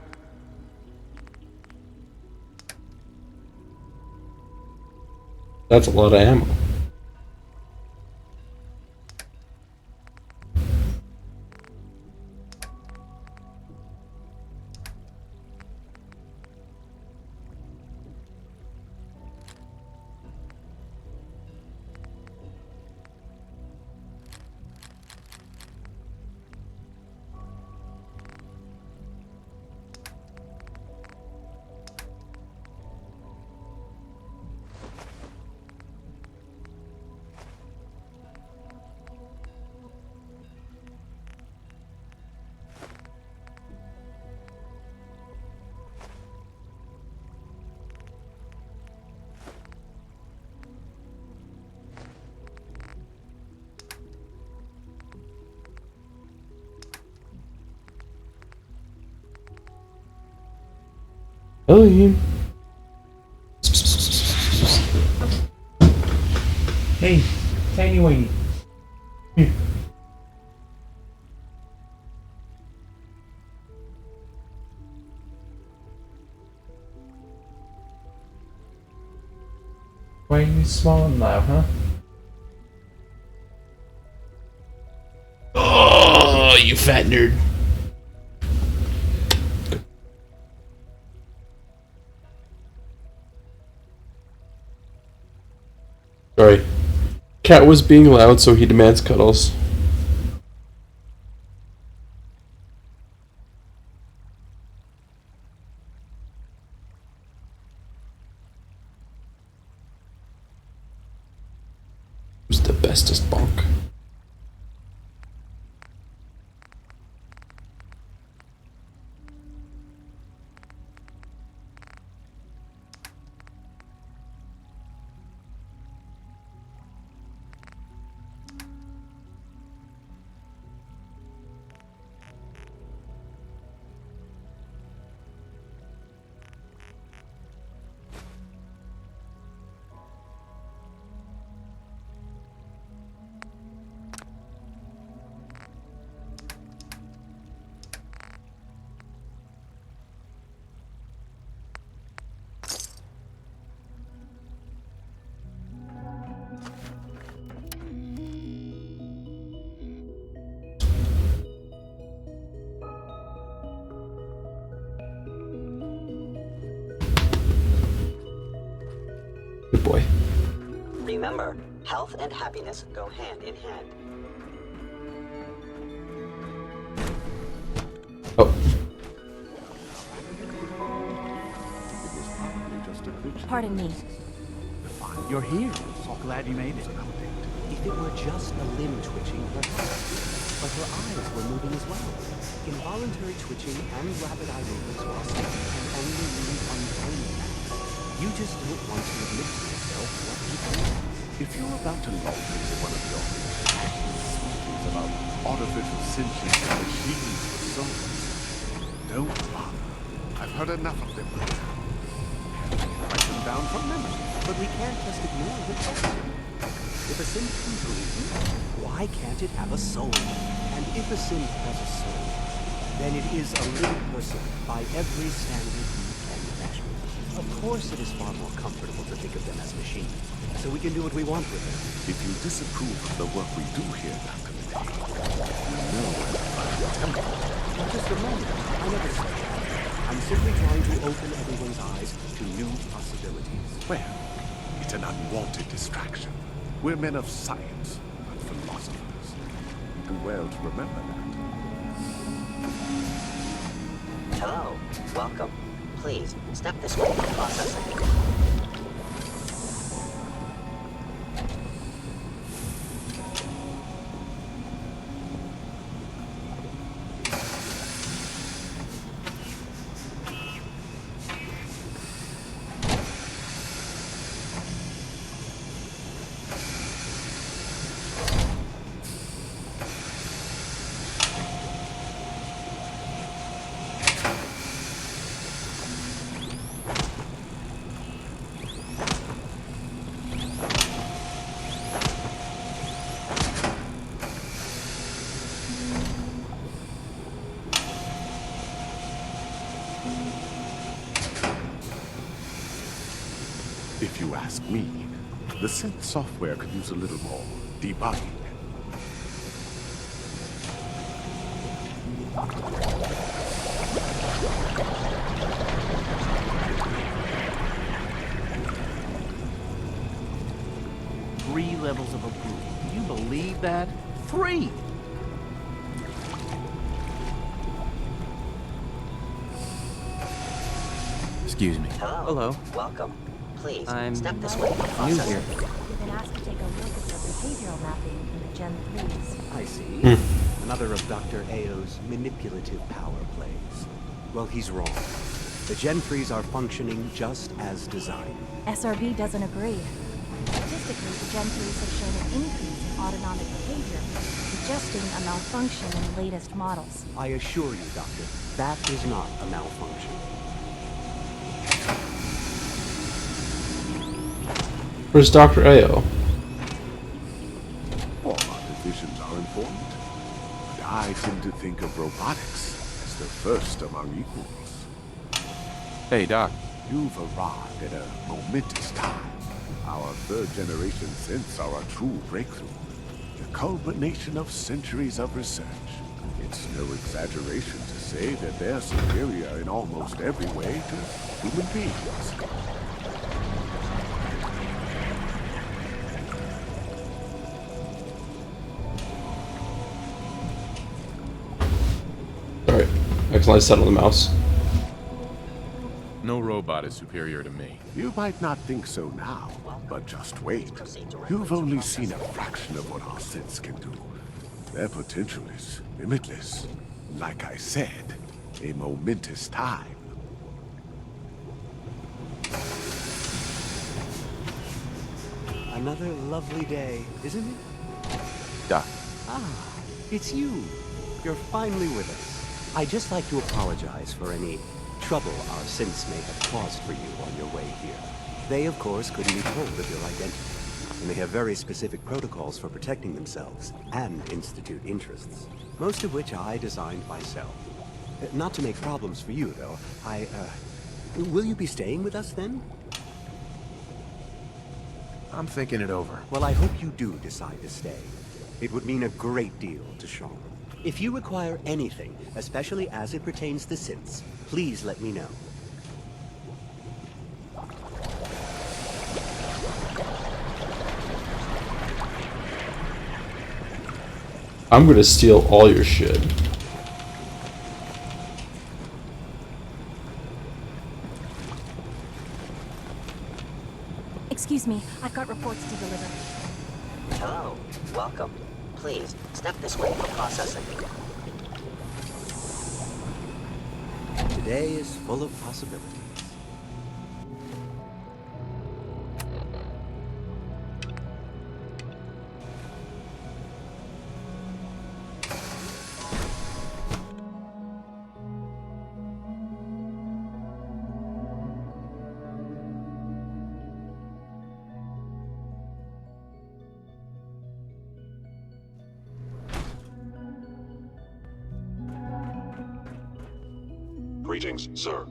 S1: That's a lot of ammo. Hey.
S23: Hey, tiny whitey. Here. Why are you small and loud, huh?
S1: Oh, you fat nerd. Sorry. Cat was being loud, so he demands cuddles. Who's the bestest bonk? Good boy.
S15: Remember, health and happiness go hand in hand.
S1: Oh.
S14: Pardon me.
S24: You're here. So glad you made it. If it were just a limb twitching, perhaps. But her eyes were moving as well. Involuntary twitching and rapid eye movements while sleeping can only lead untimely acts. You just don't want to admit to yourself what you do.
S4: If you're about to launch into one of your speeches about artificial sentience and machines for souls, don't bother. I've heard enough of them.
S24: Write them down from memory. But we can't just ignore the fact. If a sin can breathe, why can't it have a soul? And if a sin has a soul, then it is a living person by every standard you can imagine. Of course it is far more comfortable to think of them as machines, so we can do what we want with them.
S4: If you disapprove of the work we do here, Dr. Medea, you know where to find the temple.
S24: Now just a moment. I never said that. I'm simply trying to open everyone's eyes to new possibilities.
S4: Well, it's an unwanted distraction. We're men of science, not philosophers. Do well to remember that.
S8: Hello, welcome. Please, step this way for processing.
S4: If you ask me, the synth software could use a little more debugging.
S24: Three levels of approval. Do you believe that? 3!
S8: Excuse me. Hello. Welcome. Please, step this way for
S14: New
S8: processing.
S14: here. We've been asked to take a look at the behavioral mapping in the Gen 3s.
S20: I see. Another of Dr. Ao's manipulative power plays. Well, he's wrong. The Gen 3s are functioning just as designed.
S14: SRB doesn't agree. Statistically, the Gen 3s have shown an increase in autonomic behavior, suggesting a malfunction in the latest models.
S20: I assure you, Doctor, that is not a malfunction.
S1: Where's Dr. Ao?
S4: All our divisions are important, but I tend to think of robotics as the first among equals.
S2: Hey, Doc.
S4: You've arrived at a momentous time. Our third-generation synths are a true breakthrough, the culmination of centuries of research. It's no exaggeration to say that they're superior in almost every way to human beings.
S1: Alright, accidentally set on the mouse.
S2: No robot is superior to me.
S4: You might not think so now, but just wait. You've only seen a fraction of what our synths can do. Their potential is limitless. Like I said, a momentous time.
S20: Another lovely day, isn't it?
S2: Doc.
S20: Ah, it's you. You're finally with us. I'd just like to apologize for any trouble our synths may have caused for you on your way here. They, of course, couldn't be told of your identity, and they have very specific protocols for protecting themselves and Institute interests, most of which I designed myself. Not to make problems for you, though. Will you be staying with us, then?
S18: I'm thinking it over.
S20: Well, I hope you do decide to stay. It would mean a great deal to Sean. If you require anything, especially as it pertains to synths, please let me know.
S1: I'm gonna steal all your shit.
S14: Excuse me, I've got reports to deliver.
S8: Hello, welcome. Please, step this way for processing.
S20: Today is full of possibilities.
S3: Greetings, sir.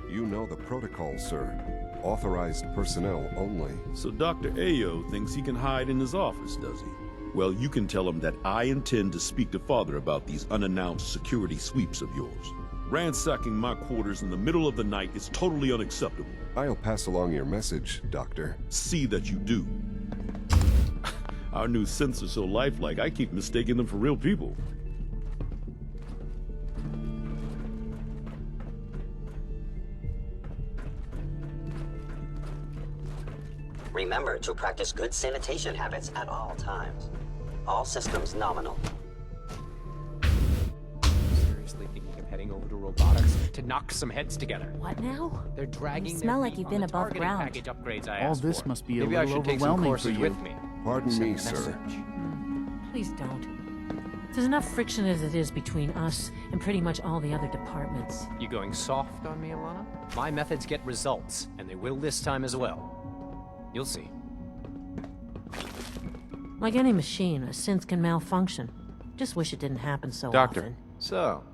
S9: You know the protocol, sir. Authorized personnel only.
S13: So Dr. Ayo thinks he can hide in his office, does he? Well, you can tell him that I intend to speak to Father about these unannounced security sweeps of yours. Ransacking my quarters in the middle of the night is totally unacceptable.
S9: I'll pass along your message, Doctor.
S13: See that you do. Our new synths are so lifelike, I keep mistaking them for real people.
S15: Remember to practice good sanitation habits at all times. All systems nominal.
S24: Seriously thinking of heading over to robotics to knock some heads together?
S11: What now?
S24: They're dragging
S14: You
S24: their
S14: smell like
S24: feet
S14: you've
S24: on
S14: been
S24: the
S14: above
S24: targeting
S14: ground.
S24: package upgrades I
S16: All
S24: asked
S16: this
S24: for.
S16: must be a
S24: Maybe I
S16: little
S24: should take some
S16: overwhelming
S24: courses
S16: for you.
S24: with me.
S9: Pardon
S24: Send
S9: me,
S24: a
S9: sir.
S24: message.
S11: Please don't. There's enough friction as it is between us and pretty much all the other departments.
S24: You going soft on me, Alana? My methods get results, and they will this time as well. You'll see.
S11: Like any machine, a synth can malfunction. Just wish it didn't happen so
S24: Doctor.
S11: often.
S24: So,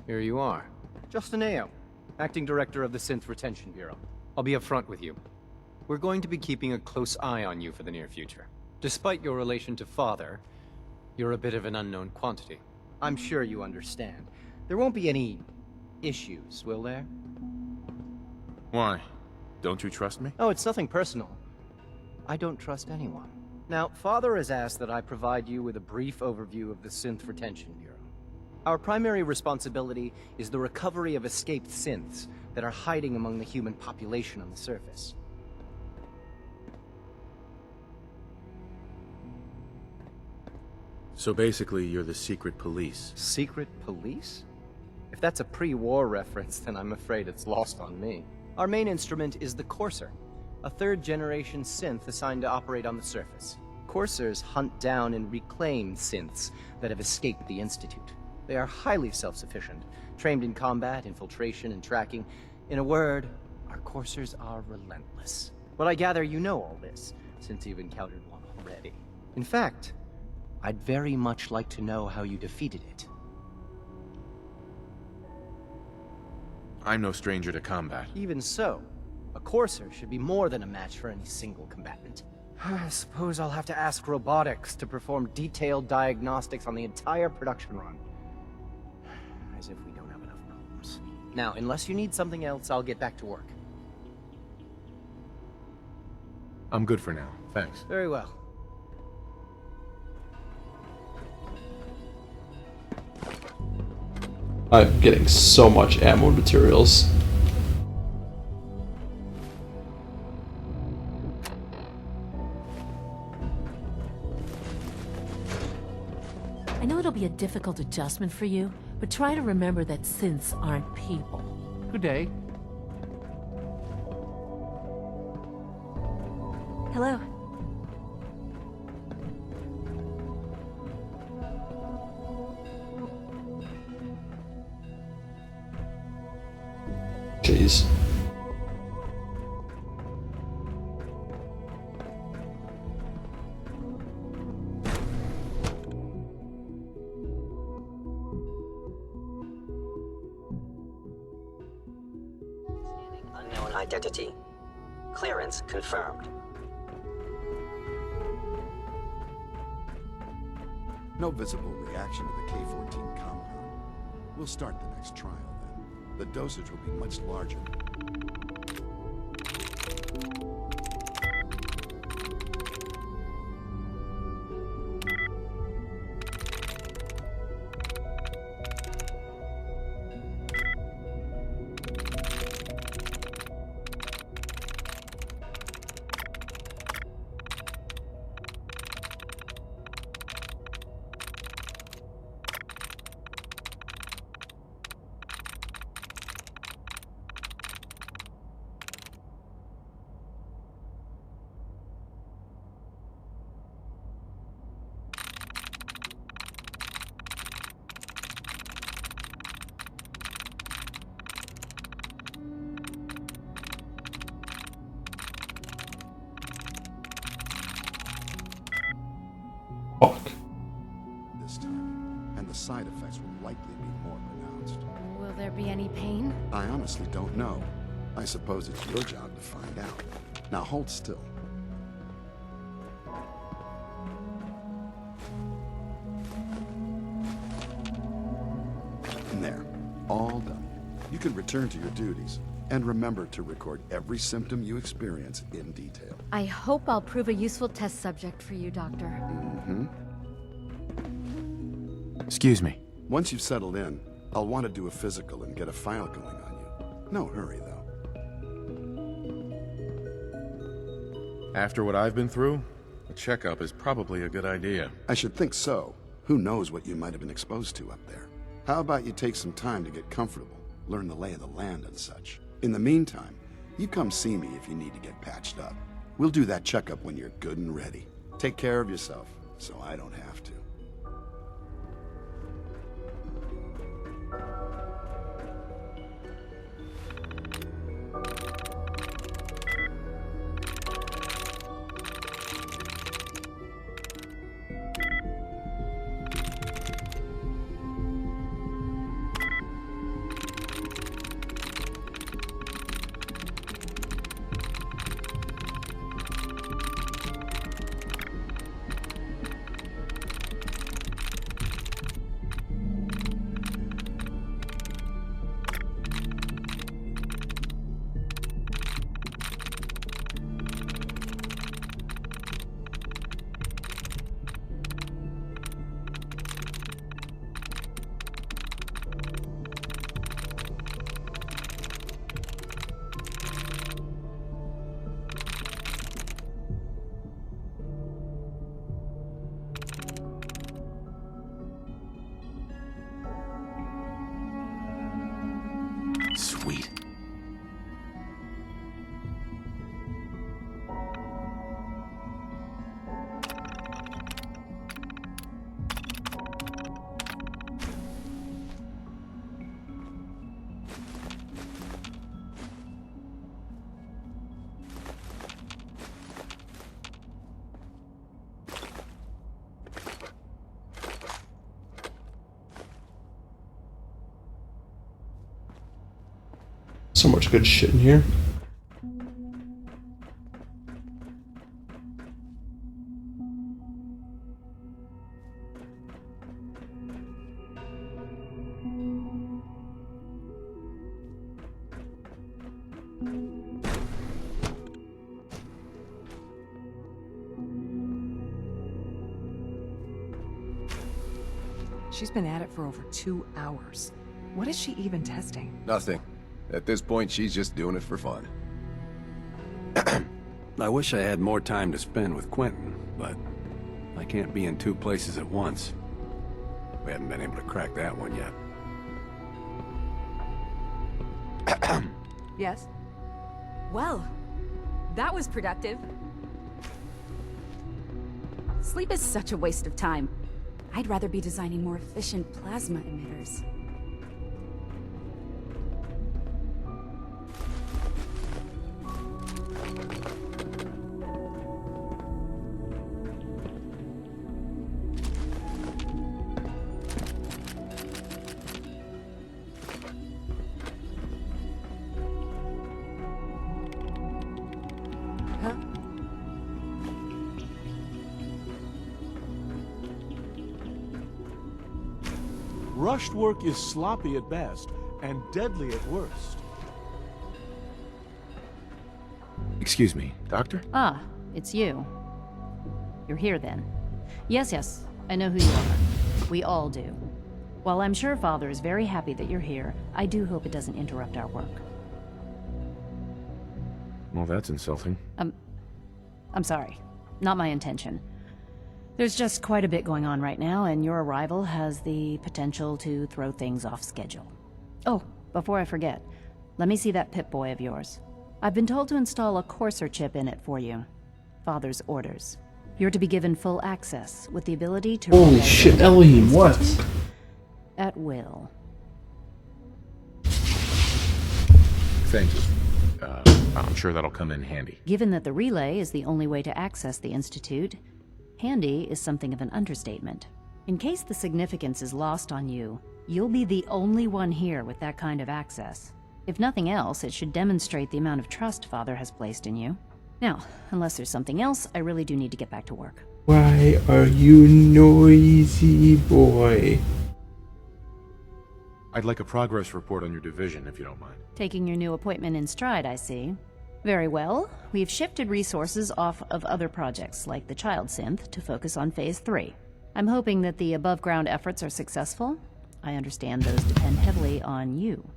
S24: here you are. Justin Ayo, Acting Director of the Synth Retention Bureau. I'll be upfront with you. We're going to be keeping a close eye on you for the near future. Despite your relation to Father, you're a bit of an unknown quantity. I'm sure you understand. There won't be any issues, will there?
S2: Why? Don't you trust me?
S24: Oh, it's nothing personal. I don't trust anyone. Now, Father has asked that I provide you with a brief overview of the Synth Retention Bureau. Our primary responsibility is the recovery of escaped synths that are hiding among the human population on the surface.
S2: So basically, you're the secret police.
S24: Secret police? If that's a pre-war reference, then I'm afraid it's lost on me. Our main instrument is the Courser, a third-generation synth assigned to operate on the surface. Coursers hunt down and reclaim synths that have escaped the Institute. They are highly self-sufficient, trained in combat, infiltration, and tracking. In a word, our Coursers are relentless. But I gather you know all this, since you've encountered one already. In fact, I'd very much like to know how you defeated it.
S2: I'm no stranger to combat.
S24: Even so, a Courser should be more than a match for any single combatant. I suppose I'll have to ask robotics to perform detailed diagnostics on the entire production run. As if we don't have enough problems. Now, unless you need something else, I'll get back to work.
S2: I'm good for now, thanks.
S24: Very well.
S1: I'm getting so much ammo and materials.
S11: I know it'll be a difficult adjustment for you, but try to remember that synths aren't people.
S24: Good day.
S14: Hello.
S1: Jeez.
S15: Unknown identity. Clearance confirmed.
S4: No visible reaction to the K-14 compound. We'll start the next trial then. The dosage will be much larger.
S3: the side effects will likely be more pronounced.
S10: Will there be any pain?
S3: I honestly don't know. I suppose it's your job to find out. Now hold still. And there. All done. You can return to your duties. And remember to record every symptom you experience in detail.
S10: I hope I'll prove a useful test subject for you, Doctor.
S3: Mm-hmm.
S18: Excuse me.
S3: Once you've settled in, I'll want to do a physical and get a file going on you. No hurry, though.
S2: After what I've been through, a checkup is probably a good idea.
S3: I should think so. Who knows what you might have been exposed to up there? How about you take some time to get comfortable, learn the lay of the land and such? In the meantime, you come see me if you need to get patched up. We'll do that checkup when you're good and ready. Take care of yourself, so I don't have to.
S18: Sweet.
S1: So much good shit in here.
S11: She's been at it for over 2 hours. What is she even testing?
S12: Nothing. At this point, she's just doing it for fun.
S16: I wish I had more time to spend with Quentin, but I can't be in 2 places at once. We haven't been able to crack that one yet.
S11: Yes?
S17: Well, that was productive. Sleep is such a waste of time. I'd rather be designing more efficient plasma emitters.
S25: Rushed work is sloppy at best and deadly at worst.
S18: Excuse me, Doctor?
S26: Ah, it's you. You're here then. Yes, I know who you are. We all do. While I'm sure Father is very happy that you're here, I do hope it doesn't interrupt our work.
S2: Well, that's insulting.
S26: I'm sorry. Not my intention. There's just quite a bit going on right now, and your arrival has the potential to throw things off schedule. Oh, before I forget, let me see that Pip-Boy of yours. I've been told to install a Courser chip in it for you. Father's orders. You're to be given full access, with the ability to...
S1: Holy shit, Elohim, what?
S26: At will.
S2: Thank you. I'm sure that'll come in handy.
S26: Given that the relay is the only way to access the Institute, handy is something of an understatement. In case the significance is lost on you, you'll be the only one here with that kind of access. If nothing else, it should demonstrate the amount of trust Father has placed in you. Now, unless there's something else, I really do need to get back to work.
S23: Why are you noisy, boy?
S2: I'd like a progress report on your division, if you don't mind.
S26: Taking your new appointment in stride, I see. Very well. We've shifted resources off of other projects, like the Child Synth, to focus on Phase 3. I'm hoping that the above-ground efforts are successful. I understand those depend heavily on you.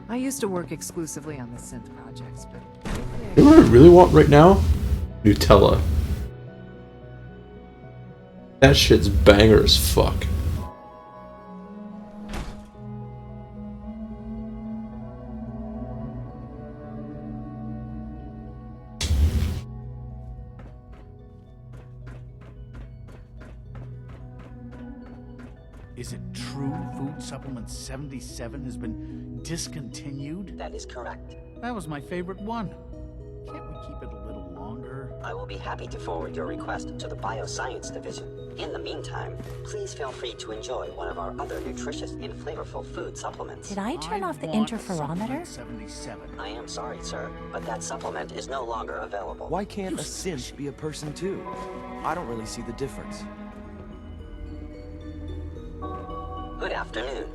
S5: I used to work exclusively on the synth projects, but...
S1: You know what I really want right now? Nutella. That shit's banger as fuck.
S24: Is it true Food Supplement 77 has been discontinued?
S15: That is correct.
S24: That was my favorite one. Can't we keep it a little longer?
S15: I will be happy to forward your request to the Bioscience Division. In the meantime, please feel free to enjoy one of our other nutritious and flavorful food supplements.
S14: Did I turn off the interferometer?
S24: 77.
S15: I am sorry, sir, but that supplement is no longer available.
S6: Why can't a synth be a person too? I don't really see the difference.
S15: Good afternoon.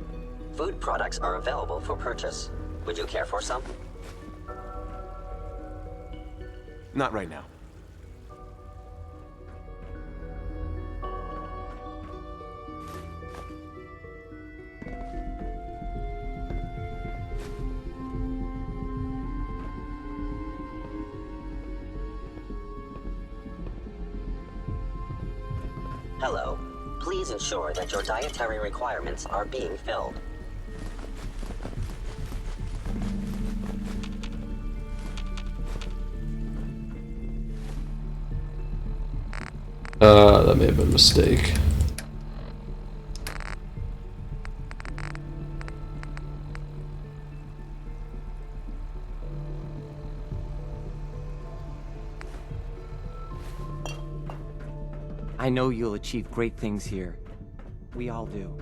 S15: Food products are available for purchase. Would you care for some?
S18: Not right now.
S15: Hello. Please ensure that your dietary requirements are being filled.
S1: That may have been a mistake.
S6: I know you'll achieve great things here. We all do.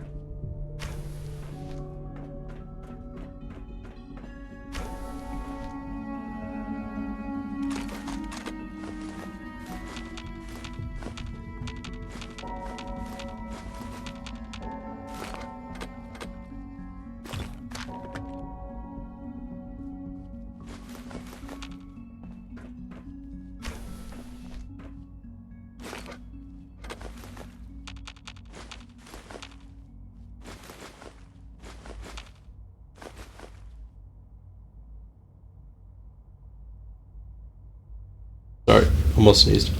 S1: Sorry, almost sneezed.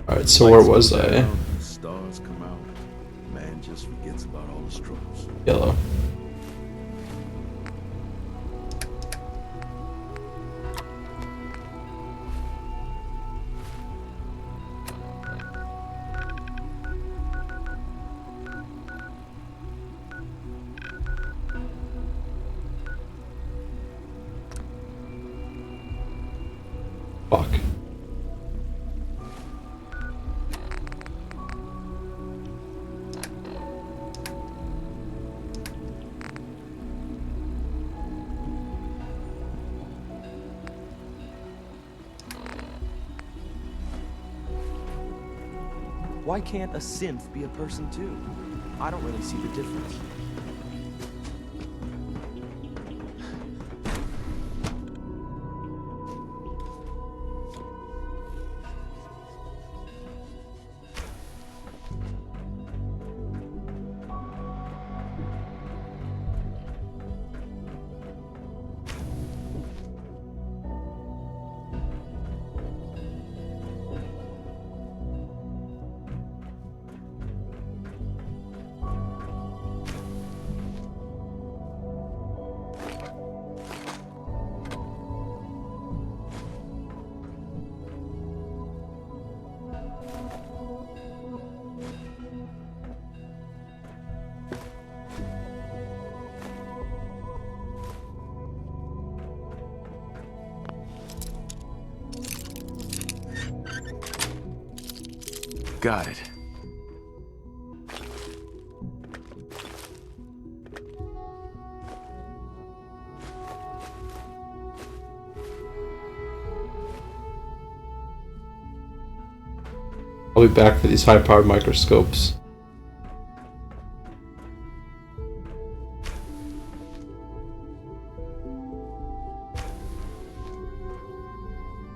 S1: Alright, so where was I?
S13: Stars come out. Man just forgets about all the struggles.
S1: Yellow. Fuck.
S24: Why can't a synth be a person too? I don't really see the difference.
S18: Got it.
S1: I'll be back for these high-powered microscopes.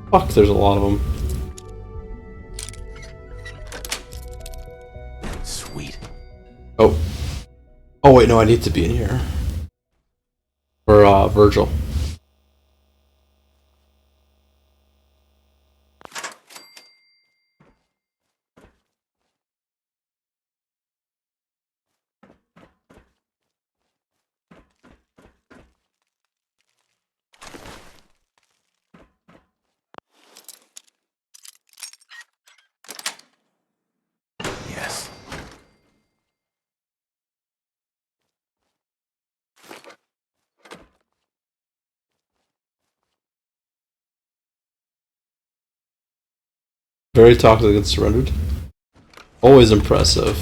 S1: Fuck, there's a lot of them.
S18: Sweet.
S1: Oh. Oh wait, no, I need to be in here. For, Virgil.
S18: Yes.
S1: Very toxic and surrendered. Always impressive.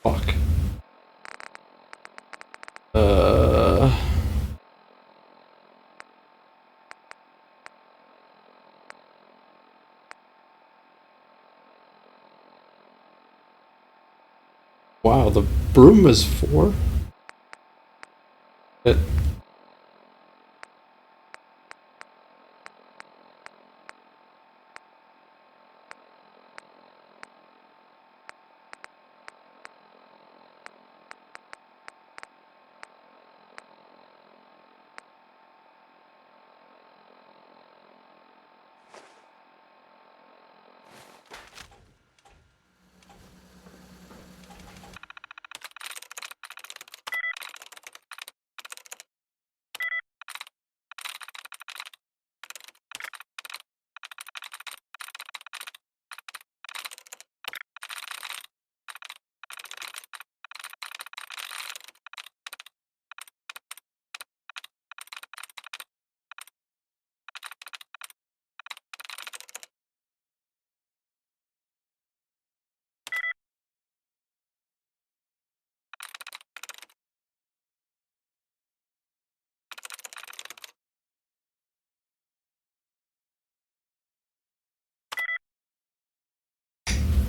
S1: Fuck. Wow, the broom is 4? It...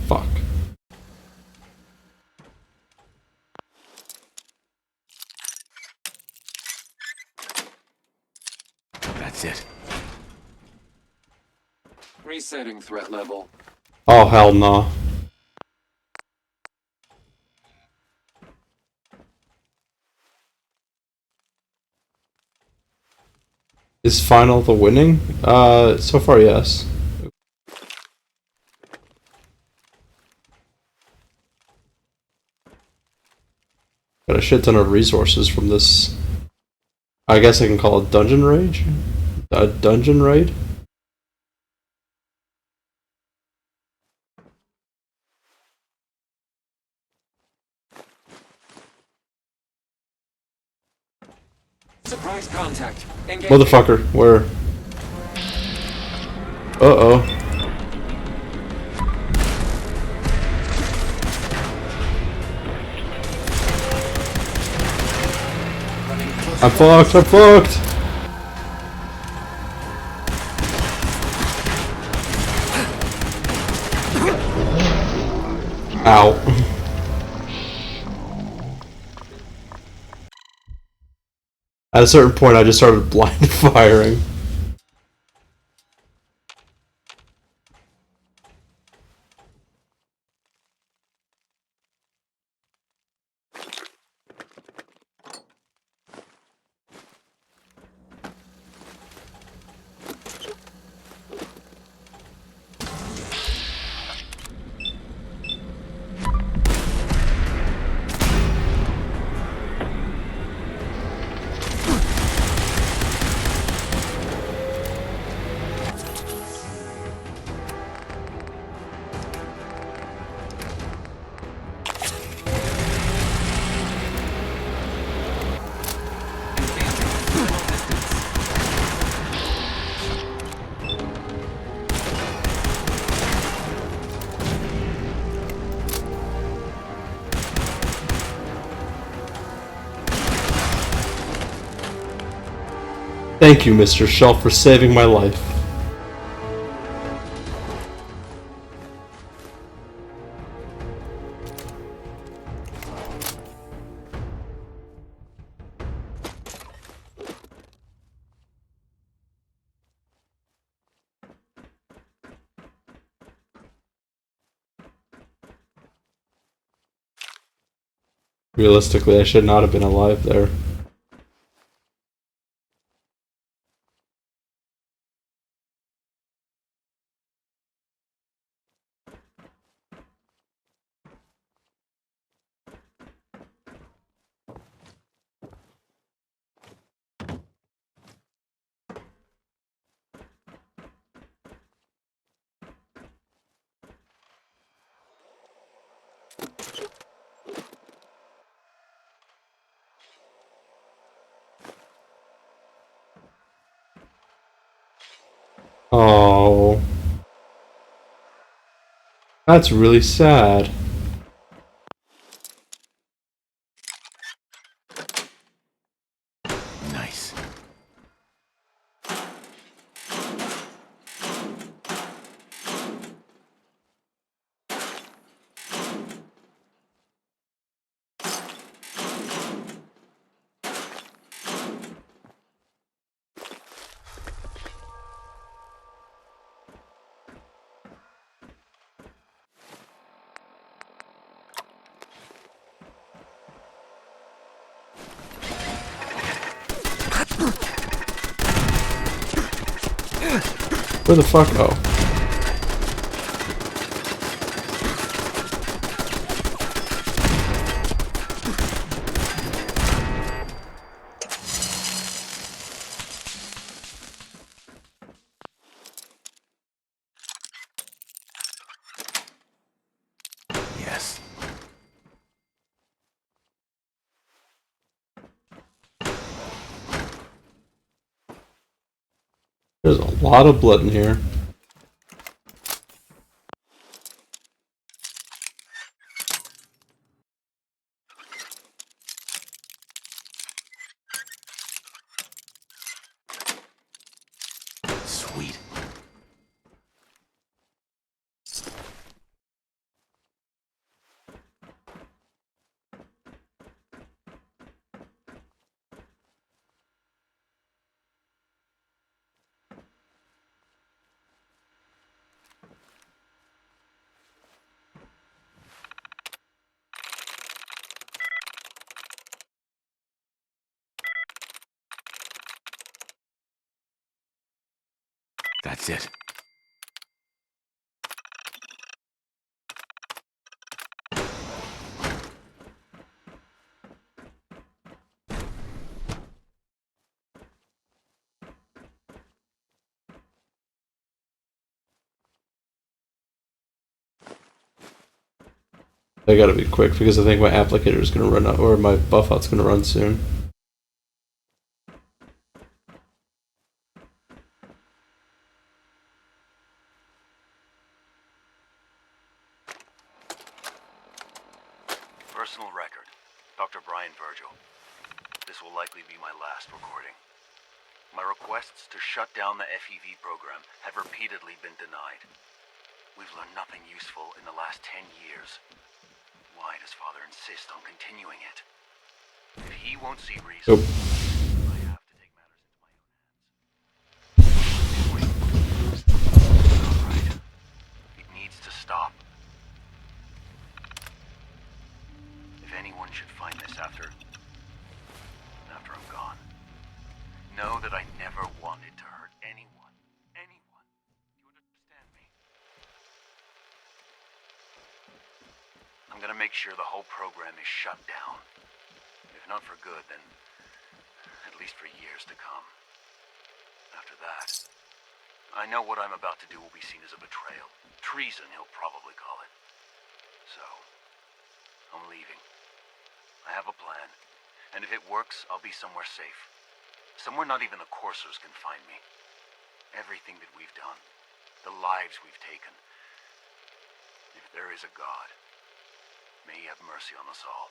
S1: Fuck.
S18: That's it.
S16: Resetting threat level.
S1: Oh, hell no. Is final the winning? So far, yes. Got a shit ton of resources from this. I guess I can call it dungeon raid. A dungeon raid.
S6: Surprise contact. Engage.
S1: Motherfucker, where? Uh-oh. I'm fucked, I'm fucked! Ow. At a certain point, I just started blind firing. Thank you, Mr. Shelf, for saving my life. Realistically, I should not have been alive there. Oh, that's really sad.
S18: Nice.
S1: Where the fuck? Oh.
S18: Yes.
S1: There's a lot of blood in here.
S18: Sweet. That's it.
S1: I gotta be quick because I think my applicator is gonna run out, or my buff out's gonna run soon.
S7: Personal record. Dr. Brian Virgil. This will likely be my last recording. My requests to shut down the FEV program have repeatedly been denied. We've learned nothing useful in the last 10 years. Why does Father insist on continuing it? If he won't see reason, I have to take matters into my own hands. Alright. It needs to stop. If anyone should find this after I'm gone, know that I never wanted to hurt anyone. Anyone. You understand me? I'm gonna make sure the whole program is shut down. If not for good, then at least for years to come. After that, I know what I'm about to do will be seen as a betrayal. Treason, he'll probably call it. So, I'm leaving. I have a plan, and if it works, I'll be somewhere safe. Somewhere not even the coursers can find me. Everything that we've done, the lives we've taken. If there is a God, may he have mercy on us all.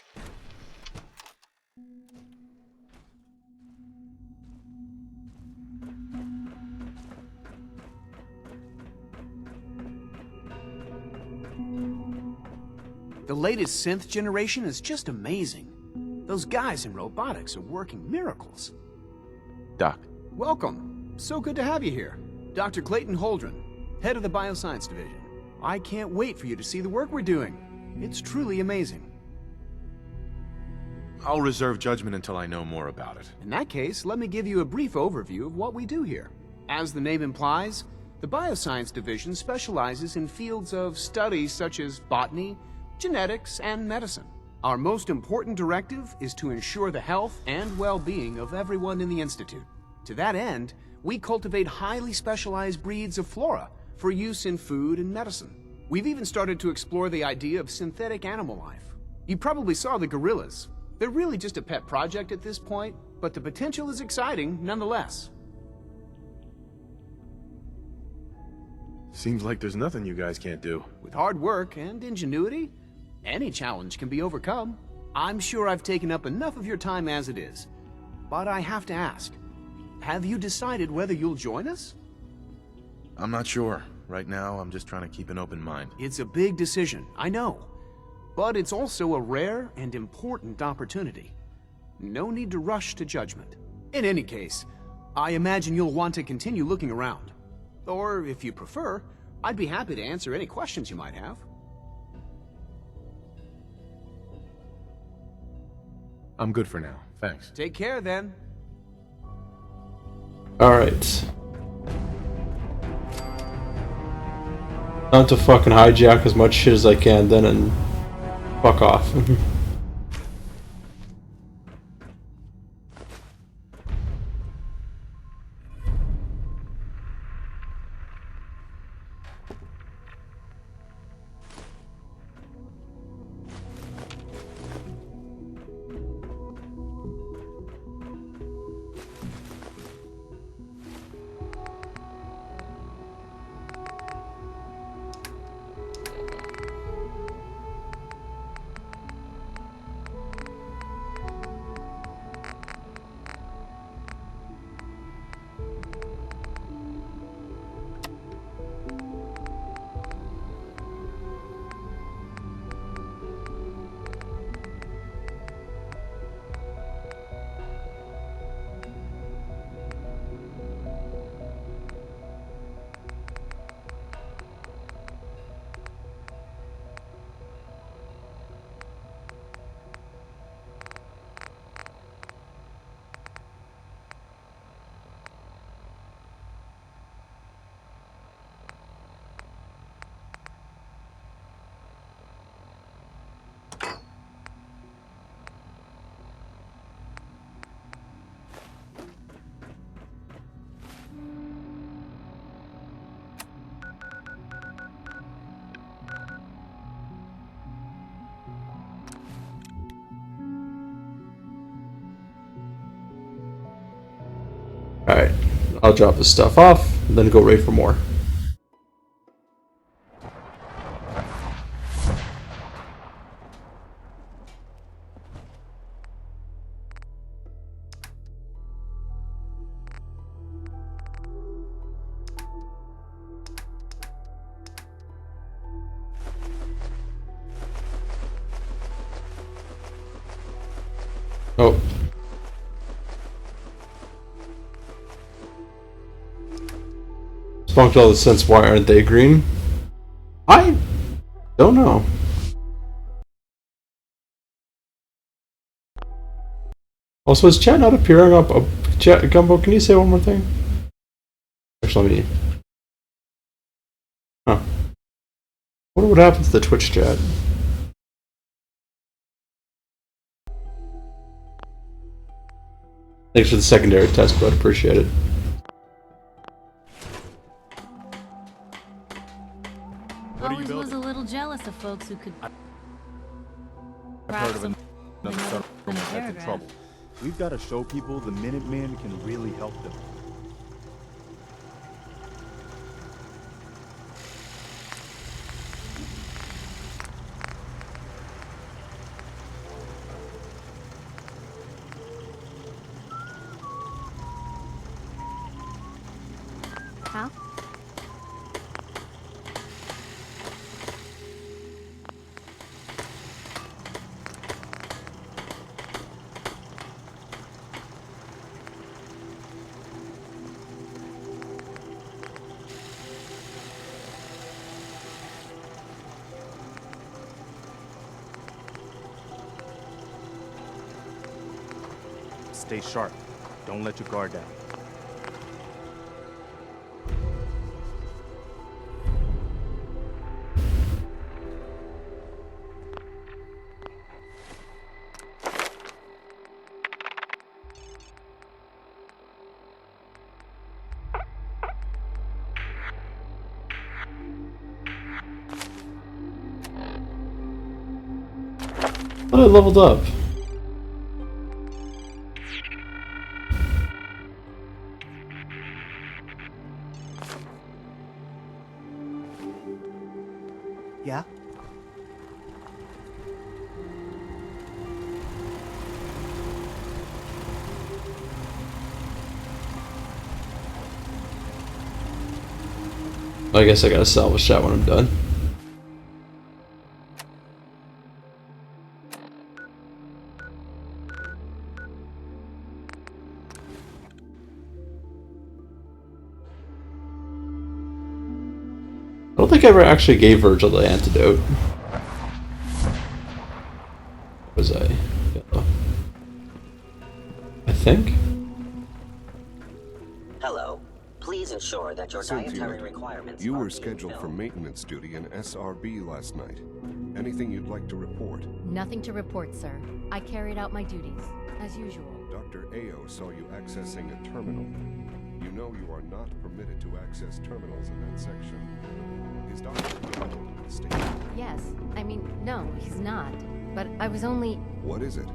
S24: The latest synth generation is just amazing. Those guys in robotics are working miracles.
S18: Doc.
S24: Welcome. So good to have you here. Dr. Clayton Holdren, head of the Bioscience Division. I can't wait for you to see the work we're doing. It's truly amazing.
S2: I'll reserve judgment until I know more about it.
S24: In that case, let me give you a brief overview of what we do here. As the name implies, the Bioscience Division specializes in fields of studies such as botany, genetics, and medicine. Our most important directive is to ensure the health and well-being of everyone in the Institute. To that end, we cultivate highly specialized breeds of flora for use in food and medicine. We've even started to explore the idea of synthetic animal life. You probably saw the gorillas. They're really just a pet project at this point, but the potential is exciting nonetheless.
S18: Seems like there's nothing you guys can't do.
S24: With hard work and ingenuity, any challenge can be overcome. I'm sure I've taken up enough of your time as it is, but I have to ask, have you decided whether you'll join us?
S2: I'm not sure. Right now, I'm just trying to keep an open mind.
S24: It's a big decision, I know, but it's also a rare and important opportunity. No need to rush to judgment. In any case, I imagine you'll want to continue looking around. Or, if you prefer, I'd be happy to answer any questions you might have.
S18: I'm good for now. Thanks.
S24: Take care, then.
S1: Alright. Time to fucking hijack as much shit as I can, then and fuck off. Alright, I'll drop this stuff off, then go raid for more. Oh. Spunked all the sense, why aren't they green? I don't know. Also, is chat not appearing up? Chat, Gumbo, can you say one more thing? Actually, let me... Huh. I wonder what happened to the Twitch chat. Thanks for the secondary test, bud. Appreciate it.
S8: Always was a little jealous of folks who could.
S9: I've heard of another settlement that's in trouble. We've got to show people the Minutemen can really help them.
S8: How?
S9: Stay sharp. Don't let your guard down.
S1: Oh, I leveled up.
S24: Yeah?
S1: I guess I gotta salvage that when I'm done. I don't think I ever actually gave Virgil the antidote. Was I? I think.
S15: Hello. Please ensure that your dietary requirements
S12: You
S15: are
S12: were
S15: being
S12: scheduled for
S15: filled.
S12: maintenance duty in SRB last night. Anything you'd like to report?
S10: Nothing to report, sir. I carried out my duties, as usual.
S12: Dr. Ao saw you accessing a terminal. You know you are not permitted to access terminals in that section. Is Dr. Ao in the station?
S10: Yes. I mean, no, he's not. But I was only...
S12: What is it?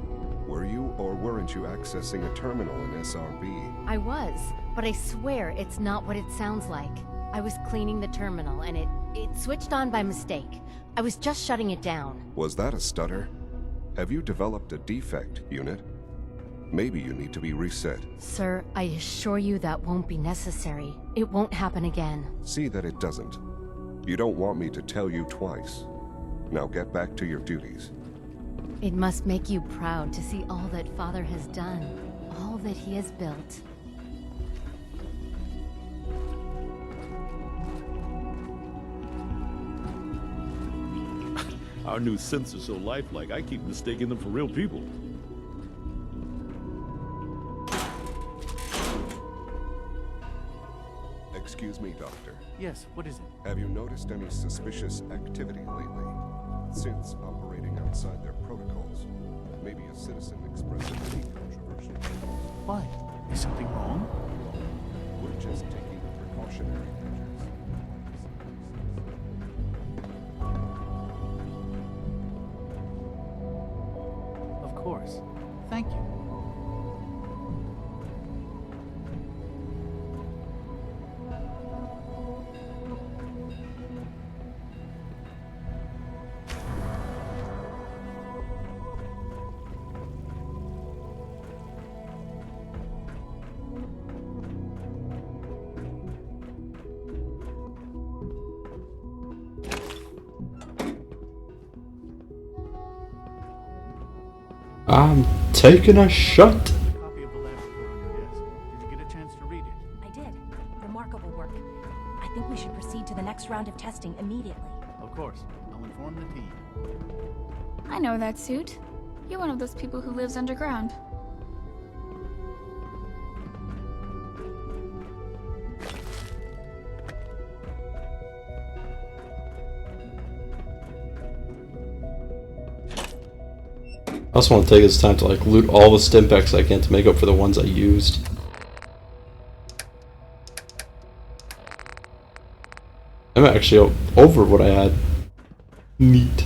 S12: Were you or weren't you accessing a terminal in SRB?
S10: I was, but I swear it's not what it sounds like. I was cleaning the terminal, and it switched on by mistake. I was just shutting it down.
S12: Was that a stutter? Have you developed a defect, Unit? Maybe you need to be reset.
S10: Sir, I assure you that won't be necessary. It won't happen again.
S12: See that it doesn't. You don't want me to tell you twice. Now get back to your duties.
S10: It must make you proud to see all that Father has done, all that he has built.
S13: Our new synths are so lifelike, I keep mistaking them for real people.
S12: Excuse me, Doctor.
S24: Yes, what is it?
S12: Have you noticed any suspicious activity lately? Synths operating outside their protocols. Maybe a citizen expressed any controversial.
S24: Why? Is something wrong?
S12: We're just taking precautionary measures.
S24: Of course. Thank you.
S23: I'm taking a shot.
S24: Copy of the lab report on your desk. Did you get a chance to read it?
S14: I did. Remarkable work. I think we should proceed to the next round of testing immediately.
S24: Of course. I'll inform the team.
S3: I know that suit. You're one of those people who lives underground.
S1: I also want to take this time to like loot all the stimpaks I can to make up for the ones I used. I'm actually over what I had. Neat.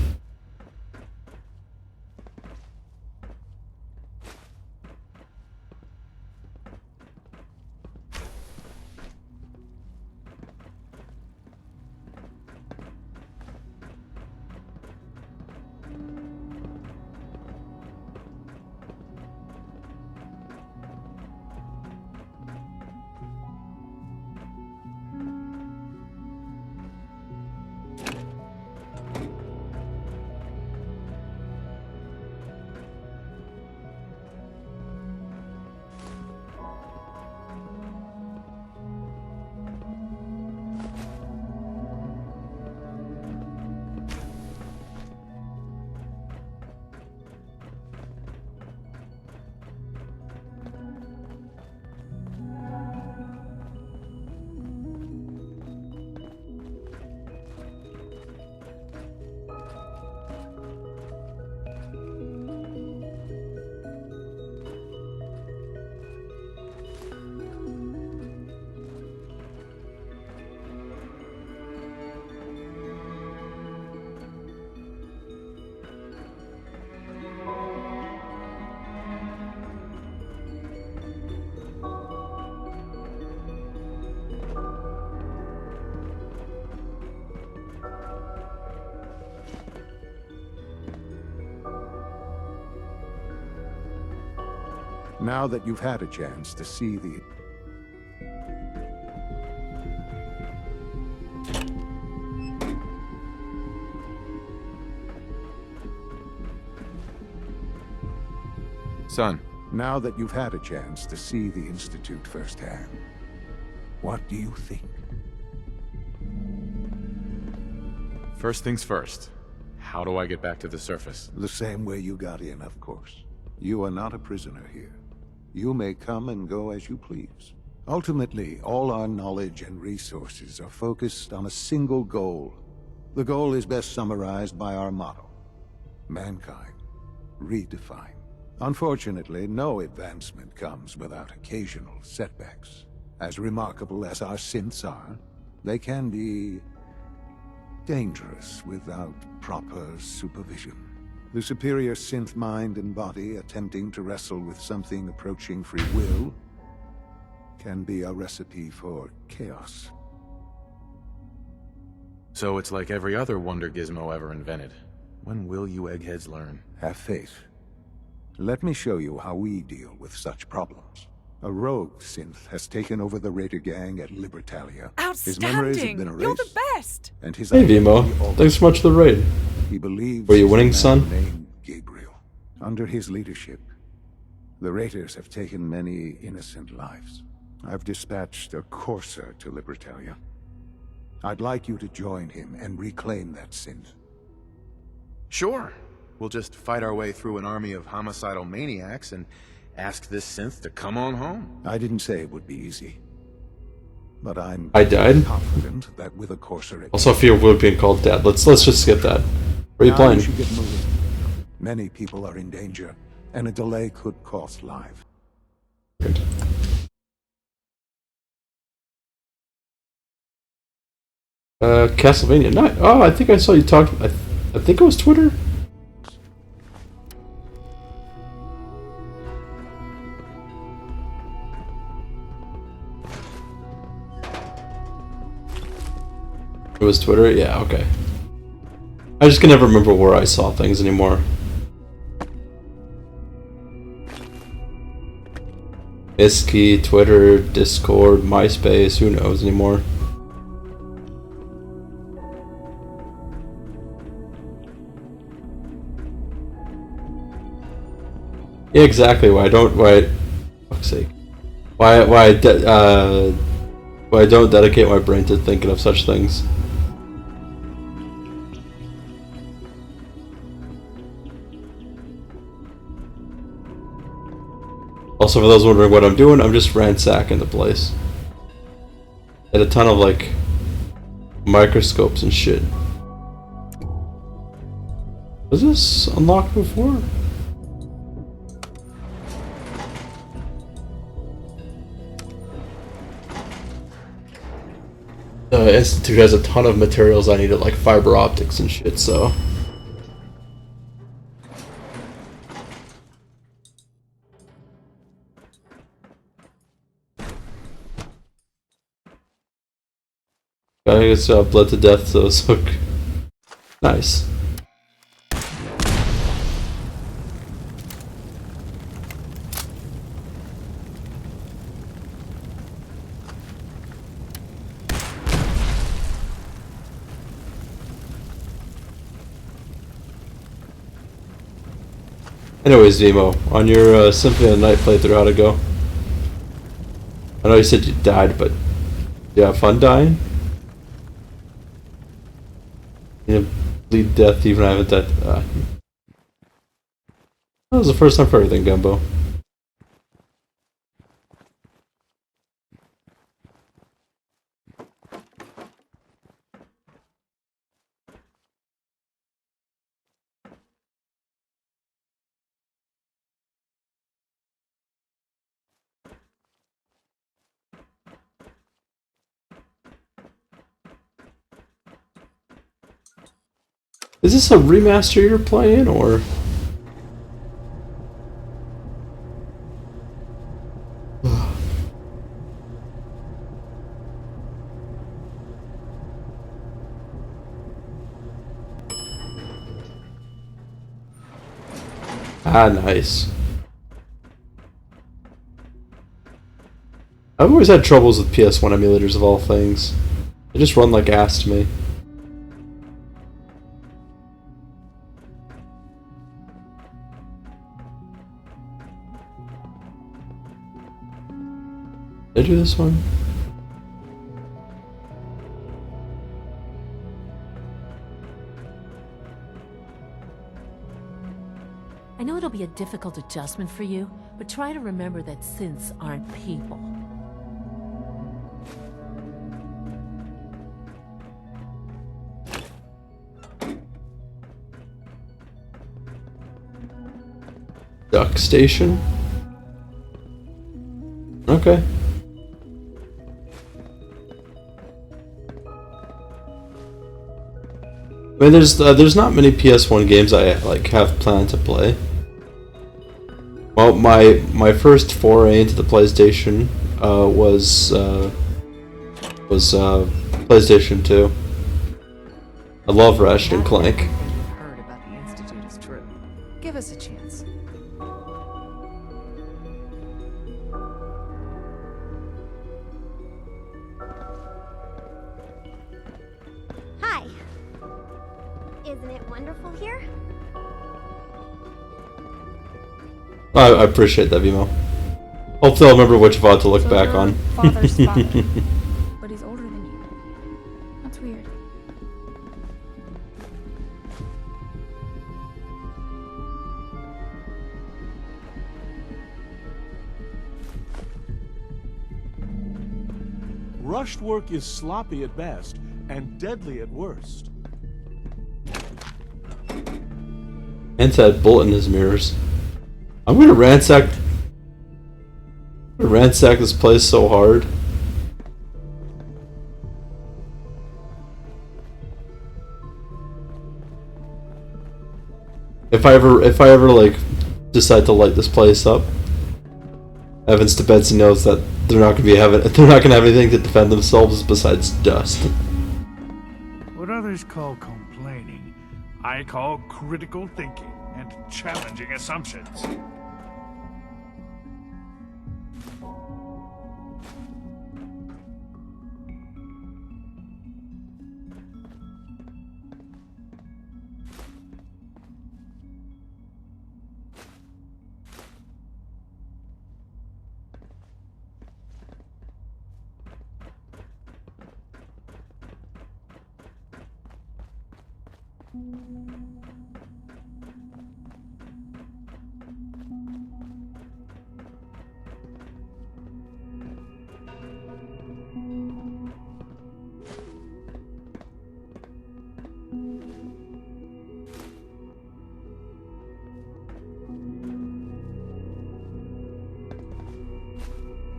S4: Now that you've had a chance to see the...
S2: Son.
S4: Now that you've had a chance to see the Institute firsthand, what do you think?
S2: First things first. How do I get back to the surface?
S4: The same way you got in, of course. You are not a prisoner here. You may come and go as you please. Ultimately, all our knowledge and resources are focused on a single goal. The goal is best summarized by our motto: mankind, redefine. Unfortunately, no advancement comes without occasional setbacks. As remarkable as our synths are, they can be dangerous without proper supervision. The superior synth mind and body attempting to wrestle with something approaching free will can be a recipe for chaos.
S2: So it's like every other wonder gizmo ever invented. When will you eggheads learn?
S4: Have faith. Let me show you how we deal with such problems. A rogue synth has taken over the Raider gang at Libertalia. His memories have been erased.
S11: You're the best!
S4: And his
S1: Hey Vimo, thanks so much for the raid.
S4: He believes
S1: Were you winning, son?
S4: named Gabriel. Under his leadership, the Raiders have taken many innocent lives. I've dispatched a Courser to Libertalia. I'd like you to join him and reclaim that synth.
S18: Sure. We'll just fight our way through an army of homicidal maniacs and ask this synth to come on home.
S4: I didn't say it would be easy. But I'm
S1: I died.
S4: confident that with a Courser...
S1: Also, fear of being called dead. Let's just skip that. Where are you
S4: Now
S1: playing?
S4: you should get moving. Many people are in danger, and a delay could cost lives.
S1: Castlevania. Not. Oh, I think I saw you talk. I think it was Twitter. It was Twitter? Yeah, okay. I just can never remember where I saw things anymore. Iski, Twitter, Discord, MySpace, who knows anymore. Yeah, exactly. Fuck's sake. Why I don't dedicate my brain to thinking of such things. Also, for those wondering what I'm doing, I'm just ransacking the place. Had a ton of, like, microscopes and shit. Was this unlocked before? The Institute has a ton of materials I needed, like fiber optics and shit, so... I guess bled to death, so it's okay. Nice. Anyways, Vimo, on your Symphony of the Night playthrough, how'd it go? I know you said you died, but did you have fun dying? You bleed death even I haven't died. That was the first time for everything, Gumbo. Is this a remaster you're playing, or...? Ah, nice. I've always had troubles with PS1 emulators of all things. They just run like ass to me. Did I do this one?
S17: I know it'll be a difficult adjustment for you, but try to remember that synths aren't people.
S1: Duck station? Okay. I mean, there's not many PS1 games I like have planned to play. Well, my first foray into the PlayStation was PlayStation 2. I love Ratchet and Clank.
S5: Heard about the Institute is true. Give us a chance.
S19: Hi. Isn't it wonderful here?
S1: I appreciate that, Vimo. Hopefully I'll remember which VOD to look back
S3: your
S1: on.
S3: father's father, but he's older than you. That's weird.
S20: Rushed work is sloppy at best and deadly at worst.
S1: Hence had bullet in his mirrors. I'm gonna ransack this place so hard. If I ever like decide to light this place up, Evans to Betsy knows that they're not gonna have anything to defend themselves besides dust.
S21: What others call complaining, I call critical thinking and challenging assumptions.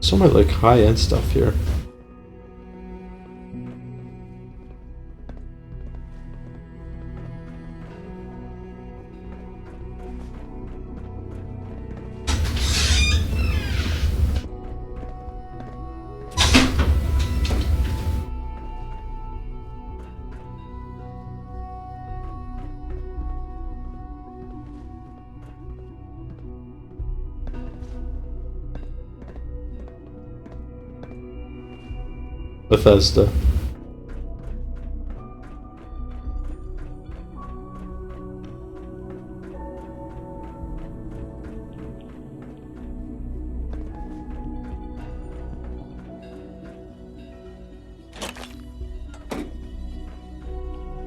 S1: So much like high-end stuff here. Bethesda.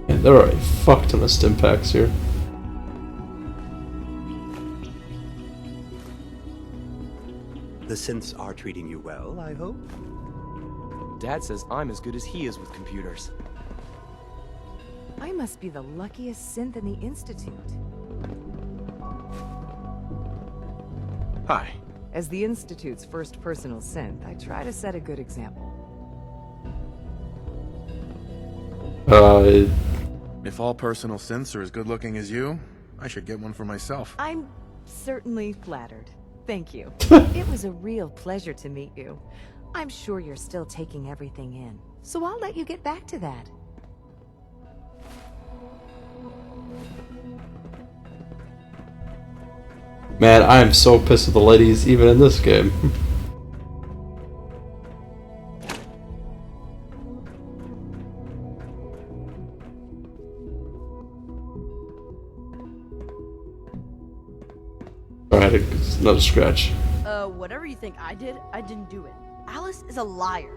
S1: And there are a fuck ton of stim packs here.
S6: The synths are treating you well, I hope?
S24: Dad says I'm as good as he is with computers.
S5: I must be the luckiest synth in the Institute.
S24: Hi.
S5: As the Institute's first personal synth, I try to set a good example.
S2: If all personal synths are as good looking as you, I should get one for myself.
S5: I'm certainly flattered. Thank you. It was a real pleasure to meet you. I'm sure you're still taking everything in, so I'll let you get back to that.
S1: Man, I am so pissed with the ladies even in this game. Alright, another scratch.
S7: Whatever you think I did, I didn't do it. Alice is a liar.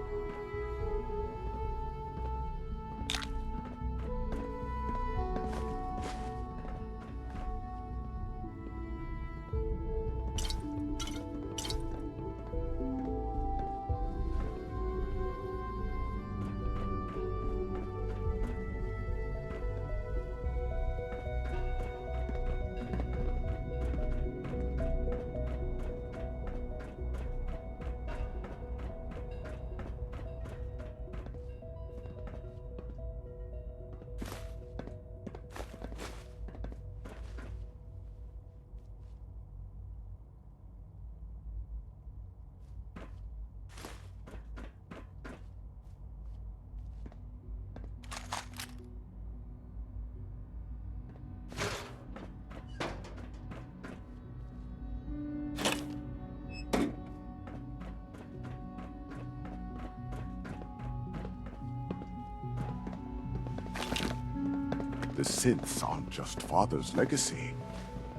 S16: The synths aren't just Father's legacy.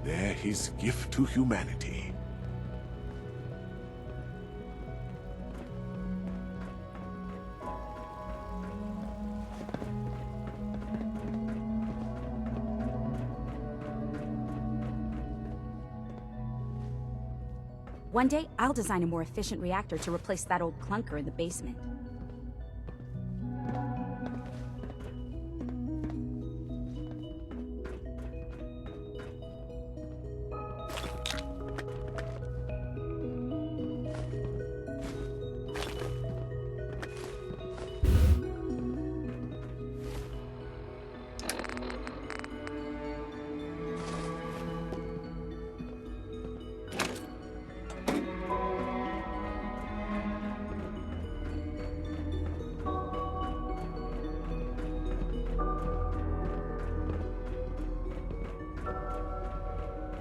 S16: They're his gift to humanity.
S22: One day, I'll design a more efficient reactor to replace that old clunker in the basement.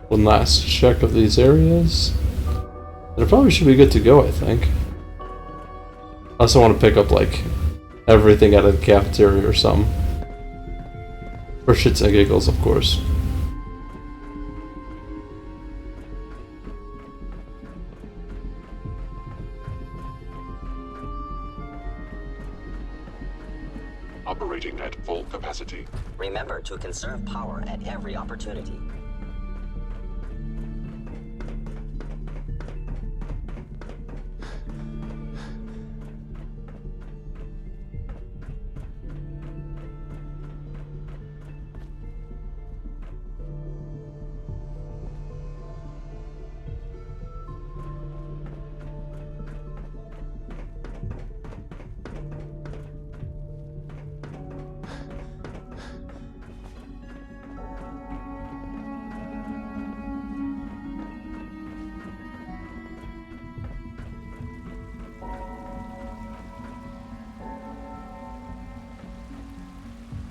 S1: One last check of these areas. And it probably should be good to go, I think. I also want to pick up, like, everything out of the cafeteria or something. For shits and giggles, of course.
S16: Operating at
S12: at full capacity.
S8: Remember to conserve power at every opportunity.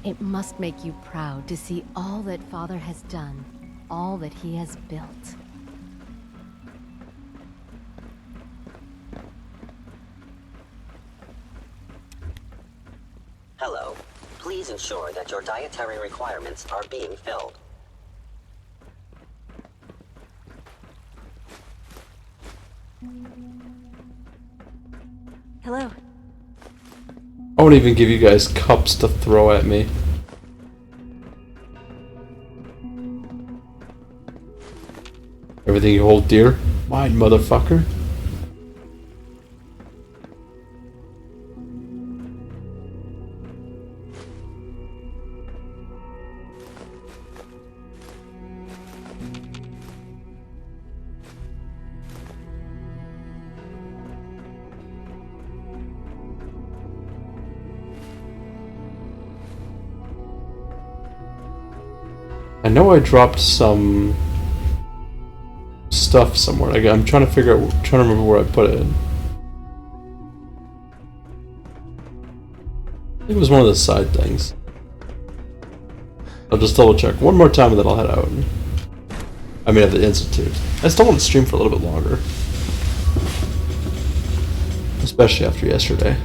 S17: It must make you proud to see all that Father has done, all that he has built.
S8: Hello. Please ensure that your dietary requirements are being filled.
S22: Hello.
S1: I won't even give you guys cups to throw at me. Everything you hold dear? Mine, motherfucker. I know I dropped some stuff somewhere. Like, I'm trying to remember where I put it. I think it was one of the side things. I'll just double check one more time and then I'll head out. I mean, at the Institute. I still want to stream for a little bit longer. Especially after yesterday.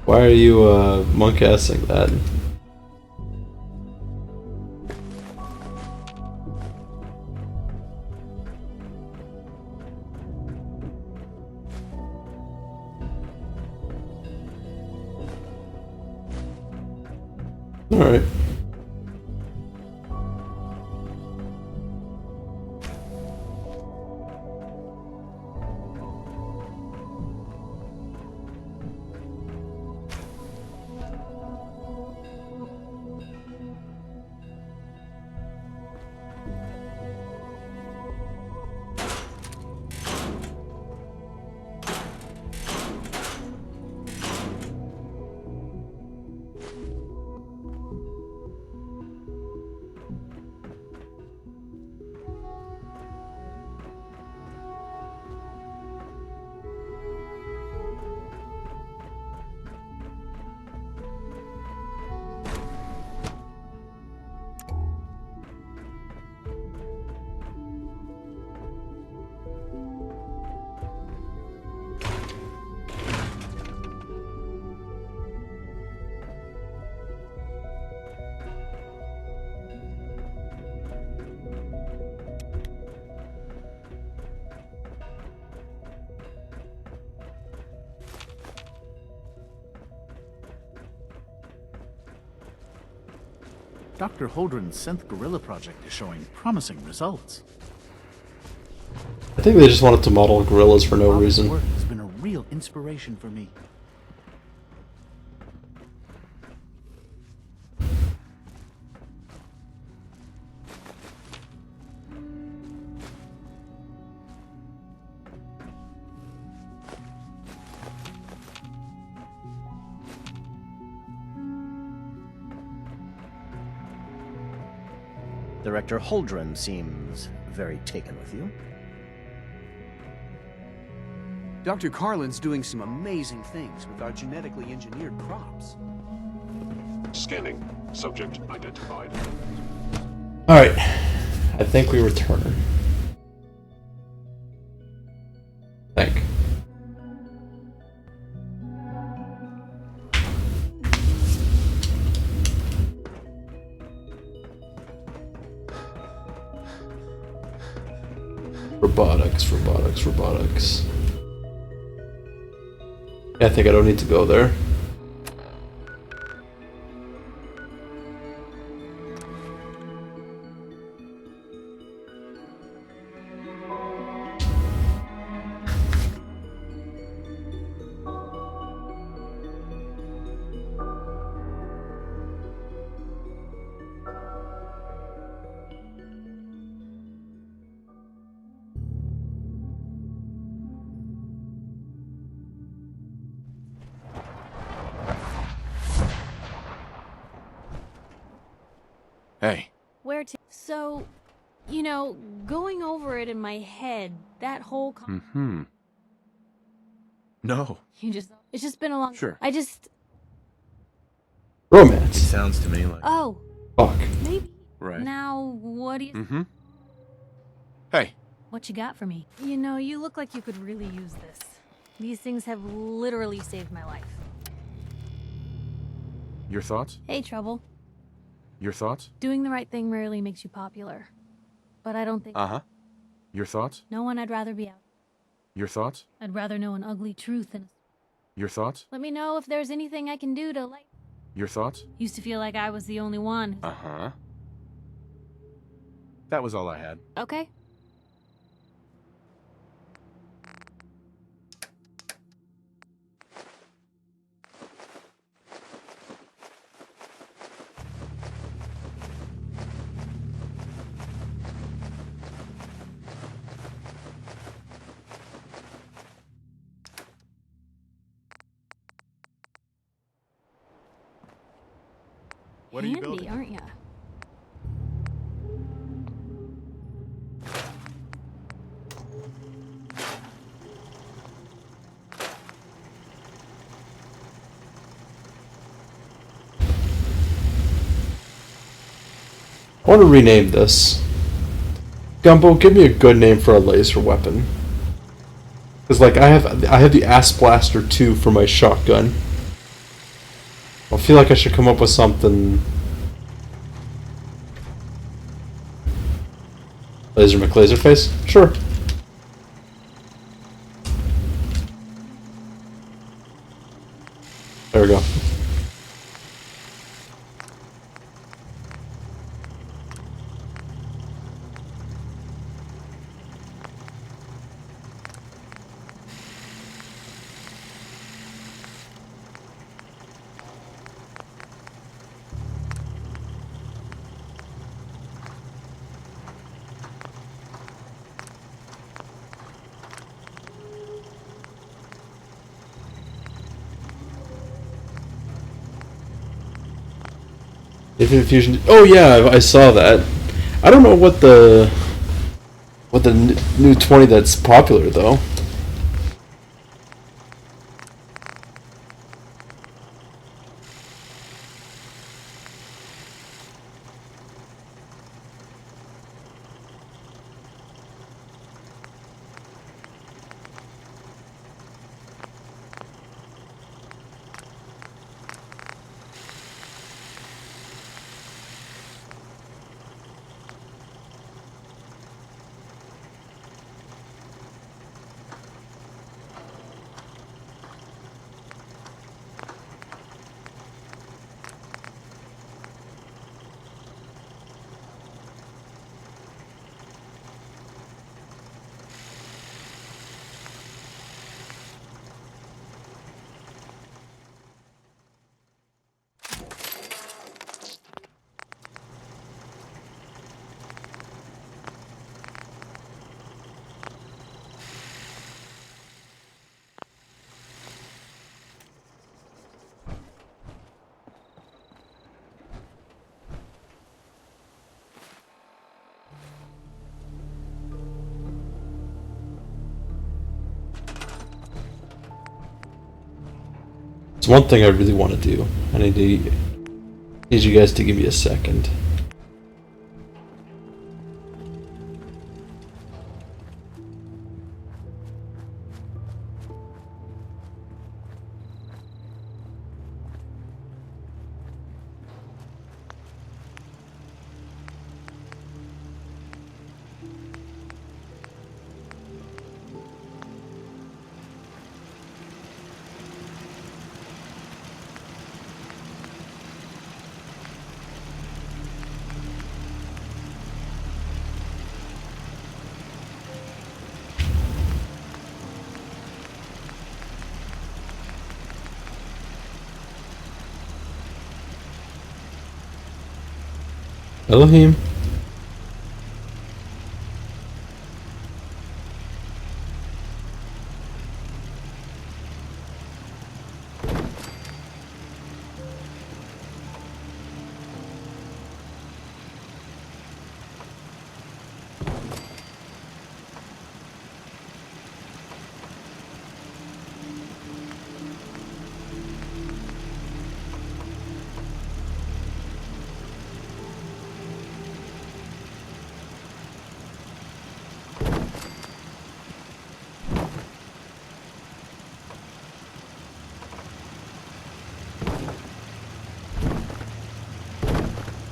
S1: Why are you monk-assing that? Alright.
S21: Dr. Holdren's synth gorilla project is showing promising results.
S1: I think they just wanted to model gorillas for no reason.
S21: Work has been a real inspiration for me.
S9: Director Holdren seems very taken with you.
S24: Dr. Carlin's doing some amazing things with our genetically engineered crops.
S12: Scanning. Subject identified.
S1: Alright. I think we return. robotics. Yeah, I think I don't need to go there.
S2: Hey.
S7: Where to? So, you know, going over it in my head, that whole.
S2: No.
S7: It's just been a long.
S2: Sure.
S1: Romance.
S2: It sounds to me like.
S7: Oh.
S1: Fuck.
S7: Maybe.
S2: Right.
S7: Now, what do you?
S2: Hey.
S7: What you got for me? You know, you look like you could really use this. These things have literally saved my life.
S2: Your thoughts?
S7: Hey, Trouble.
S2: Your thoughts?
S7: Doing the right thing rarely makes you popular. But I don't think...
S2: Your thoughts?
S7: No one I'd rather be out.
S2: Your thoughts?
S7: I'd rather know an ugly truth than...
S2: Your thoughts?
S7: Let me know if there's anything I can do to, like...
S2: Your thoughts?
S7: Used to feel like I was the only one.
S2: That was all I had.
S7: Okay.
S12: What are you building?
S7: Handy, aren't ya?
S1: I want to rename this. Gumbo, give me a good name for a laser weapon. Cause like I have the Ass Blaster 2 for my shotgun. I feel like I should come up with something. Laser McLaserface? Sure. There we go. Infinite Fusion. Oh yeah, I saw that. I don't know what the new 20 that's popular though. It's one thing I really want to do. I need you guys to give me a second. Elohim.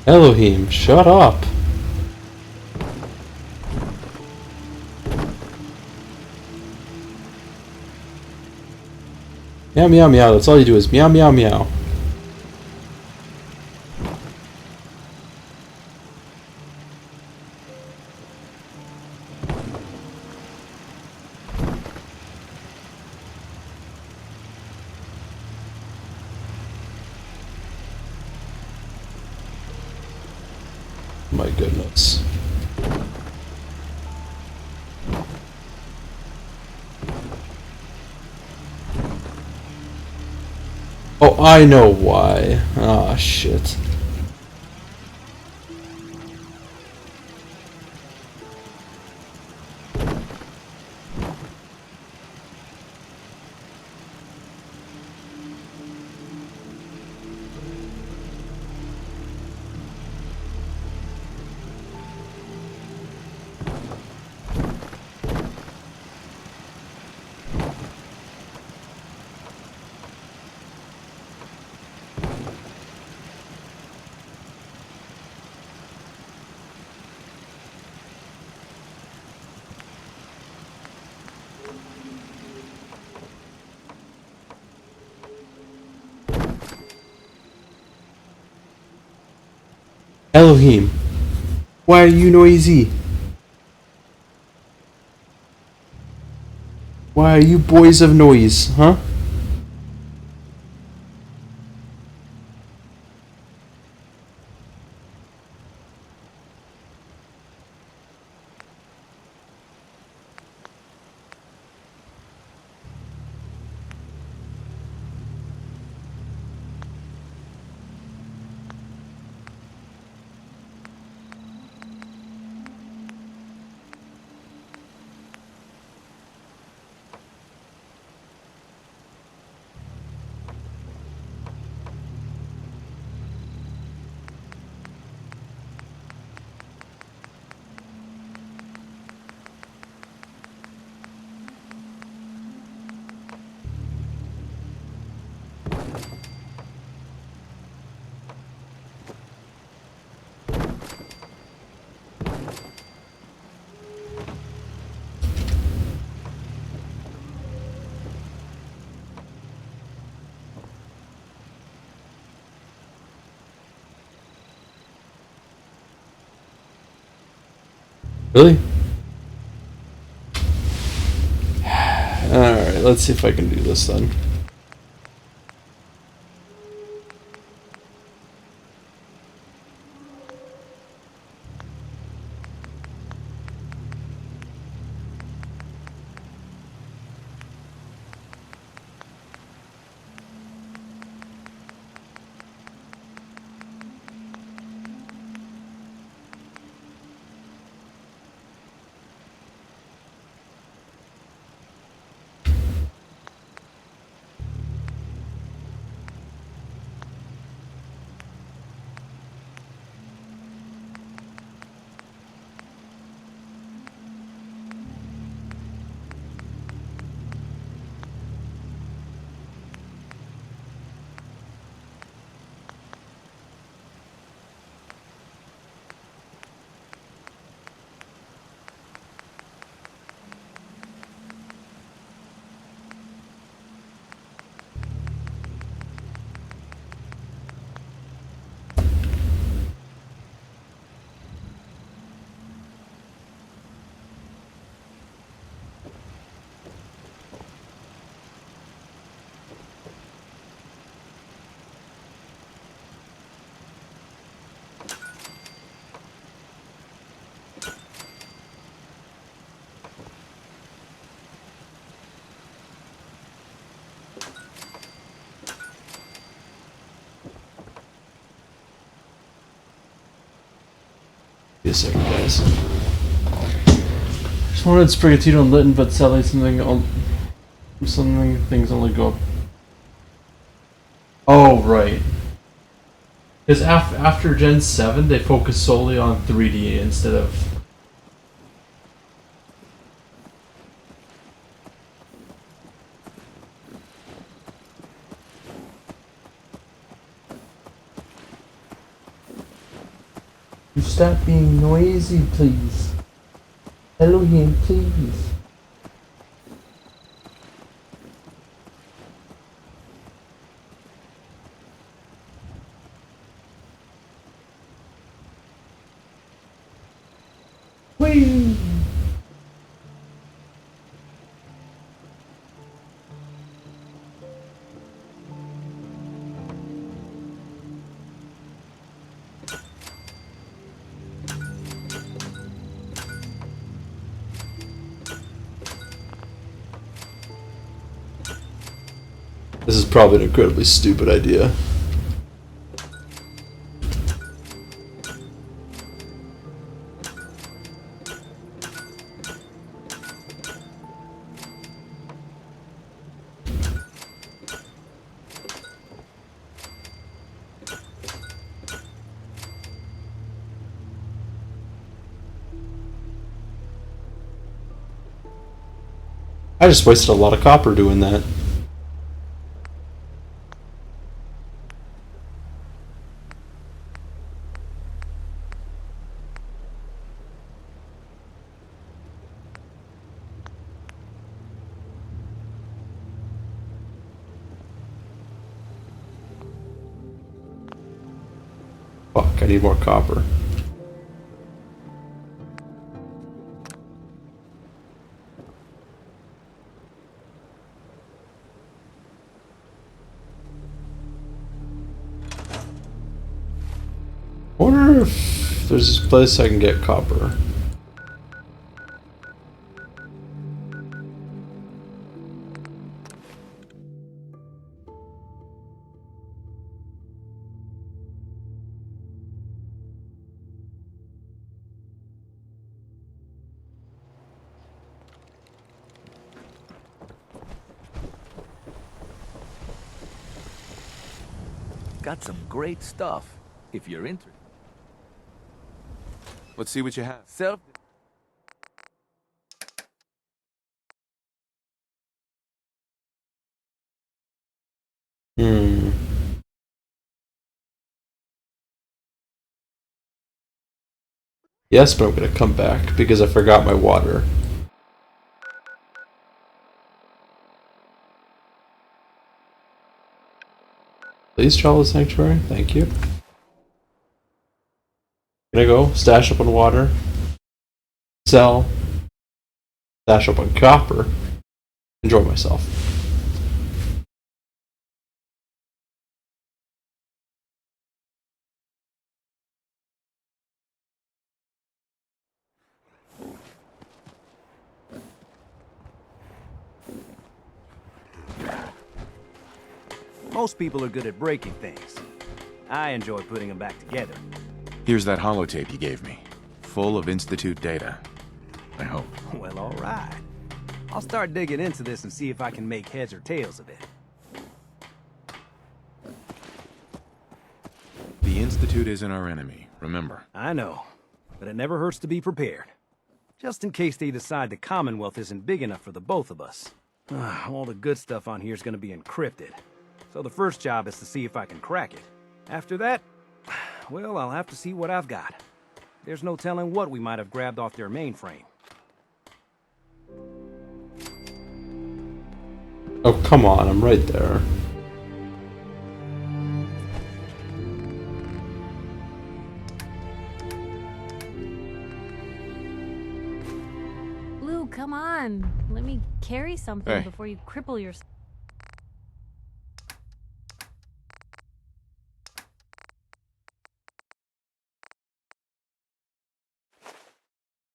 S1: Elohim, shut up. Meow meow meow, that's all you do is meow meow meow. My goodness. Oh, I know why. Ah, shit. Elohim, why are you noisy? Why are you boys of noise, huh? Really? Alright, let's see if I can do this then. a second, guys. Just wanted Sprigatito and Litten, but sadly something things only go up. Oh, right. Because after Gen 7, they focus solely on 3D instead of... You stop being noisy, please. Elohim, please. Whee! This is probably an incredibly stupid idea. I just wasted a lot of copper doing that. Fuck, I need more copper. I wonder if there's a place I can get copper.
S10: Got some great stuff, if you're interested.
S2: Let's see what you have.
S10: Self.
S1: Yes, but I'm gonna come back because I forgot my water. Please travel the sanctuary, thank you. Gonna go stash up on water, sell, stash up on copper, enjoy myself.
S24: Most people are good at breaking things. I enjoy putting them back together.
S2: Here's that holotape you gave me. Full of Institute data. I hope.
S24: Well, all right. I'll start digging into this and see if I can make heads or tails of it.
S2: The Institute isn't our enemy, remember.
S24: I know, but it never hurts to be prepared. Just in case they decide the Commonwealth isn't big enough for the both of us. All the good stuff on here is going to be encrypted. So the first job is to see if I can crack it. After that, well, I'll have to see what I've got. There's no telling what we might have grabbed off their mainframe.
S1: Oh, come on, I'm right there.
S7: Blue, come on. Let me carry something
S2: Hey.
S7: before you cripple yourself.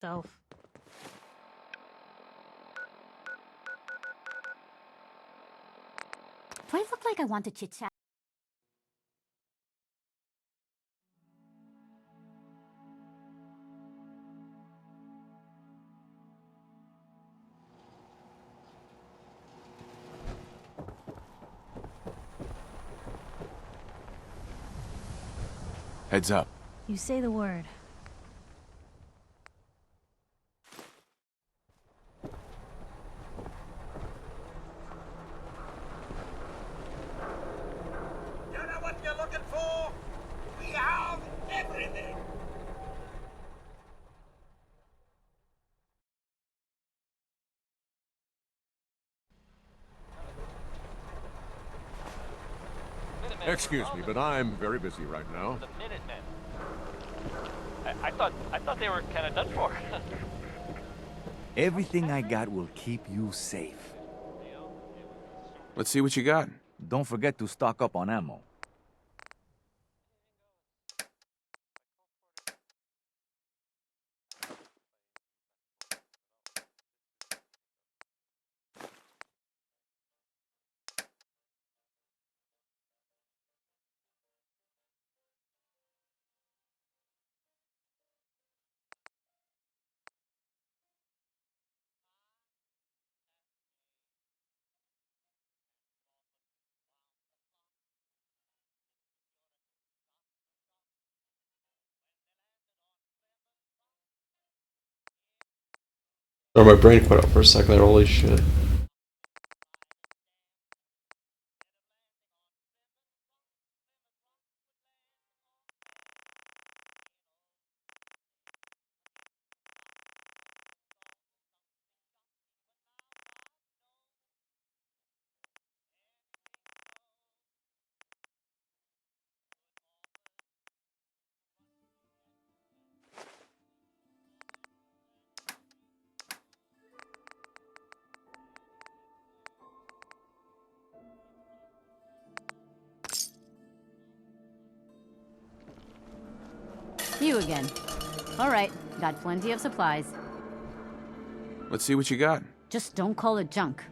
S22: Do I look like I want to chit-chat?
S2: Heads up.
S7: You say the word.
S13: You know what you're looking for? We have everything.
S12: Excuse me, but I'm very busy right now.
S14: The Minutemen. I thought they were kind of done for.
S10: Everything I got will keep you safe.
S2: Let's see what you got.
S10: Don't forget to stock up on ammo.
S1: Oh, my brain quit out for a second there, holy shit.
S15: You again. All right, got plenty of supplies.
S2: Let's see what you got.
S15: Just don't call it junk.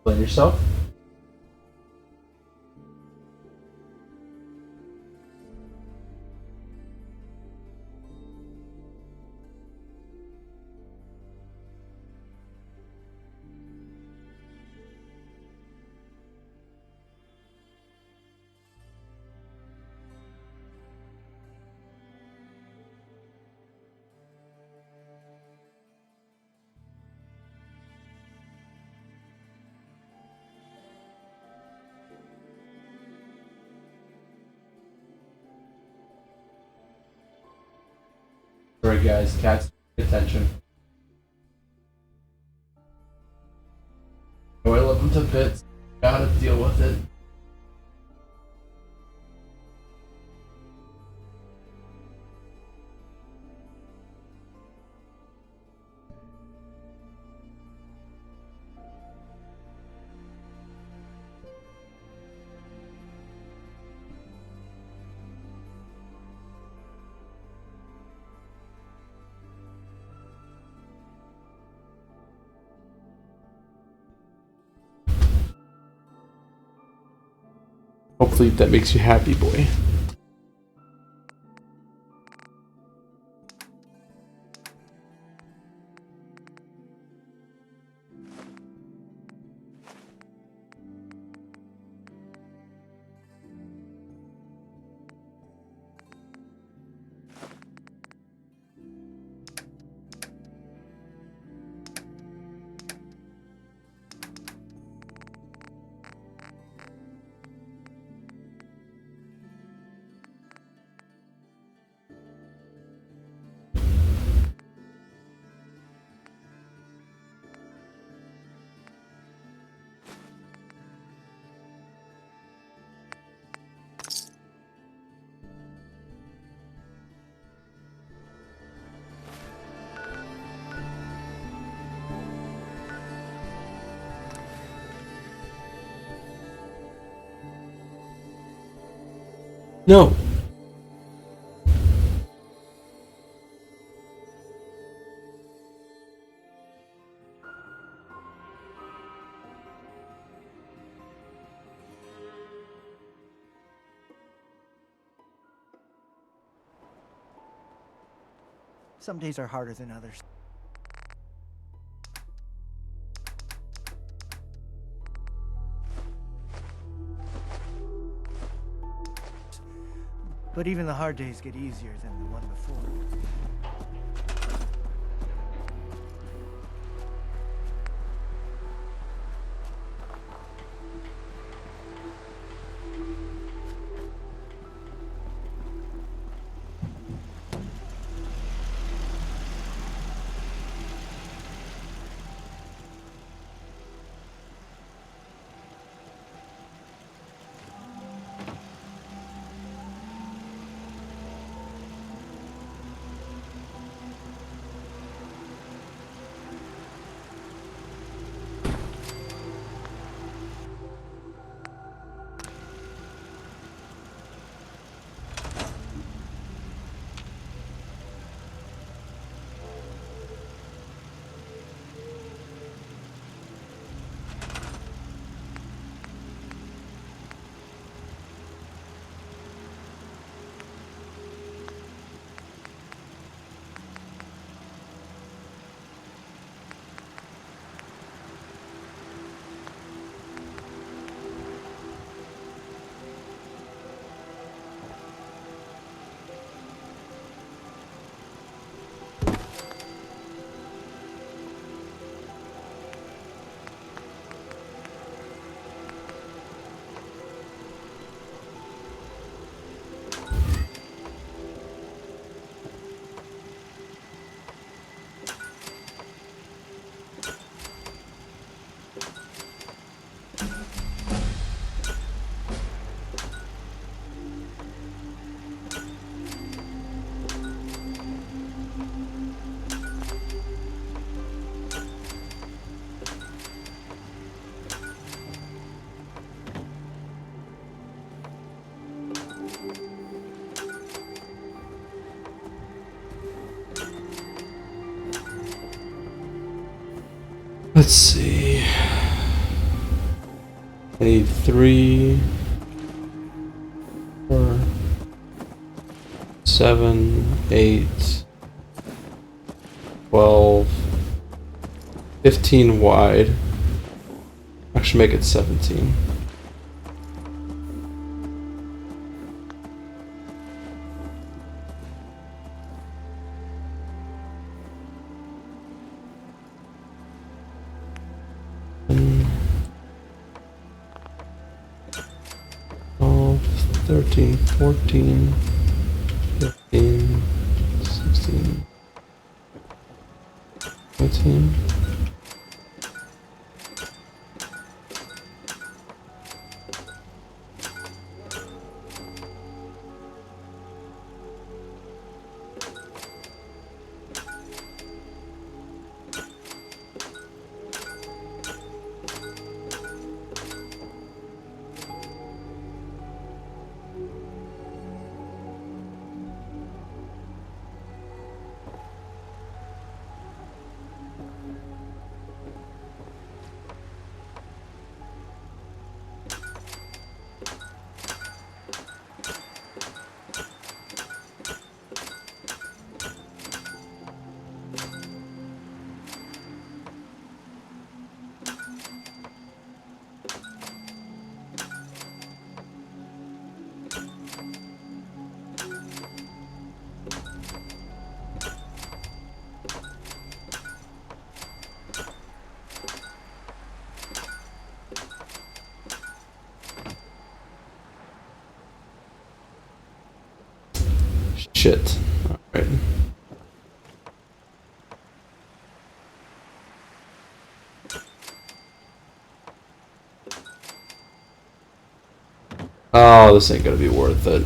S1: Blame yourself? Sorry guys, cats, pay attention. Oh, I love them to bits. Gotta deal with it. Hopefully that makes you happy, boy. No.
S4: Some days are harder than others. But even the hard days get easier than the one before.
S1: Let's see. I need 3, 4, 7, 8, 12, 15 wide. Actually, make it 17. Twelve, 13, 14, 15, 16, 17. Shit. Alright. Oh, this ain't gonna be worth it.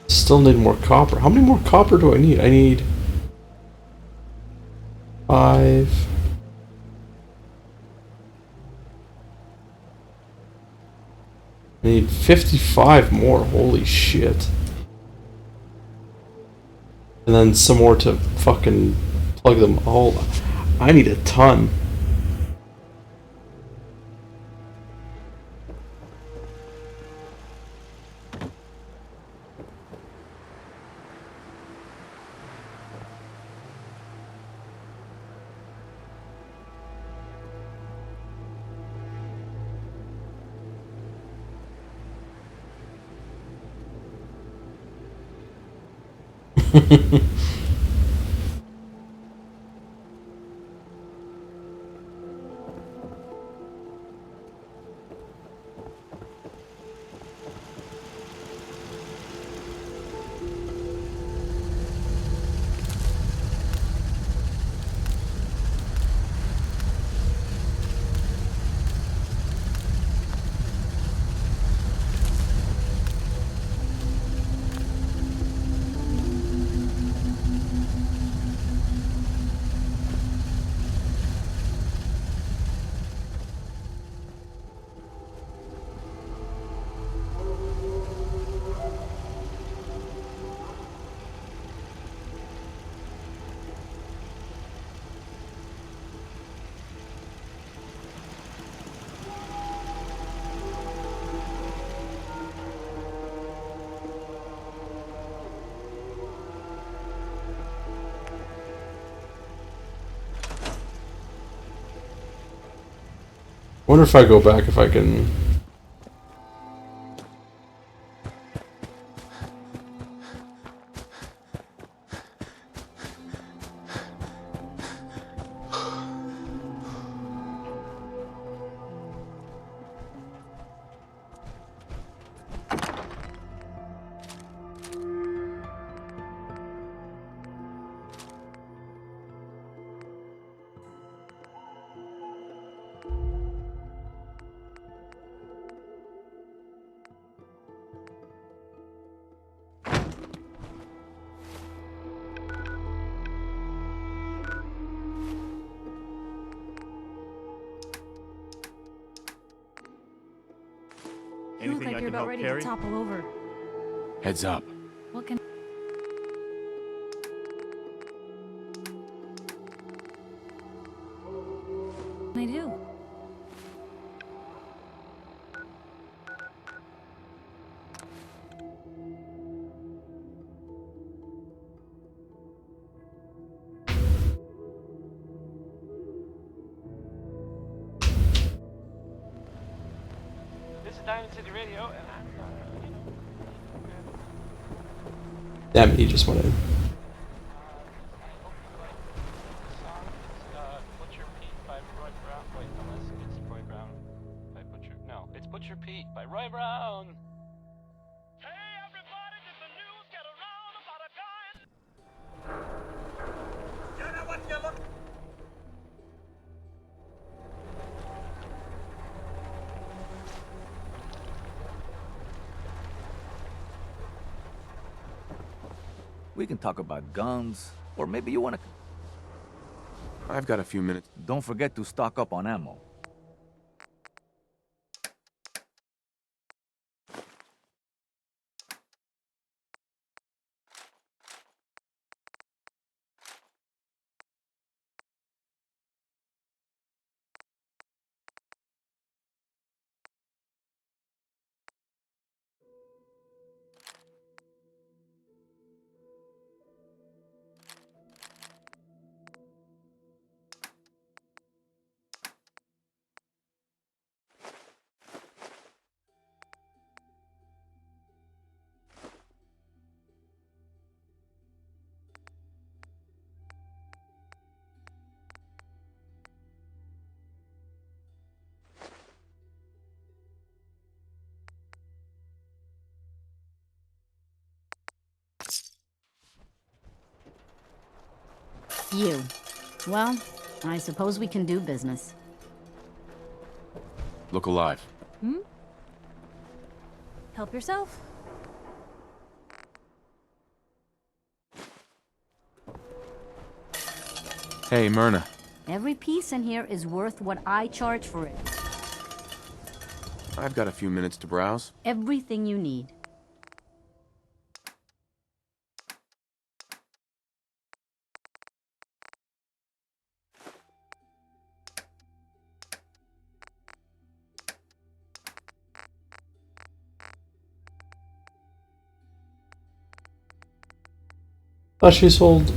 S1: Still need more copper. How many more copper do I need? I need 5. I need 55 more. Holy shit. And then some more to fucking plug them all. I need a ton. Wonder if I go back if I can.
S7: You look like you're about ready to topple over.
S2: Heads up.
S7: What can I do?
S14: This is Diamond City Radio, and I'm,
S1: Damn it, he just went in.
S14: Butcher Pete by Roy Brown. Wait, unless it's Roy Brown by Butcher. No, it's Butcher Pete by Roy Brown.
S13: You know what you look.
S10: We can talk about guns, or maybe you want to...
S2: I've got a few minutes.
S10: Don't forget to stock up on ammo.
S15: You. Well, I suppose we can do business.
S2: Look alive.
S7: Hmm? Help yourself.
S2: Hey, Myrna.
S15: Every piece in here is worth what I charge for it.
S2: I've got a few minutes to browse.
S15: Everything you need.
S1: Thought she sold.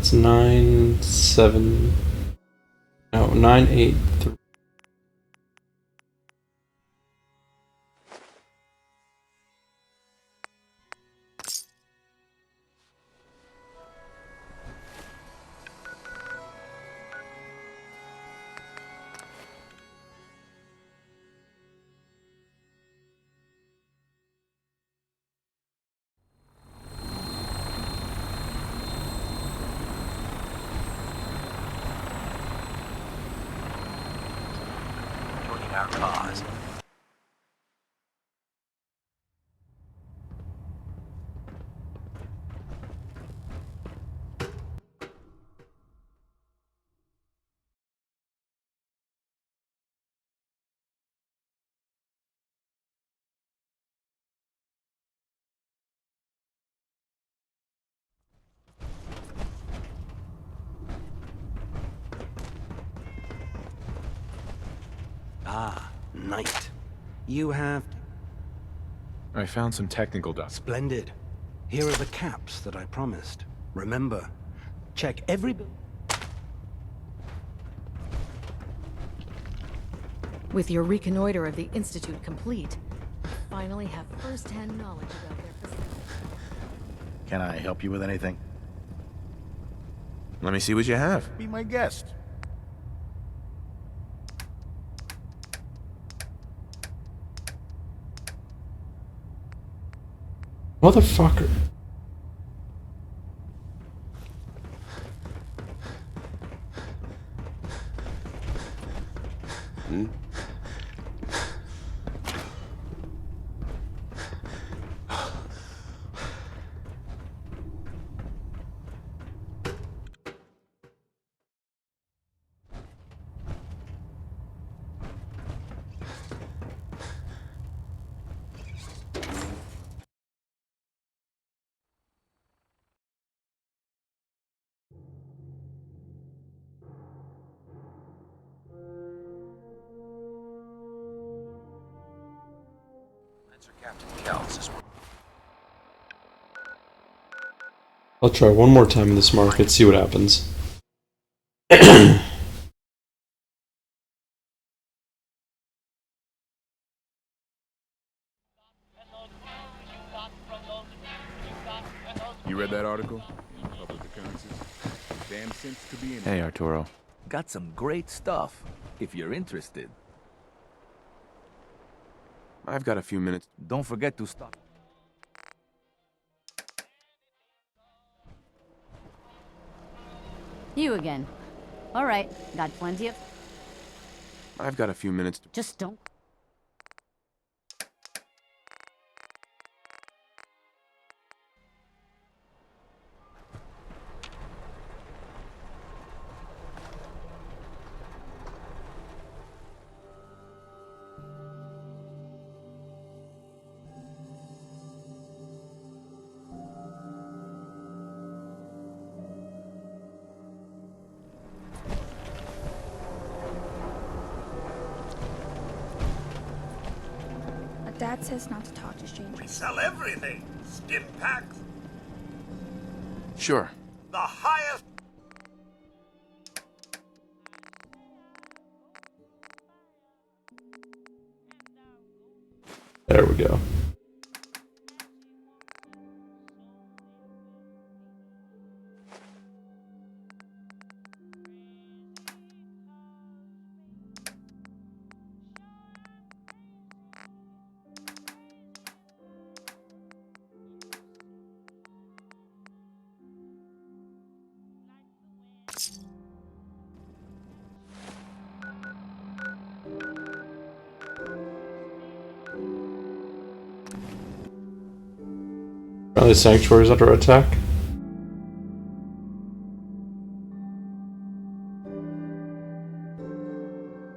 S1: That's 9, 7. No, 9, 8, 3.
S8: Our cause. Ah, Knight. You have...
S2: I found some technical data.
S6: Splendid. Here are the caps that I promised. Remember, check every...
S17: With your reconnoiter of the Institute complete, you finally have first-hand knowledge about their facility.
S9: Can I help you with anything?
S2: Let me see what you have.
S9: Be my guest.
S1: Motherfucker.
S16: Hmm?
S1: I'll try one more time in this market, see what happens.
S12: You read that article? In public occurrences? Damn sense to be in.
S2: Hey, Arturo.
S10: Got some great stuff, if you're interested.
S2: I've got a few minutes.
S10: Don't forget to stop.
S15: You again. All right, got plenty of...
S2: I've got a few minutes to...
S15: Just don't...
S3: Dad says not to talk to strangers.
S13: We sell everything. Stim packs.
S2: Sure.
S13: The highest...
S1: There we go. Apparently Sanctuary is under attack.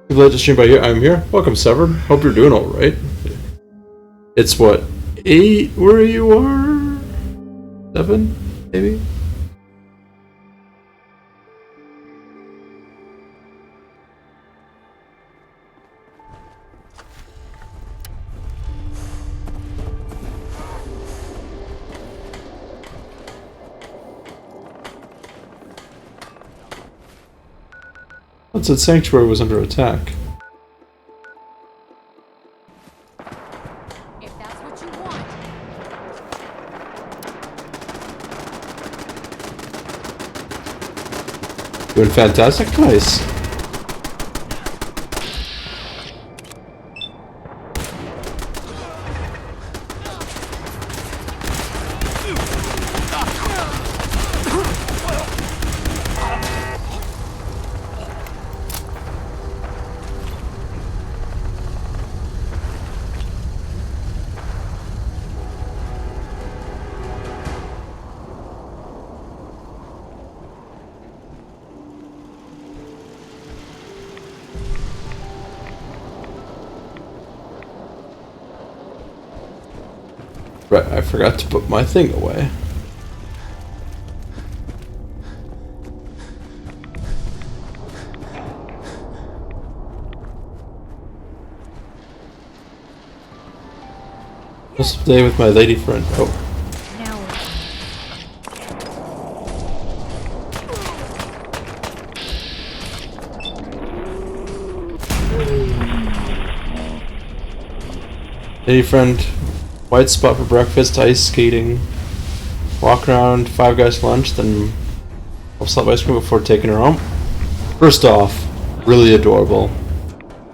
S1: Glad to stream by here. I'm here. Welcome, Severed. Hope you're doing alright. It's what? 8 where you are? 7? Maybe? It said Sanctuary was under attack.
S17: If that's what you want.
S1: Doing fantastic. Nice. Right, I forgot to put my thing away. Let's stay with my lady friend. Oh. Lady friend. White spot for breakfast, ice skating, walk around, Five Guys lunch, then I'll slap ice cream before taking her home. First off, really adorable.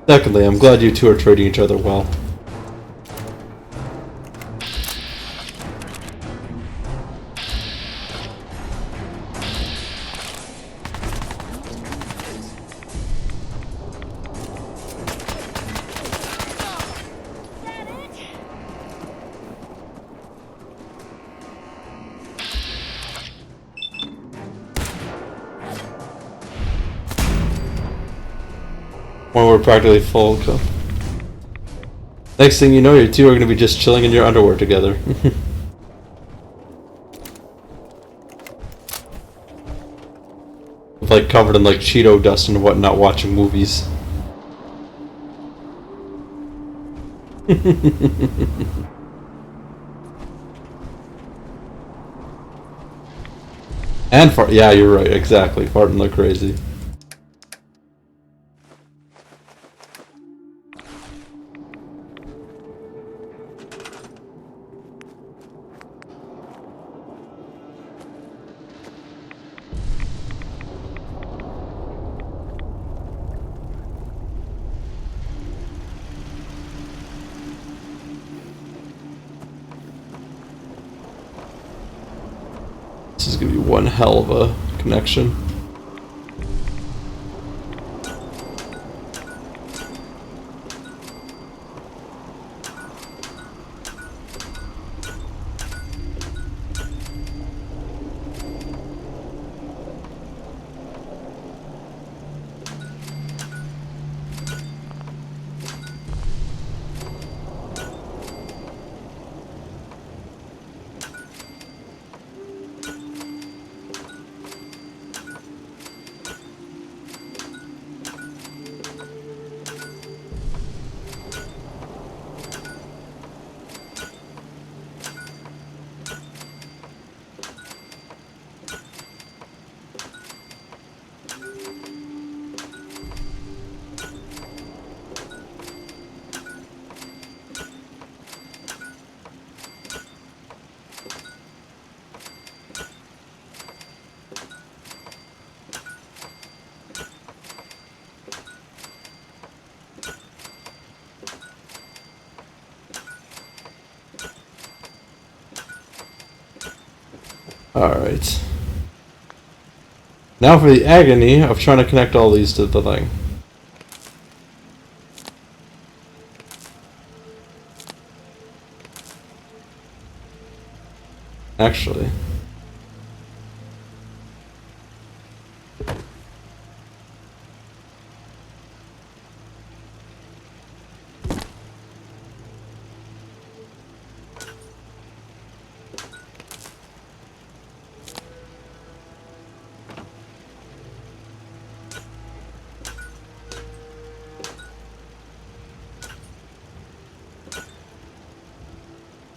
S1: Secondly, I'm glad you two are treating each other well. When we're practically full. So. Next thing you know, you two are going to be just chilling in your underwear together. Like covered in like Cheeto dust and whatnot, watching movies. And fart. Yeah, you're right. Exactly. Farting like crazy. This is going to be one hell of a connection. Alright. Now for the agony of trying to connect all these to the thing. Actually.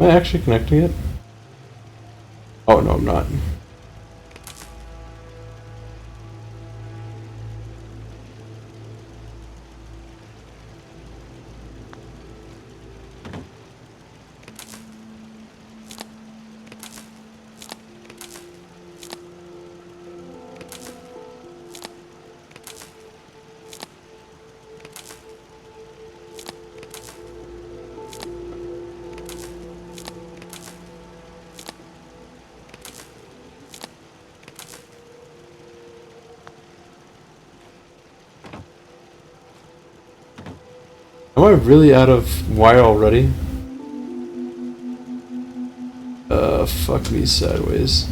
S1: Am I actually connecting it? Oh no, I'm not. Am I really out of wire already? Fuck me sideways.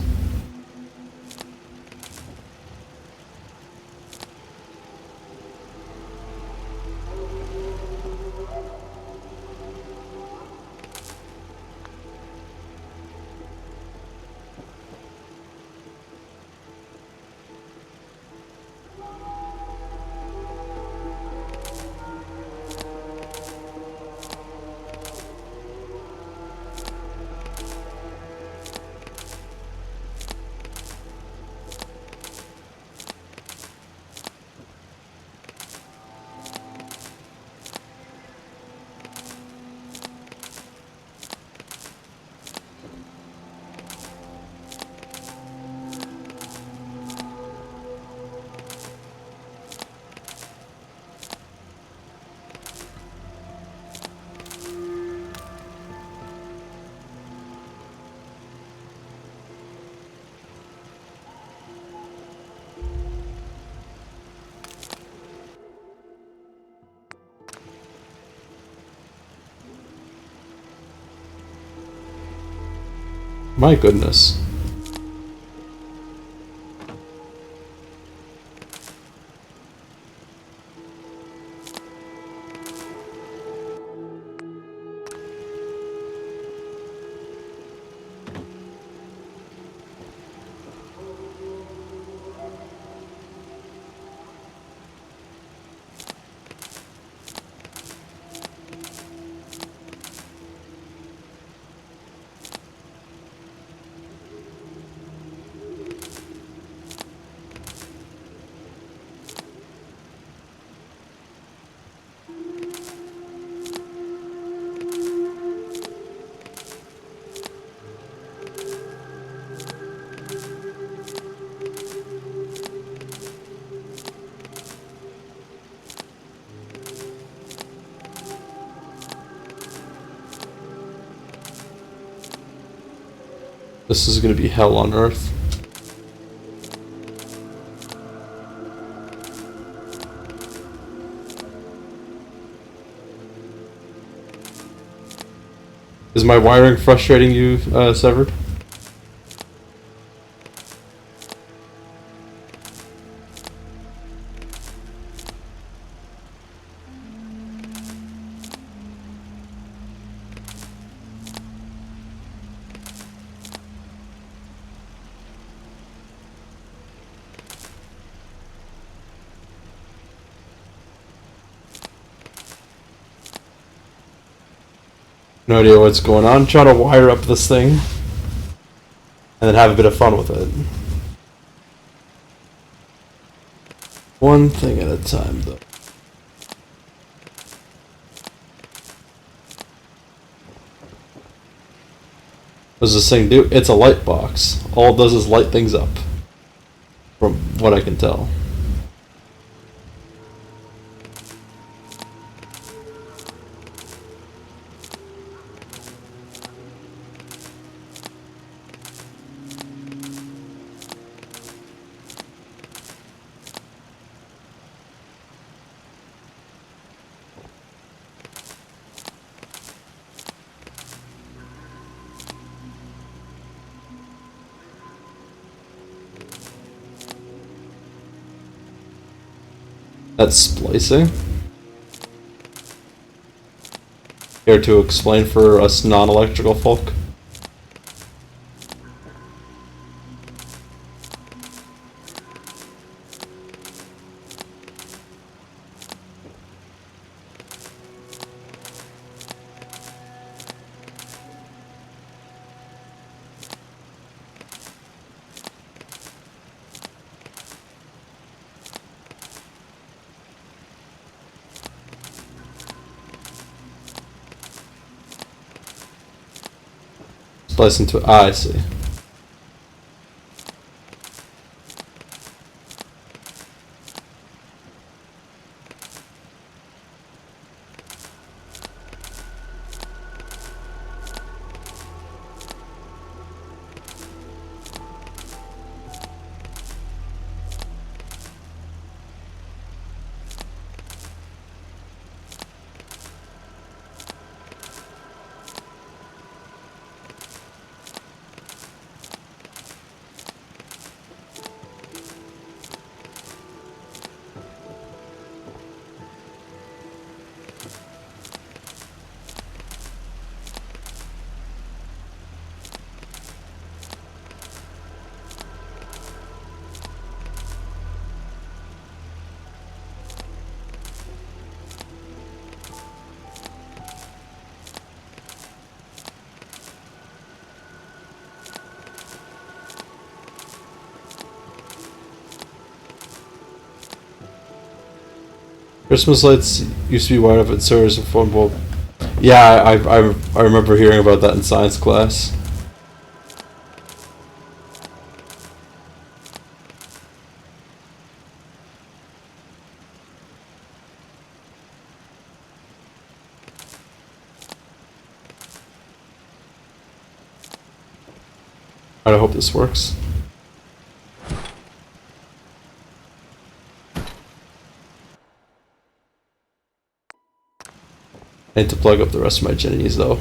S1: My goodness. This is gonna be hell on earth. Is my wiring frustrating you, Severed? No idea what's going on. Trying to wire up this thing and then have a bit of fun with it. One thing at a time, though. What does this thing do? It's a light box. All it does is light things up, from what I can tell. That's splicing. Here to explain for us non-electrical folk. Splice into I see. Christmas lights used to be white up at Sarah's phone bulb. Yeah, I remember hearing about that in science class. I hope this works. I need to plug up the rest of my Jennies though.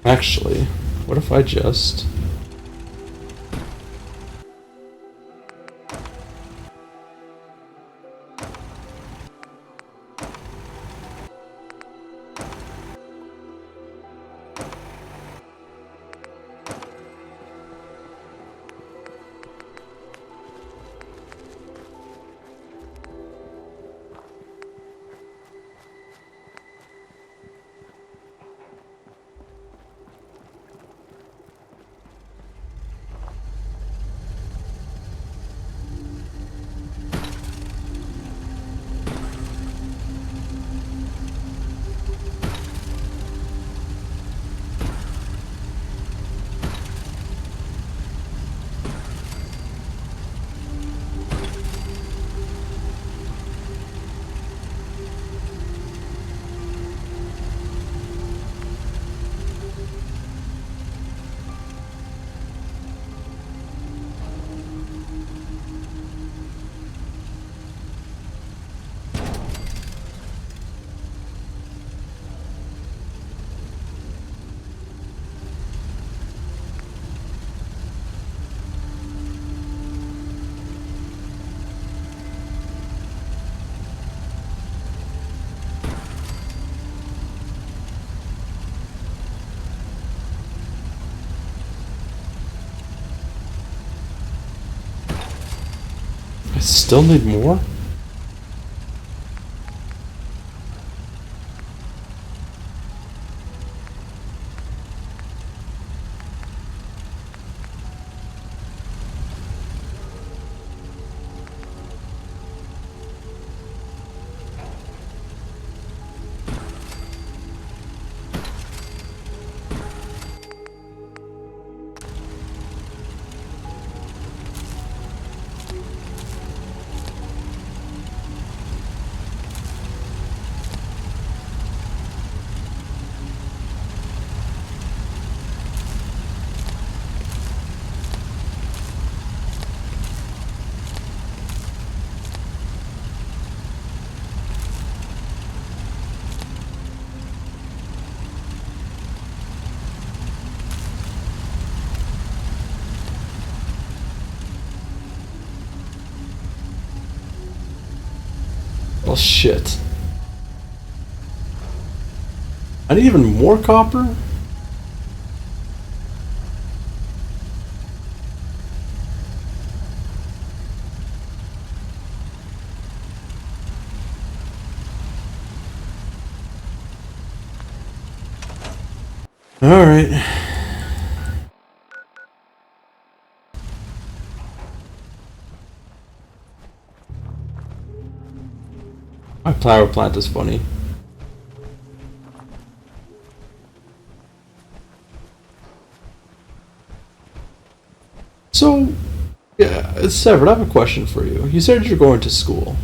S1: Actually, what if I just... I still need more? Well, shit. I need even more copper? Alright. power plant is funny. So, yeah, Severed, I have a question for you. You said you're going to school.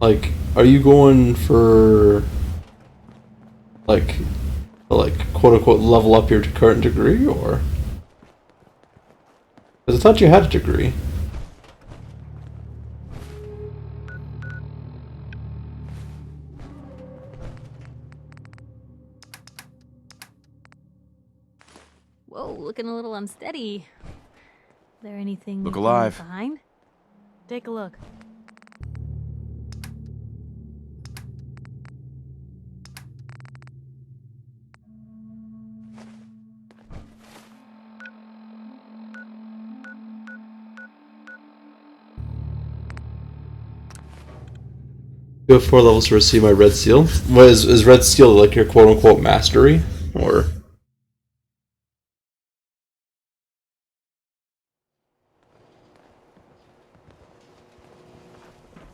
S1: Like, are you going for, like quote unquote level up your current degree, or? Because I thought you had a degree.
S7: Whoa, looking a little unsteady. Is there anything
S2: Look
S7: you can leave
S2: alive.
S7: behind? Take a look.
S1: You have 4 levels to receive my red seal. What is red seal like your quote unquote mastery, or?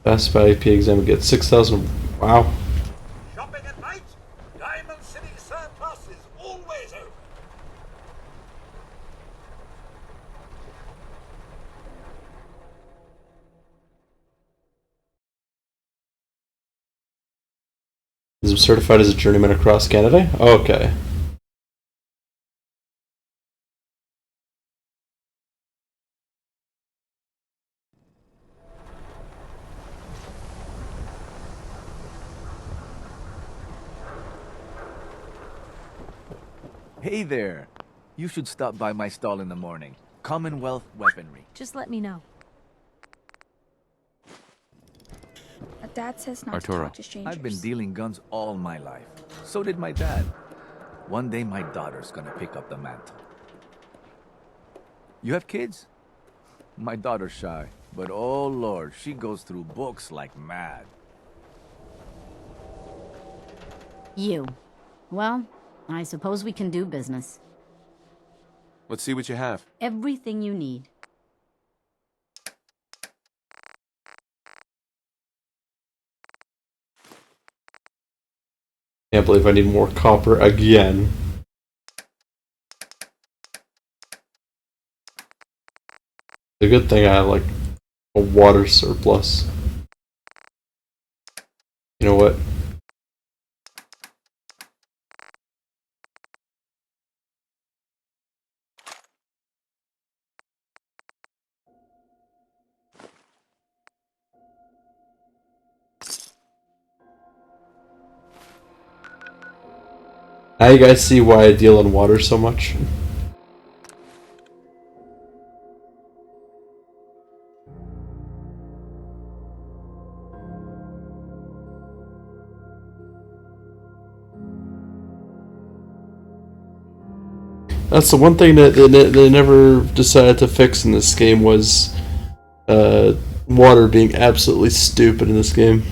S1: Best by IP exam get 6,000. Wow.
S13: Shopping at night? Diamond City Surplus is always open.
S1: Is certified as a journeyman across Canada? Okay.
S10: Hey there. You should stop by my stall in the morning. Commonwealth Weaponry.
S7: Just let me know.
S3: Dad says not
S2: Arturo.
S3: to talk to strangers.
S10: I've been dealing guns all my life. So did my dad. One day my daughter's gonna pick up the mantle. You have kids? My daughter's shy, but oh lord, she goes through books like mad.
S15: You. Well, I suppose we can do business.
S2: Let's see what you have.
S15: Everything you need.
S1: Can't believe I need more copper again. It's a good thing I have like a water surplus. You know what? Now you guys see why I deal in water so much. That's the one thing that they never decided to fix in this game was water being absolutely stupid in this game.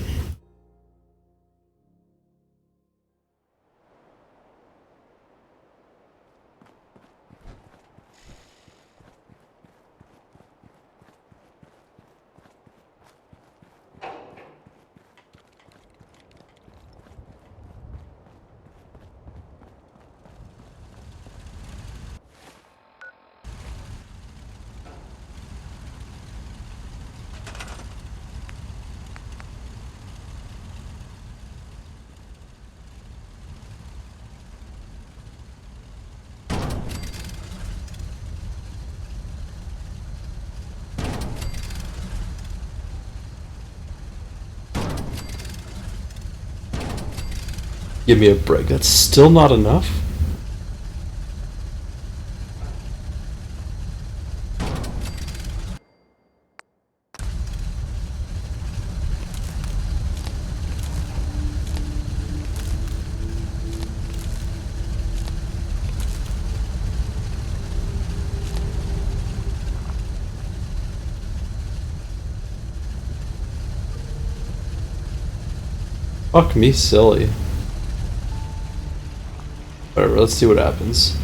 S1: Give me a break. That's still not enough? Fuck me silly. Whatever, let's see what happens.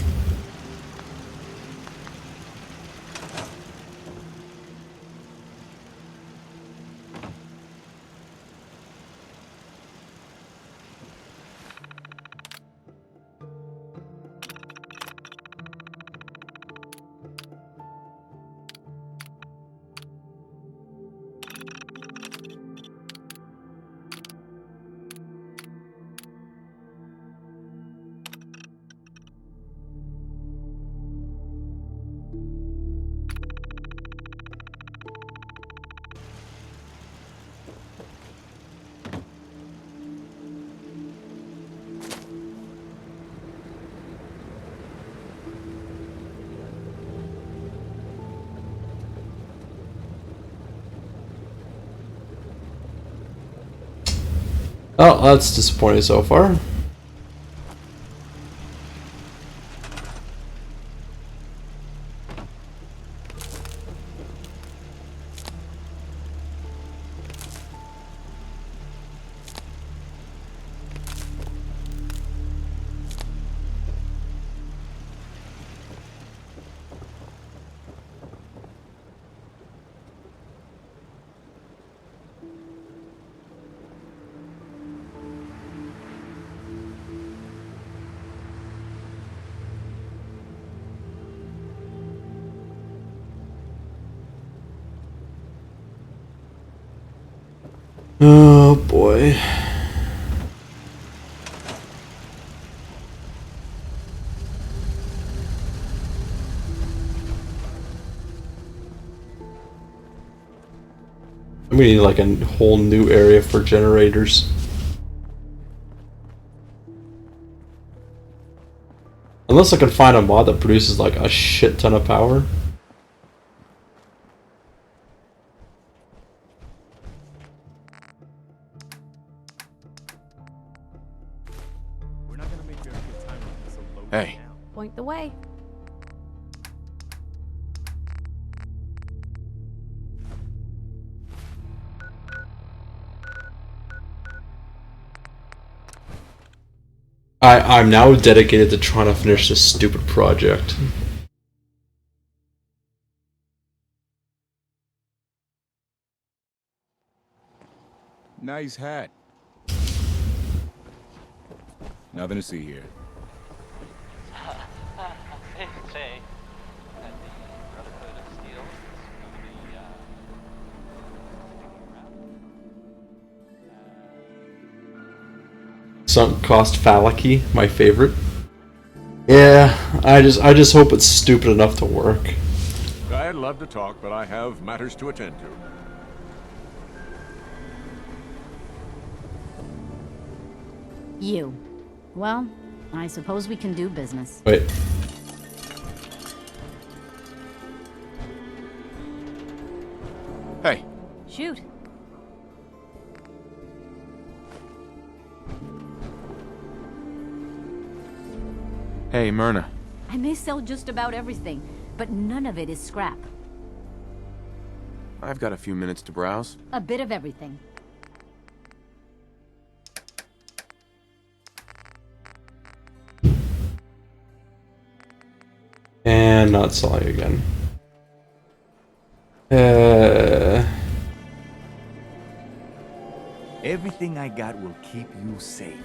S1: Oh, that's disappointing so far. Oh boy. We need like a whole new area for generators. Unless I can find a mod that produces like a shit ton of power.
S2: Hey.
S17: Point the way.
S1: I'm now dedicated to trying to finish this stupid project.
S11: Nice hat. Nothing to see here.
S14: They say that the Brotherhood of Steel is going to be sticking around.
S1: Sunk cost fallacy, my favorite. Yeah, I just hope it's stupid enough to work.
S16: I'd love to talk, but I have matters to attend to.
S15: You. Well, I suppose we can do business.
S1: Wait.
S2: Hey.
S7: Shoot.
S2: Hey, Myrna.
S15: I may sell just about everything, but none of it is scrap.
S2: I've got a few minutes to browse.
S15: A bit of everything.
S1: And not selling again.
S10: Everything I got will keep you safe.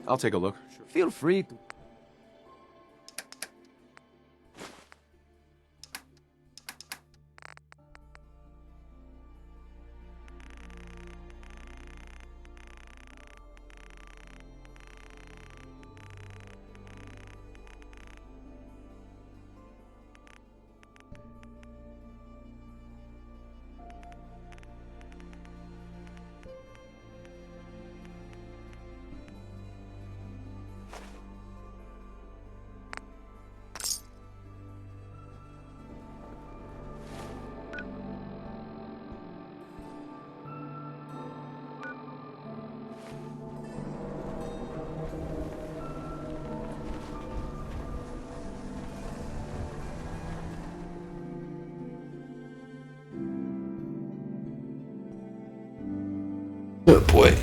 S2: I'll take a look.
S10: Feel free to.
S1: Oh boy.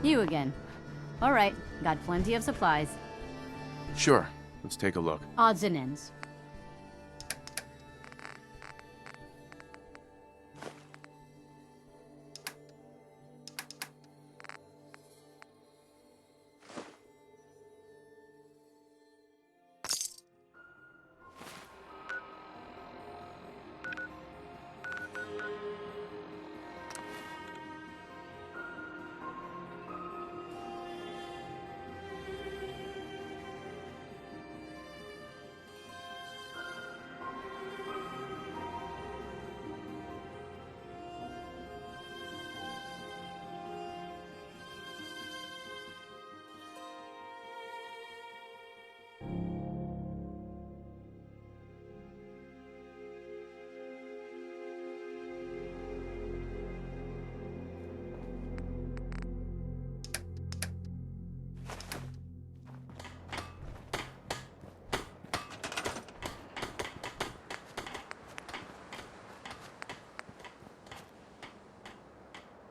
S15: You again. All right, got plenty of supplies.
S2: Sure. Let's take a look.
S15: Odds and ends.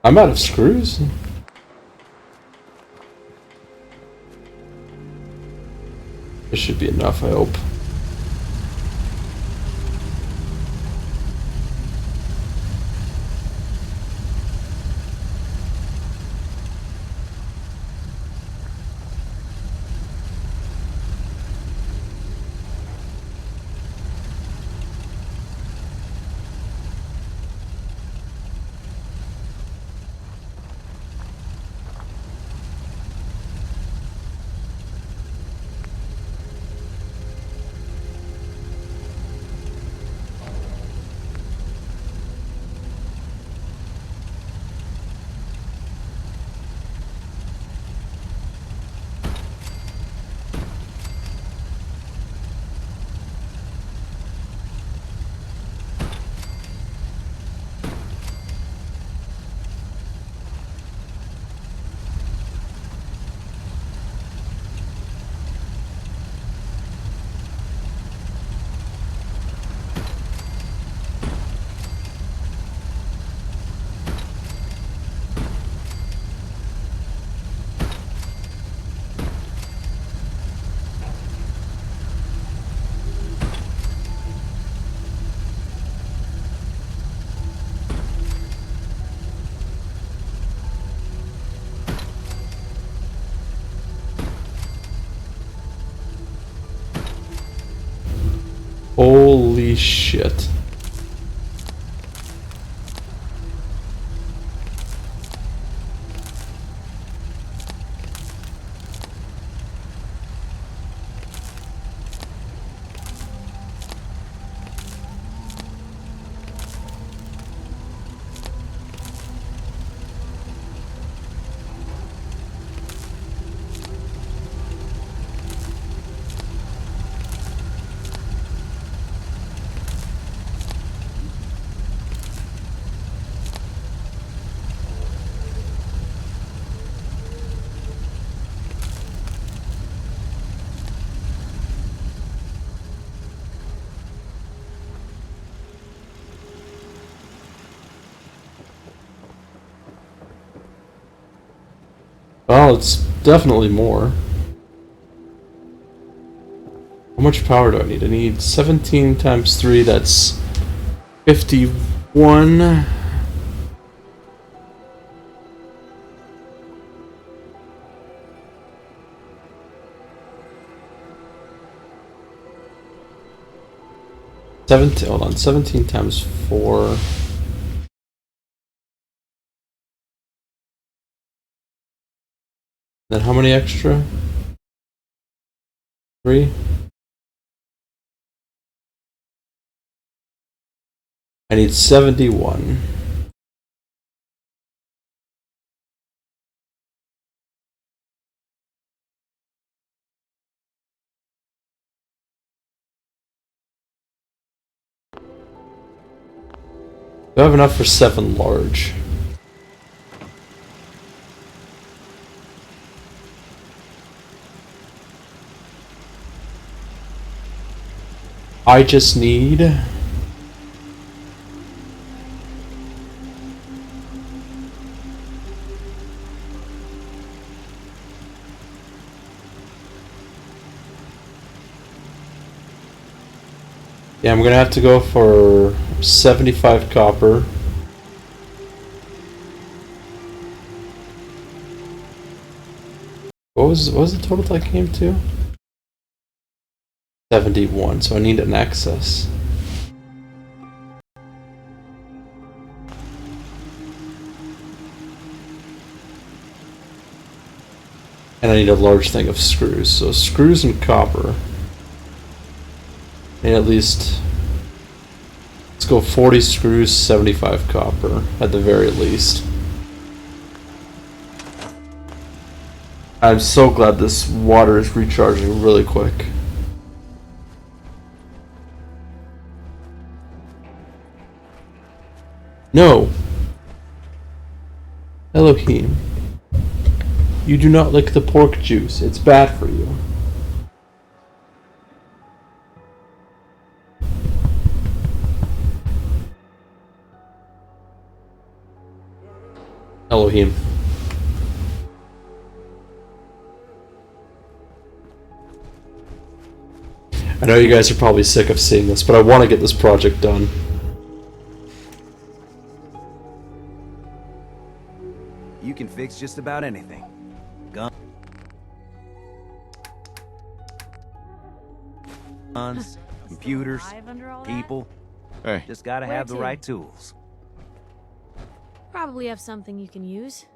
S1: I'm out of screws. This should be enough, I hope. Holy shit. Well, it's definitely more. How much power do I need? I need 17 times 3, that's 51. Hold on, 17 times 4. Then how many extra? 3? I need 71. Do I have enough for 7 large? I just need... Yeah, I'm gonna have to go for 75 copper. What was the total that came to? 71, so I need an excess. And I need a large thing of screws. So screws and copper. And at least, let's go 40 screws, 75 copper at the very least. I'm so glad this water is recharging really quick. No! Elohim. You do not lick the pork juice. It's bad for you. Elohim. I know you guys are probably sick of seeing this, but I want to get this project done.
S24: You can fix just about anything. Guns, computers, people.
S11: Hey.
S24: Just gotta
S7: Where
S24: have the
S7: to?
S24: right tools.
S7: Probably have something you can use.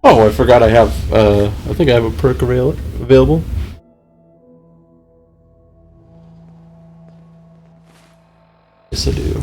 S1: Oh, I forgot I have, I think I have a perk available. Yes, I do.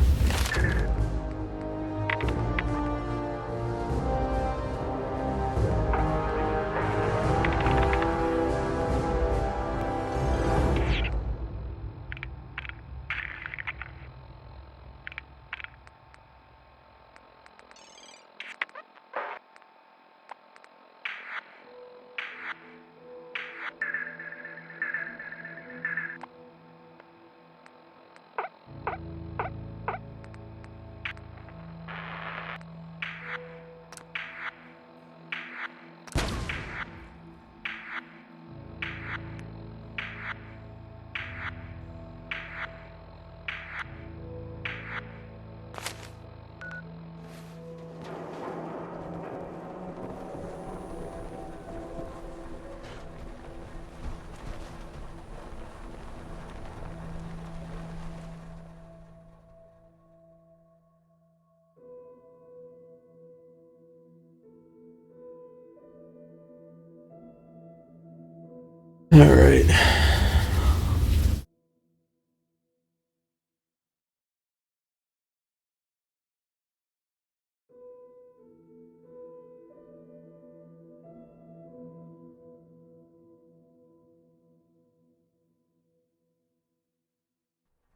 S1: All right.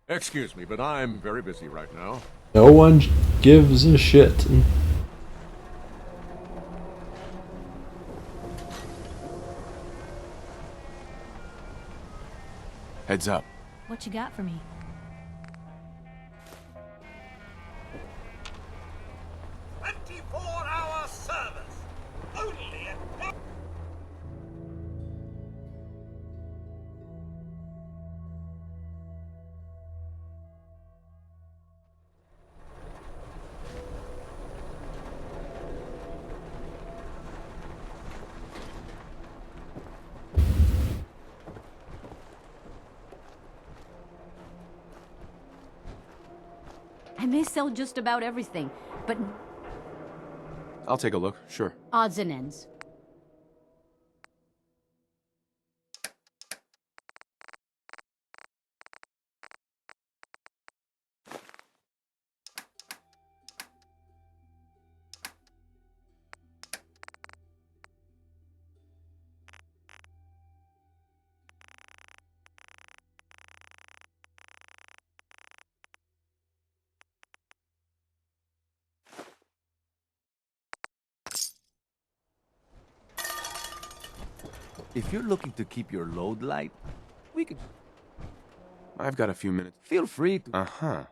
S18: Excuse me, but I'm very busy right now.
S1: No one gives a shit.
S2: Heads up.
S7: What you got for me?
S13: Hour service. Only at
S15: I may sell just about everything, but
S2: I'll take a look, sure.
S15: odds and ends.
S10: If you're looking to keep your load light, we could...
S2: I've got a few minutes.
S10: Feel free to...
S2: Uh-huh.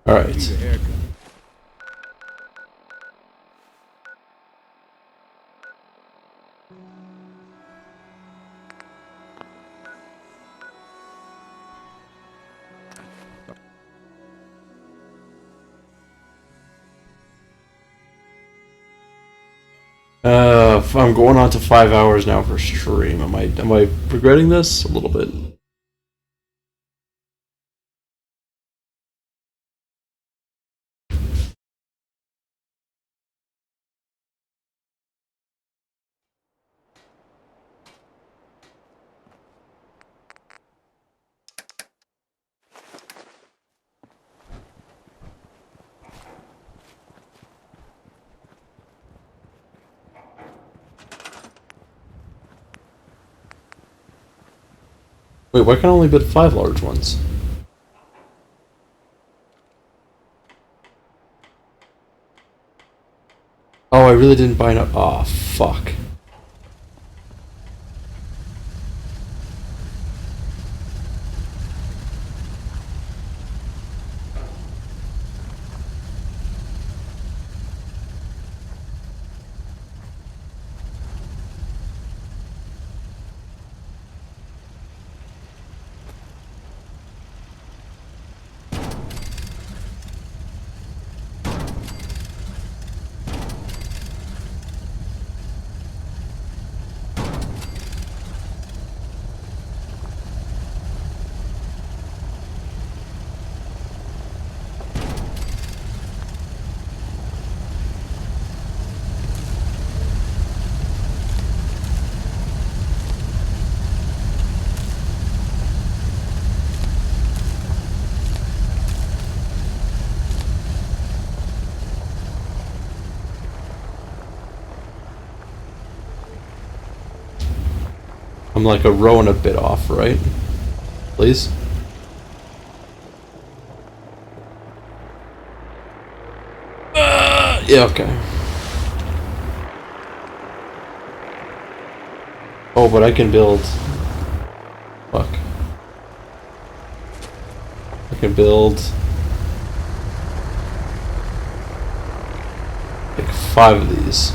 S1: All right.
S11: Needs a haircut.
S1: I'm going on to 5 hours now for stream. Am I regretting this a little bit? Wait, why can I only build 5 large ones? Oh, I really didn't buy enough. Oh, fuck. I'm like a row and a bit off, right? Please? Yeah, okay. Oh, but I can build... Fuck. I can build... like 5 of these.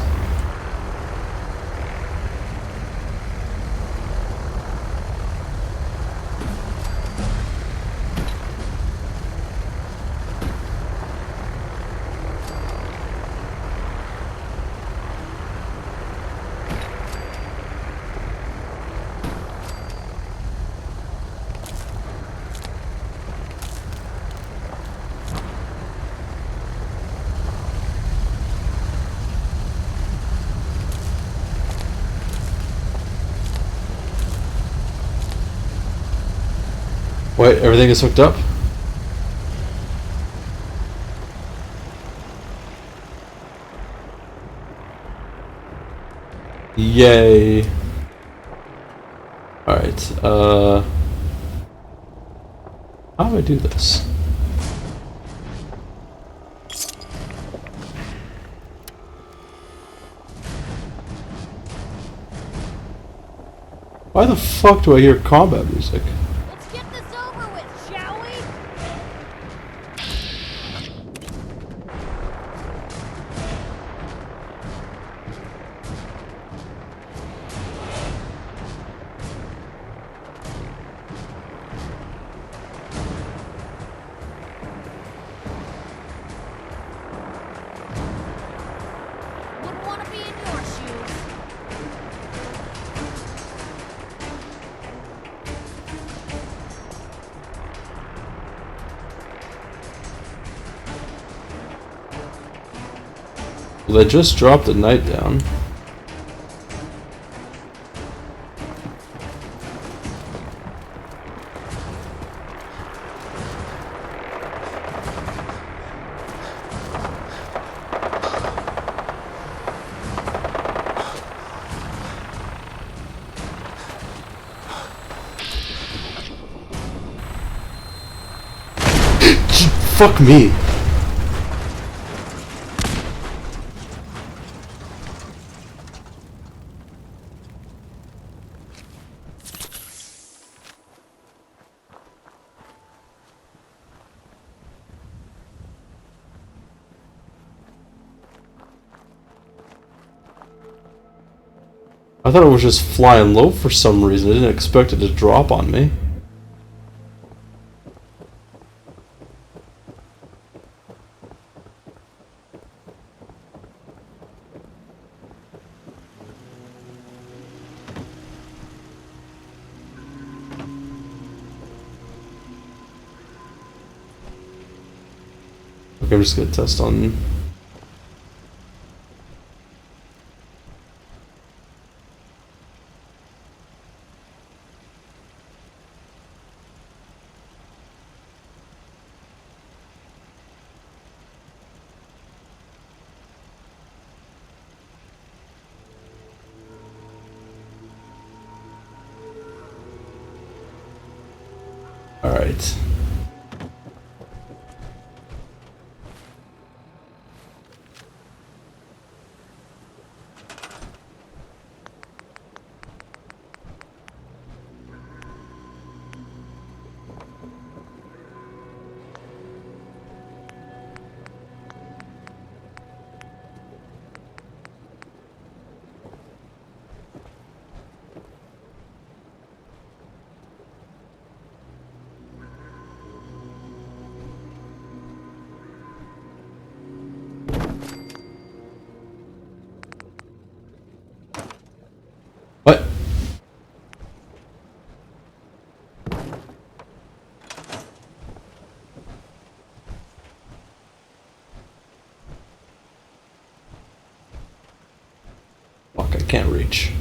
S1: Wait, everything is hooked up? Yay. Alright, how do I do this? Why the fuck do I hear combat music? Well, they just dropped the night down. Fuck me. I thought it was just flying low for some reason. I didn't expect it to drop on me. Okay, I'm just gonna test on. All right. What? Fuck, I can't reach.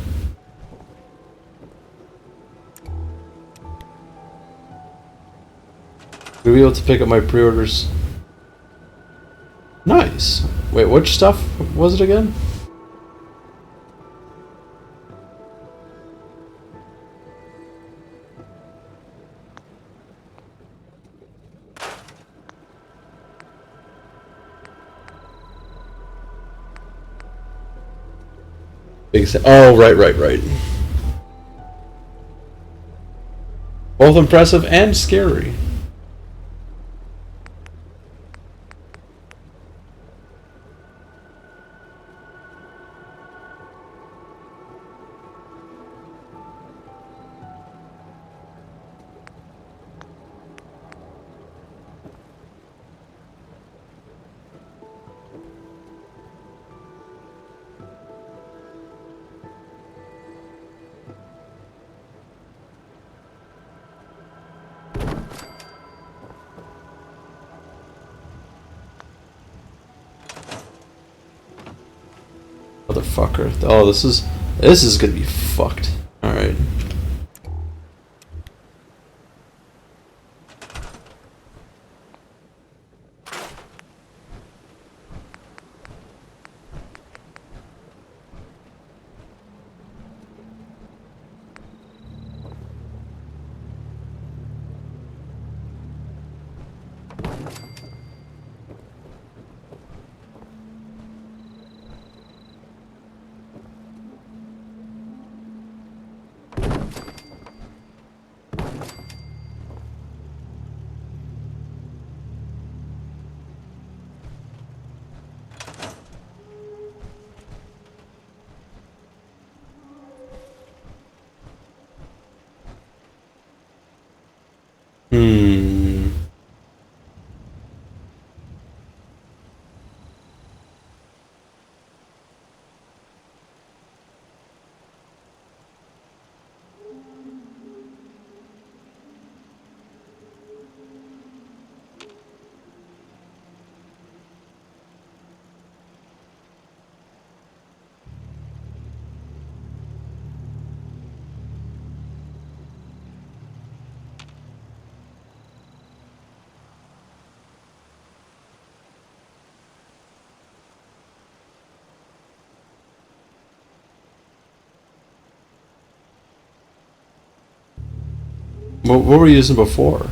S1: We'll be able to pick up my pre-orders. Nice. Wait, which stuff was it again? Oh, right. Both impressive and scary. Motherfucker. Oh, this is gonna be fucked. Alright. What were we using before?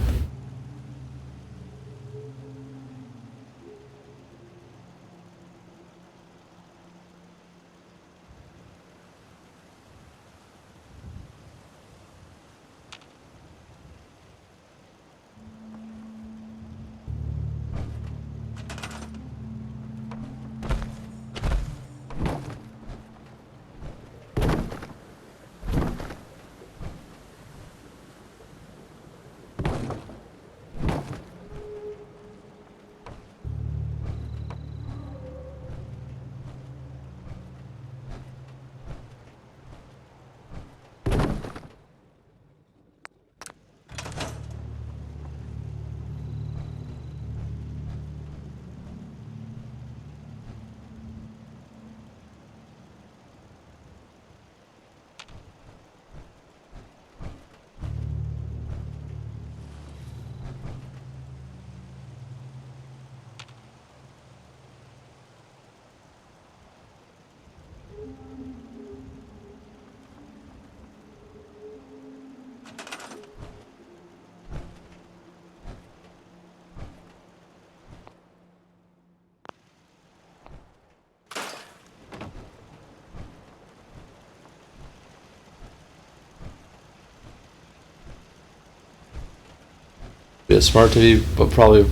S1: Be a smart TV, but probably.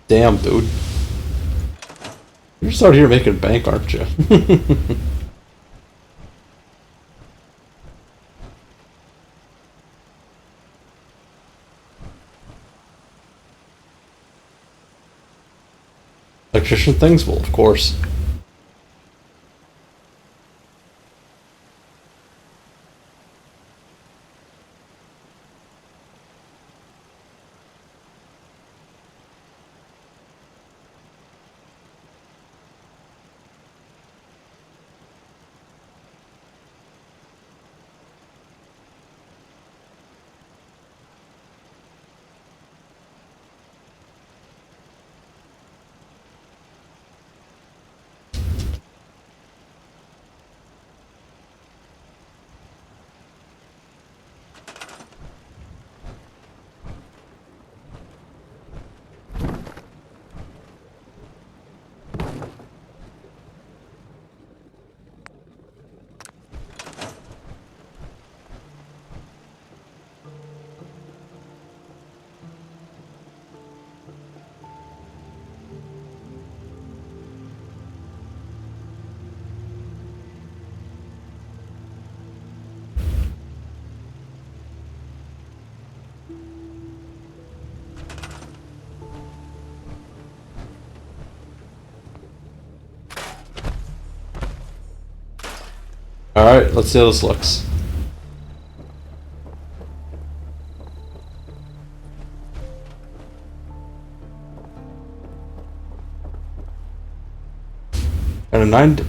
S1: Damn, dude. You're just out here making bank, aren't you? Electrician things? Well, of course. Alright, let's see how this looks. And a 9.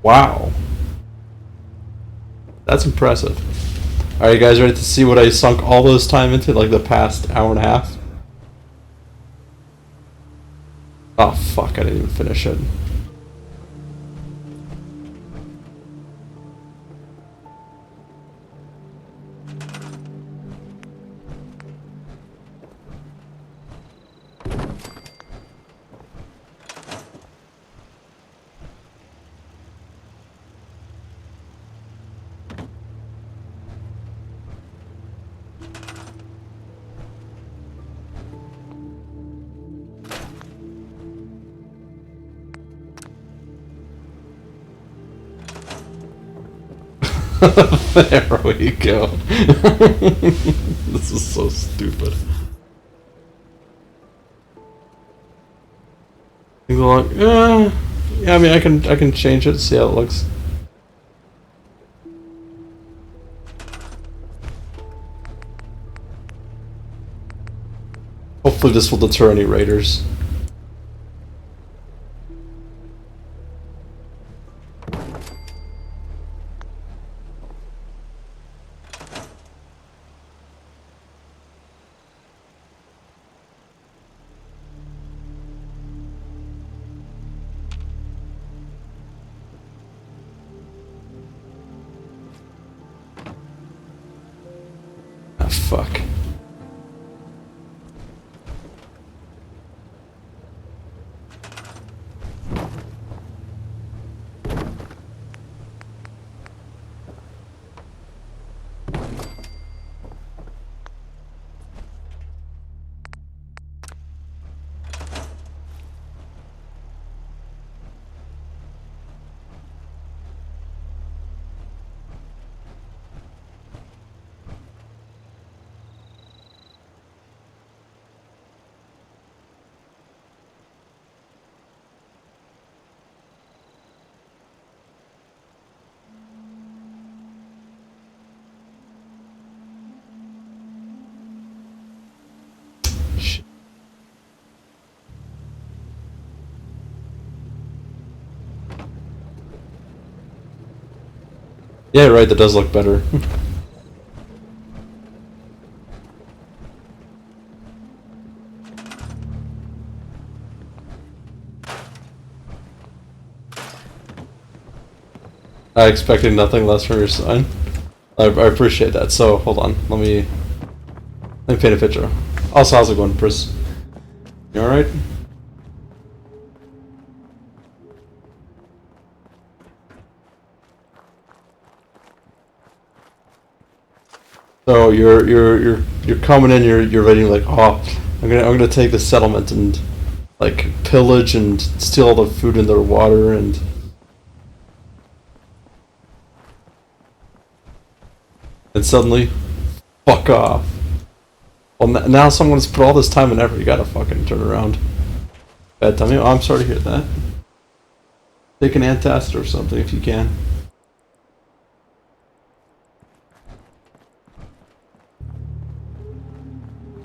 S1: Wow. That's impressive. Are you guys ready to see what I sunk all this time into, like the past hour and a half? Oh fuck, I didn't even finish it. There we go. This is so stupid. You go like, yeah, I mean, I can change it, see how it looks. Hopefully this will deter any raiders. Ah, fuck. Yeah, right, that does look better. I expected nothing less from your son. I appreciate that. So, hold on. Let me paint a picture. Also, how's it going, Pris? You alright? So you're coming in. You're ready. Like, oh, I'm gonna take the settlement and like pillage and steal all the food and their water and. And suddenly, fuck off. Well, now someone's put all this time and effort. You gotta fucking turn around. Bad timing. Oh, I'm sorry to hear that. Take an antacid or something if you can.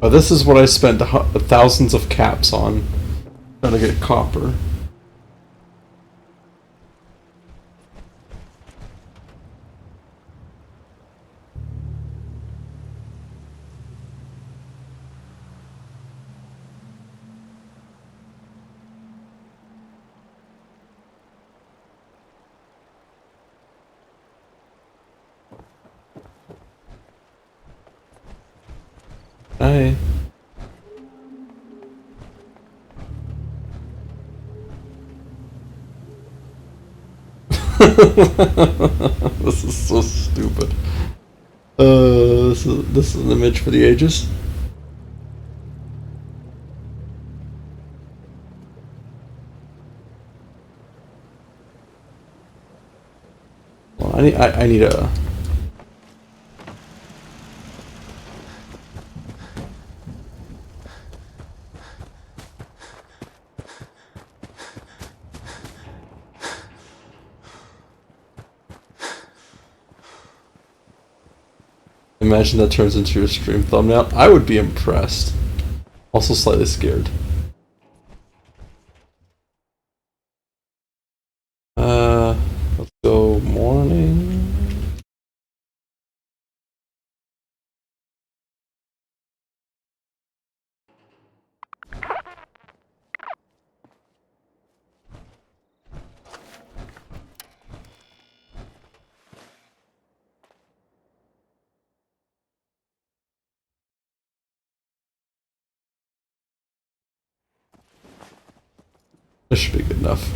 S1: Oh, this is what I spent thousands of caps on. Trying to get copper. Hi. This is so stupid. This is an image for the ages. Well, I need a. Imagine that turns into your stream thumbnail. I would be impressed. Also slightly scared. Let's go morning. This should be good enough.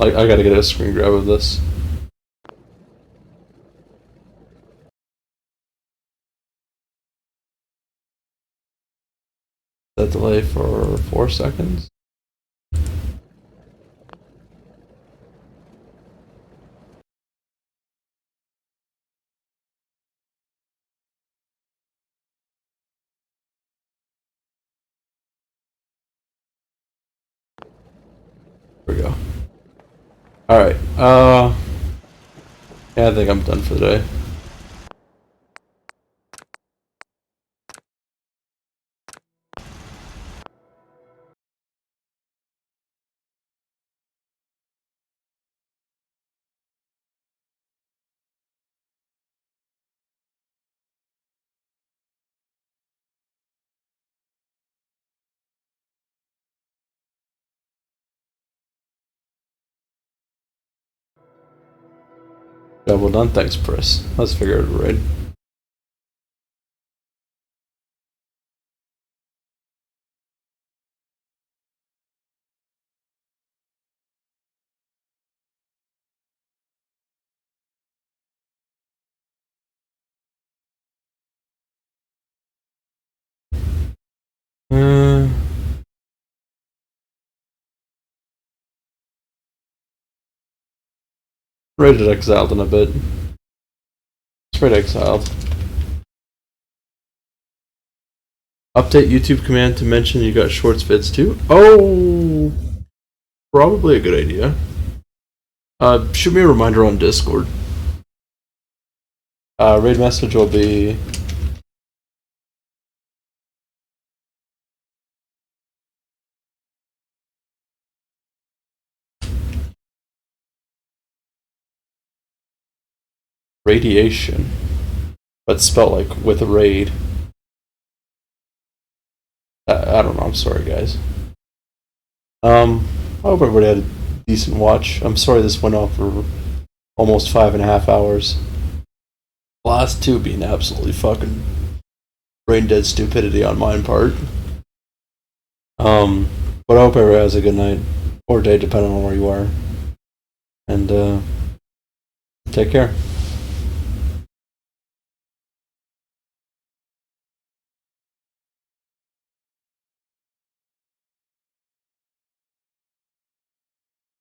S1: I gotta get a screen grab of this. That delay for 4 seconds. There we go. Alright, yeah, I think I'm done for the day. Yeah, well done, thanks, Pris. Let's figure out a raid. Rated exiled in a bit. Straight exiled. Update YouTube command to mention you got shorts vids too? Oh, probably a good idea. Shoot me a reminder on Discord. Raid message will be... Radiation. But spelled like with a raid. I don't know. I'm sorry, guys. I hope everybody had a decent watch. I'm sorry this went on for almost 5.5 hours. The last two being absolutely fucking brain dead stupidity on my part. But I hope everybody has a good night or day, depending on where you are. And take care.